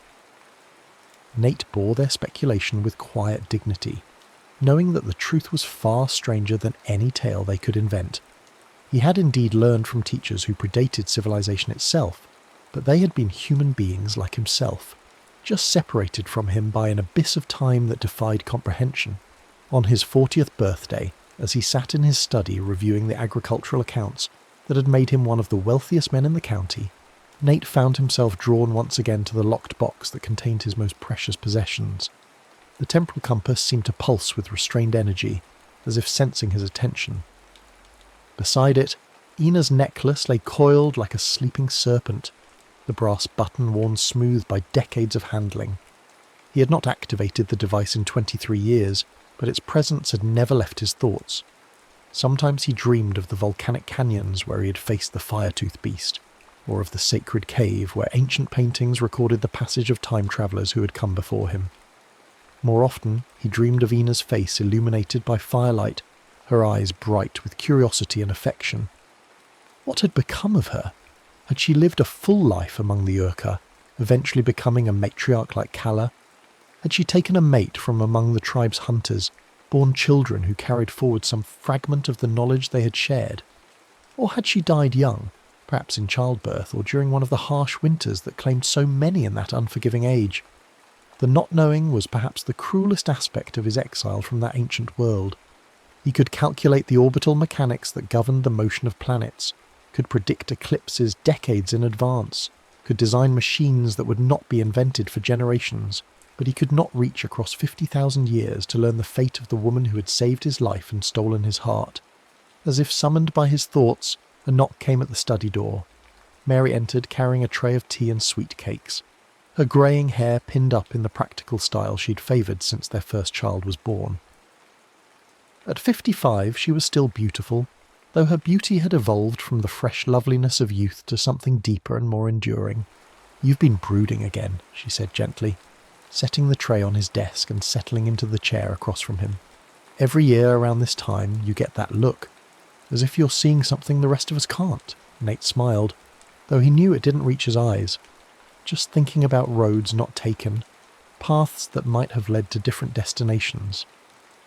Nate bore their speculation with quiet dignity, knowing that the truth was far stranger than any tale they could invent. He had indeed learned from teachers who predated civilization itself, but they had been human beings like himself, just separated from him by an abyss of time that defied comprehension. On his 40th birthday, as he sat in his study reviewing the agricultural accounts that had made him one of the wealthiest men in the county, Nate found himself drawn once again to the locked box that contained his most precious possessions. The temporal compass seemed to pulse with restrained energy, as if sensing his attention. Beside it, Ina's necklace lay coiled like a sleeping serpent, the brass button worn smooth by decades of handling. He had not activated the device in 23 years, but its presence had never left his thoughts. Sometimes he dreamed of the volcanic canyons where he had faced the fire-tooth beast, or of the sacred cave where ancient paintings recorded the passage of time travellers who had come before him. More often, he dreamed of Ina's face illuminated by firelight, her eyes bright with curiosity and affection. What had become of her? Had she lived a full life among the Urka, eventually becoming a matriarch like Kala? Had she taken a mate from among the tribe's hunters, born children who carried forward some fragment of the knowledge they had shared? Or had she died young, perhaps in childbirth or during one of the harsh winters that claimed so many in that unforgiving age? The not knowing was perhaps the cruelest aspect of his exile from that ancient world. He could calculate the orbital mechanics that governed the motion of planets, could predict eclipses decades in advance, could design machines that would not be invented for generations, but he could not reach across 50,000 years to learn the fate of the woman who had saved his life and stolen his heart. As if summoned by his thoughts, a knock came at the study door. Mary entered carrying a tray of tea and sweet cakes, her greying hair pinned up in the practical style she'd favoured since their first child was born. At 55 she was still beautiful, though her beauty had evolved from the fresh loveliness of youth to something deeper and more enduring. "You've been brooding again," she said gently, setting the tray on his desk and settling into the chair across from him. "Every year around this time you get that look, as if you're seeing something the rest of us can't." Nate smiled, though he knew it didn't reach his eyes. "Just thinking about roads not taken, paths that might have led to different destinations."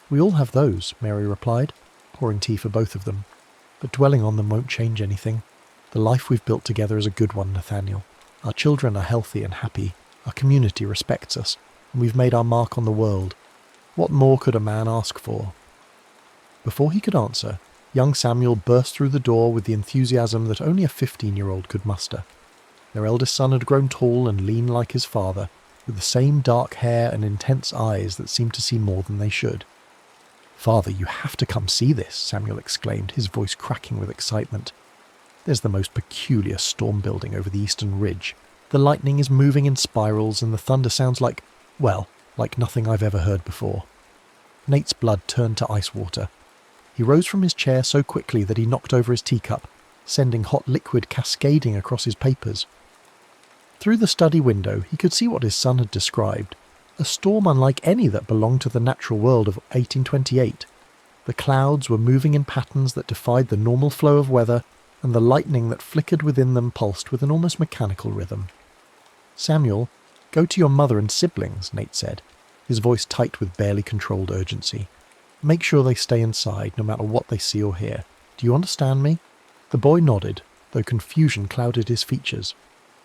"We all have those," Mary replied, pouring tea for both of them. "But dwelling on them won't change anything. The life we've built together is a good one, Nathaniel. Our children are healthy and happy, our community respects us, and we've made our mark on the world. What more could a man ask for?" Before he could answer, young Samuel burst through the door with the enthusiasm that only a 15-year-old could muster. Their eldest son had grown tall and lean like his father, with the same dark hair and intense eyes that seemed to see more than they should. "Father, you have to come see this," Samuel exclaimed, his voice cracking with excitement. "There's the most peculiar storm building over the eastern ridge. The lightning is moving in spirals and the thunder sounds like nothing I've ever heard before." Nate's blood turned to ice water. He rose from his chair so quickly that he knocked over his teacup, sending hot liquid cascading across his papers. Through the study window he could see what his son had described, a storm unlike any that belonged to the natural world of 1828. The clouds were moving in patterns that defied the normal flow of weather, and the lightning that flickered within them pulsed with an almost mechanical rhythm. "Samuel, go to your mother and siblings," Nate said, his voice tight with barely controlled urgency. "Make sure they stay inside, no matter what they see or hear. Do you understand me?" The boy nodded, though confusion clouded his features.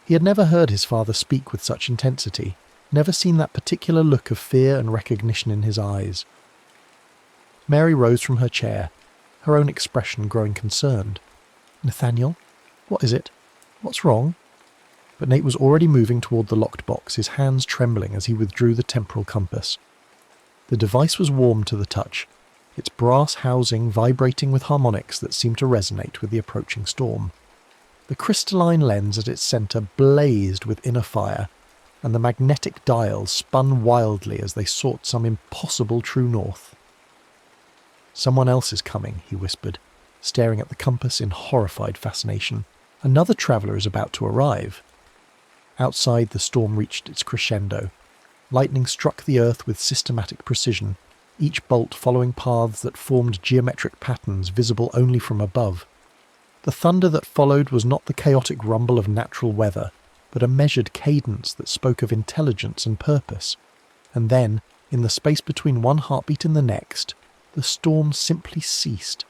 He had never heard his father speak with such intensity, never seen that particular look of fear and recognition in his eyes. Mary rose from her chair, her own expression growing concerned. "Nathaniel, what is it? What's wrong?" But Nate was already moving toward the locked box, his hands trembling as he withdrew the temporal compass. The device was warm to the touch, its brass housing vibrating with harmonics that seemed to resonate with the approaching storm. The crystalline lens at its centre blazed with inner fire, and the magnetic dials spun wildly as they sought some impossible true north. "Someone else is coming," he whispered, staring at the compass in horrified fascination. "Another traveller is about to arrive." Outside, the storm reached its crescendo. Lightning struck the earth with systematic precision, each bolt following paths that formed geometric patterns visible only from above. The thunder that followed was not the chaotic rumble of natural weather, but a measured cadence that spoke of intelligence and purpose. And then, in the space between one heartbeat and the next, the storm simply ceased.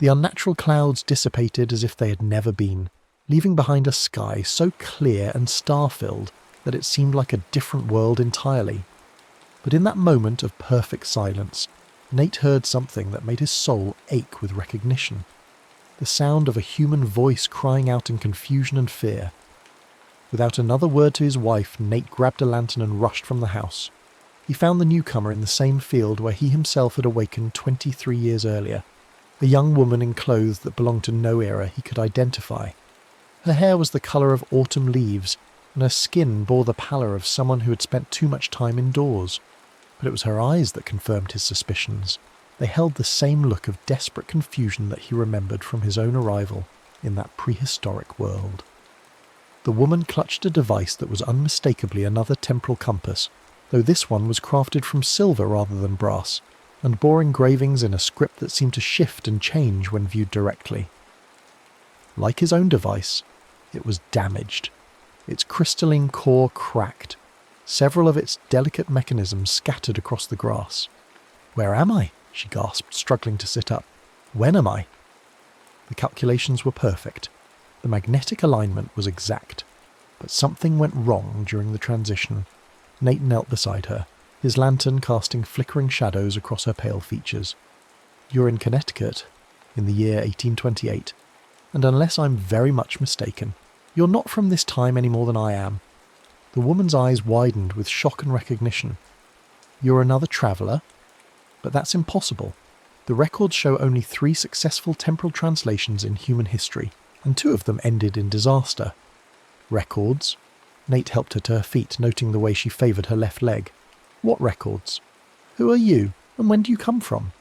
The unnatural clouds dissipated as if they had never been, leaving behind a sky so clear and star-filled that it seemed like a different world entirely. But in that moment of perfect silence, Nate heard something that made his soul ache with recognition. The sound of a human voice crying out in confusion and fear. Without another word to his wife, Nate grabbed a lantern and rushed from the house. He found the newcomer in the same field where he himself had awakened 23 years earlier, a young woman in clothes that belonged to no era he could identify. Her hair was the colour of autumn leaves, and her skin bore the pallor of someone who had spent too much time indoors. But it was her eyes that confirmed his suspicions. They held the same look of desperate confusion that he remembered from his own arrival in that prehistoric world. The woman clutched a device that was unmistakably another temporal compass, though this one was crafted from silver rather than brass, and bore engravings in a script that seemed to shift and change when viewed directly. Like his own device, it was damaged, its crystalline core cracked, several of its delicate mechanisms scattered across the grass. "Where am I?" she gasped, struggling to sit up. "When am I?" The calculations were perfect. The magnetic alignment was exact. But something went wrong during the transition. Nate knelt beside her, his lantern casting flickering shadows across her pale features. "You're in Connecticut, in the year 1828, and unless I'm very much mistaken, you're not from this time any more than I am." The woman's eyes widened with shock and recognition. "You're another traveller? But that's impossible. The records show only 3 successful temporal translations in human history, and 2 of them ended in disaster." "Records?" Nate helped her to her feet, noting the way she favoured her left leg. "What records? Who are you, and when do you come from?"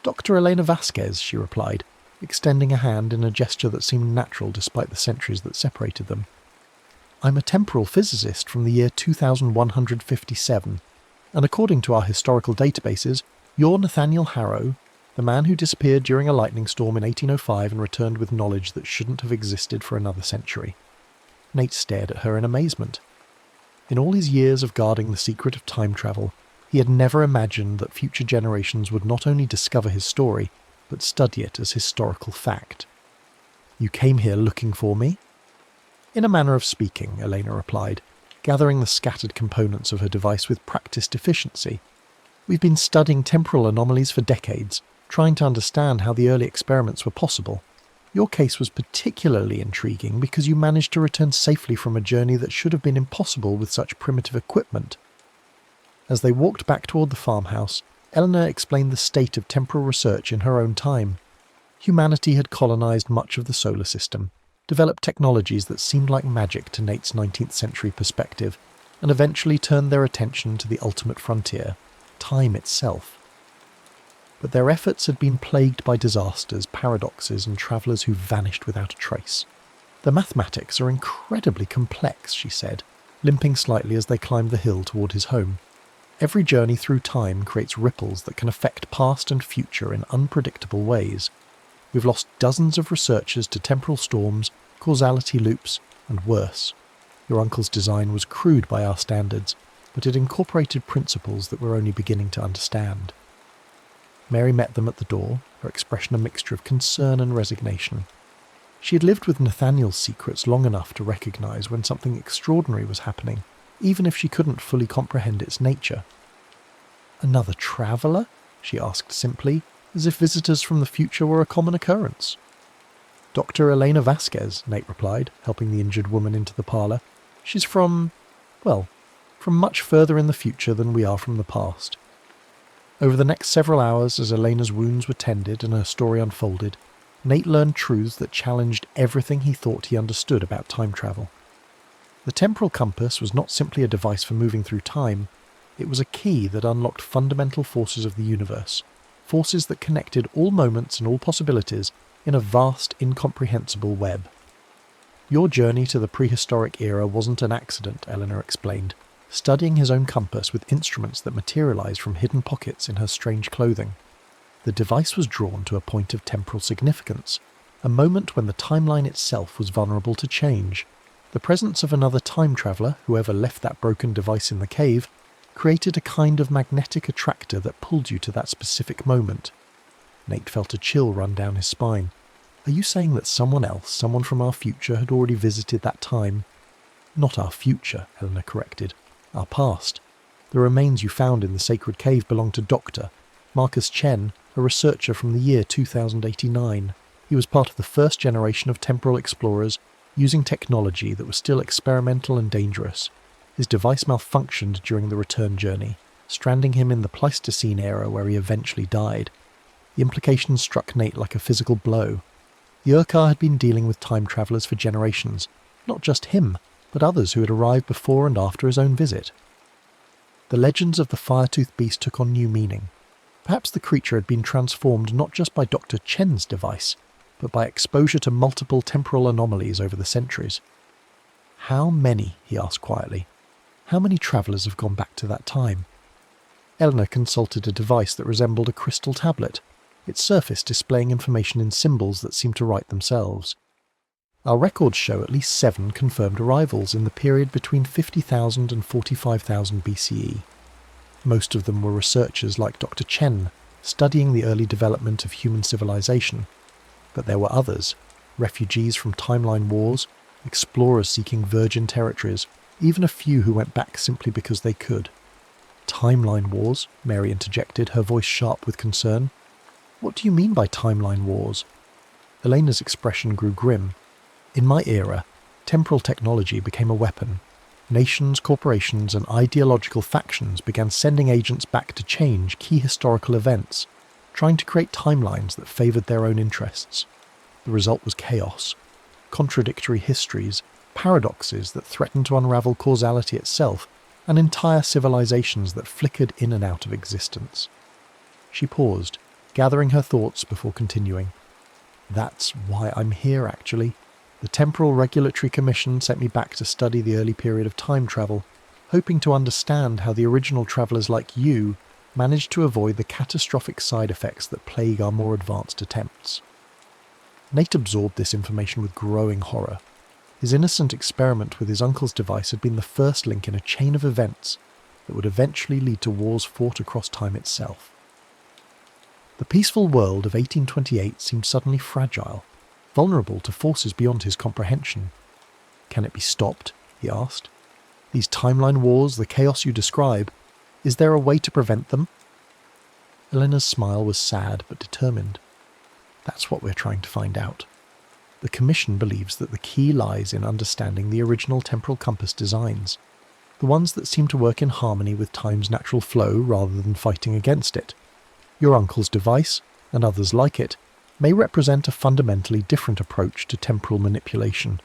"Dr. Elena Vasquez," she replied, extending a hand in a gesture that seemed natural despite the centuries that separated them. "I'm a temporal physicist from the year 2157, and according to our historical databases, you're Nathaniel Harrow, the man who disappeared during a lightning storm in 1805 and returned with knowledge that shouldn't have existed for another century." Nate stared at her in amazement. In all his years of guarding the secret of time travel, he had never imagined that future generations would not only discover his story, but study it as historical fact. "You came here looking for me?" "In a manner of speaking," Elena replied, gathering the scattered components of her device with practiced efficiency. "We've been studying temporal anomalies for decades, trying to understand how the early experiments were possible. Your case was particularly intriguing because you managed to return safely from a journey that should have been impossible with such primitive equipment." As they walked back toward the farmhouse, Eleanor explained the state of temporal research in her own time. Humanity had colonized much of the solar system, developed technologies that seemed like magic to Nate's 19th century perspective, and eventually turned their attention to the ultimate frontier, time itself. But their efforts had been plagued by disasters, paradoxes, and travellers who vanished without a trace. "The mathematics are incredibly complex," she said, limping slightly as they climbed the hill toward his home. "Every journey through time creates ripples that can affect past and future in unpredictable ways. We've lost dozens of researchers to temporal storms, causality loops, and worse. Your uncle's design was crude by our standards, but it incorporated principles that we're only beginning to understand." Mary met them at the door, her expression a mixture of concern and resignation. She had lived with Nathaniel's secrets long enough to recognise when something extraordinary was happening, even if she couldn't fully comprehend its nature. "Another traveller?" she asked simply, as if visitors from the future were a common occurrence. "Dr. Elena Vasquez," Nate replied, helping the injured woman into the parlour. "She's from much further in the future than we are from the past." Over the next several hours, as Elena's wounds were tended and her story unfolded, Nate learned truths that challenged everything he thought he understood about time travel. The temporal compass was not simply a device for moving through time, it was a key that unlocked fundamental forces of the universe, forces that connected all moments and all possibilities in a vast, incomprehensible web. "Your journey to the prehistoric era wasn't an accident," Eleanor explained, studying his own compass with instruments that materialized from hidden pockets in her strange clothing. The device was drawn to a point of temporal significance, a moment when the timeline itself was vulnerable to change. The presence of another time traveller, whoever left that broken device in the cave, created a kind of magnetic attractor that pulled you to that specific moment. Nate felt a chill run down his spine. "Are you saying that someone else, someone from our future, had already visited that time?" "Not our future," Eleanor corrected. "Our past. The remains you found in the sacred cave belong to Doctor, Marcus Chen, a researcher from the year 2089. He was part of the first generation of temporal explorers using technology that was still experimental and dangerous. His device malfunctioned during the return journey, stranding him in the Pleistocene era where he eventually died. The implications struck Nate like a physical blow. The Urquhart had been dealing with time travellers for generations, not just him, but others who had arrived before and after his own visit. The legends of the fire-toothed beast took on new meaning. Perhaps the creature had been transformed not just by Dr. Chen's device, but by exposure to multiple temporal anomalies over the centuries. How many, he asked quietly, how many travellers have gone back to that time? Eleanor consulted a device that resembled a crystal tablet, its surface displaying information in symbols that seemed to write themselves. Our records show at least 7 confirmed arrivals in the period between 50,000 and 45,000 BCE. Most of them were researchers like Dr. Chen, studying the early development of human civilization. But there were others, refugees from timeline wars, explorers seeking virgin territories, even a few who went back simply because they could. Timeline wars, Mary interjected, her voice sharp with concern. What do you mean by timeline wars? Elena's expression grew grim. In my era, temporal technology became a weapon. Nations, corporations, and ideological factions began sending agents back to change key historical events, trying to create timelines that favoured their own interests. The result was chaos, contradictory histories, paradoxes that threatened to unravel causality itself, and entire civilizations that flickered in and out of existence. She paused, gathering her thoughts before continuing. That's why I'm here, actually. The Temporal Regulatory Commission sent me back to study the early period of time travel, hoping to understand how the original travellers like you managed to avoid the catastrophic side effects that plague our more advanced attempts. Nate absorbed this information with growing horror. His innocent experiment with his uncle's device had been the first link in a chain of events that would eventually lead to wars fought across time itself. The peaceful world of 1828 seemed suddenly fragile, vulnerable to forces beyond his comprehension. Can it be stopped? He asked. These timeline wars, the chaos you describe, is there a way to prevent them? Eleanor's smile was sad but determined. That's what we're trying to find out. The Commission believes that the key lies in understanding the original temporal compass designs, the ones that seem to work in harmony with time's natural flow rather than fighting against it. Your uncle's device, and others like it, may represent a fundamentally different approach to temporal manipulation.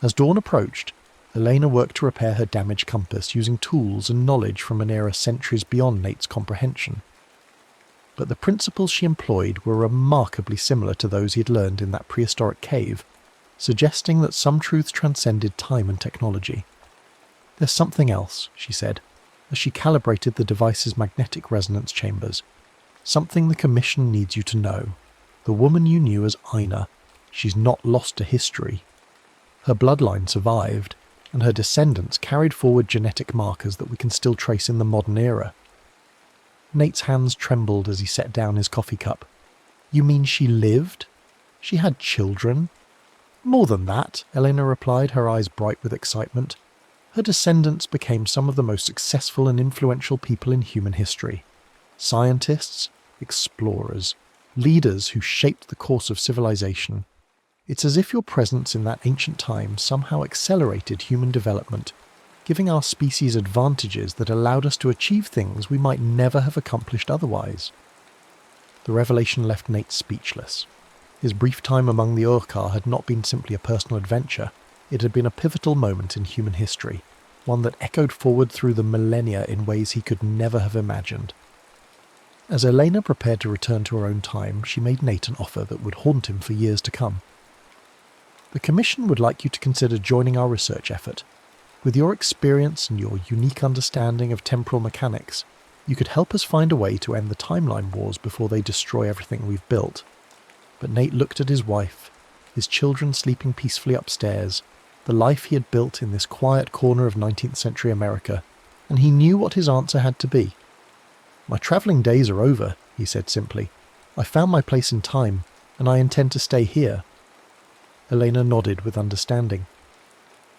As dawn approached, Elena worked to repair her damaged compass using tools and knowledge from an era centuries beyond Nate's comprehension. But the principles she employed were remarkably similar to those he had learned in that prehistoric cave, suggesting that some truths transcended time and technology. There's something else, she said, as she calibrated the device's magnetic resonance chambers. Something the Commission needs you to know. The woman you knew as Ina, she's not lost to history. Her bloodline survived, and her descendants carried forward genetic markers that we can still trace in the modern era. Nate's hands trembled as he set down his coffee cup. You mean she lived? She had children? More than that, Elena replied, her eyes bright with excitement. Her descendants became some of the most successful and influential people in human history. Scientists, explorers, leaders who shaped the course of civilization. It's as if your presence in that ancient time somehow accelerated human development, giving our species advantages that allowed us to achieve things we might never have accomplished otherwise. The revelation left Nate speechless. His brief time among the Urquhart had not been simply a personal adventure, it had been a pivotal moment in human history, one that echoed forward through the millennia in ways he could never have imagined. As Elena prepared to return to her own time, she made Nate an offer that would haunt him for years to come. The Commission would like you to consider joining our research effort. With your experience and your unique understanding of temporal mechanics, you could help us find a way to end the timeline wars before they destroy everything we've built. But Nate looked at his wife, his children sleeping peacefully upstairs, the life he had built in this quiet corner of 19th century America, and he knew what his answer had to be. My travelling days are over, he said simply. I found my place in time, and I intend to stay here. Elena nodded with understanding.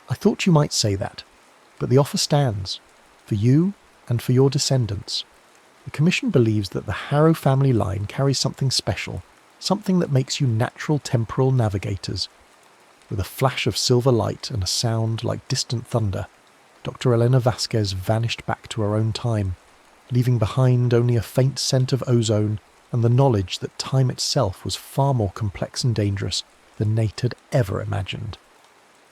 I thought you might say that, but the offer stands, for you and for your descendants. The Commission believes that the Harrow family line carries something special, something that makes you natural temporal navigators. With a flash of silver light and a sound like distant thunder, Dr. Elena Vasquez vanished back to her own time, leaving behind only a faint scent of ozone and the knowledge that time itself was far more complex and dangerous than Nate had ever imagined.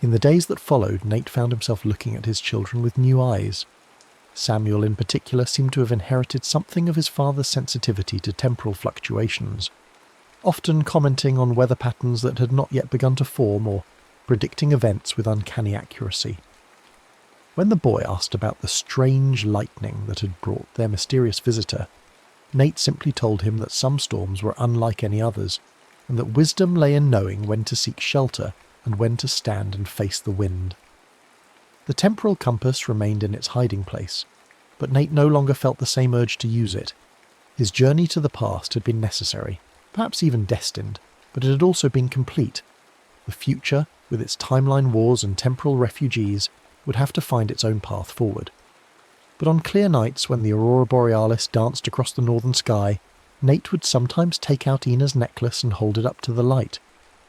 In the days that followed, Nate found himself looking at his children with new eyes. Samuel in particular seemed to have inherited something of his father's sensitivity to temporal fluctuations, often commenting on weather patterns that had not yet begun to form or predicting events with uncanny accuracy. When the boy asked about the strange lightning that had brought their mysterious visitor, Nate simply told him that some storms were unlike any others, and that wisdom lay in knowing when to seek shelter and when to stand and face the wind. The temporal compass remained in its hiding place, but Nate no longer felt the same urge to use it. His journey to the past had been necessary, perhaps even destined, but it had also been complete. The future, with its timeline wars and temporal refugees, would have to find its own path forward. But on clear nights when the aurora borealis danced across the northern sky, Nate would sometimes take out Ina's necklace and hold it up to the light,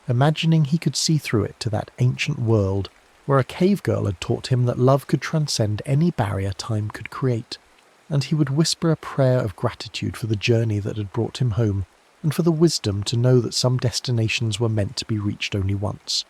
imagining he could see through it to that ancient world where a cave girl had taught him that love could transcend any barrier time could create, and he would whisper a prayer of gratitude for the journey that had brought him home, and for the wisdom to know that some destinations were meant to be reached only once.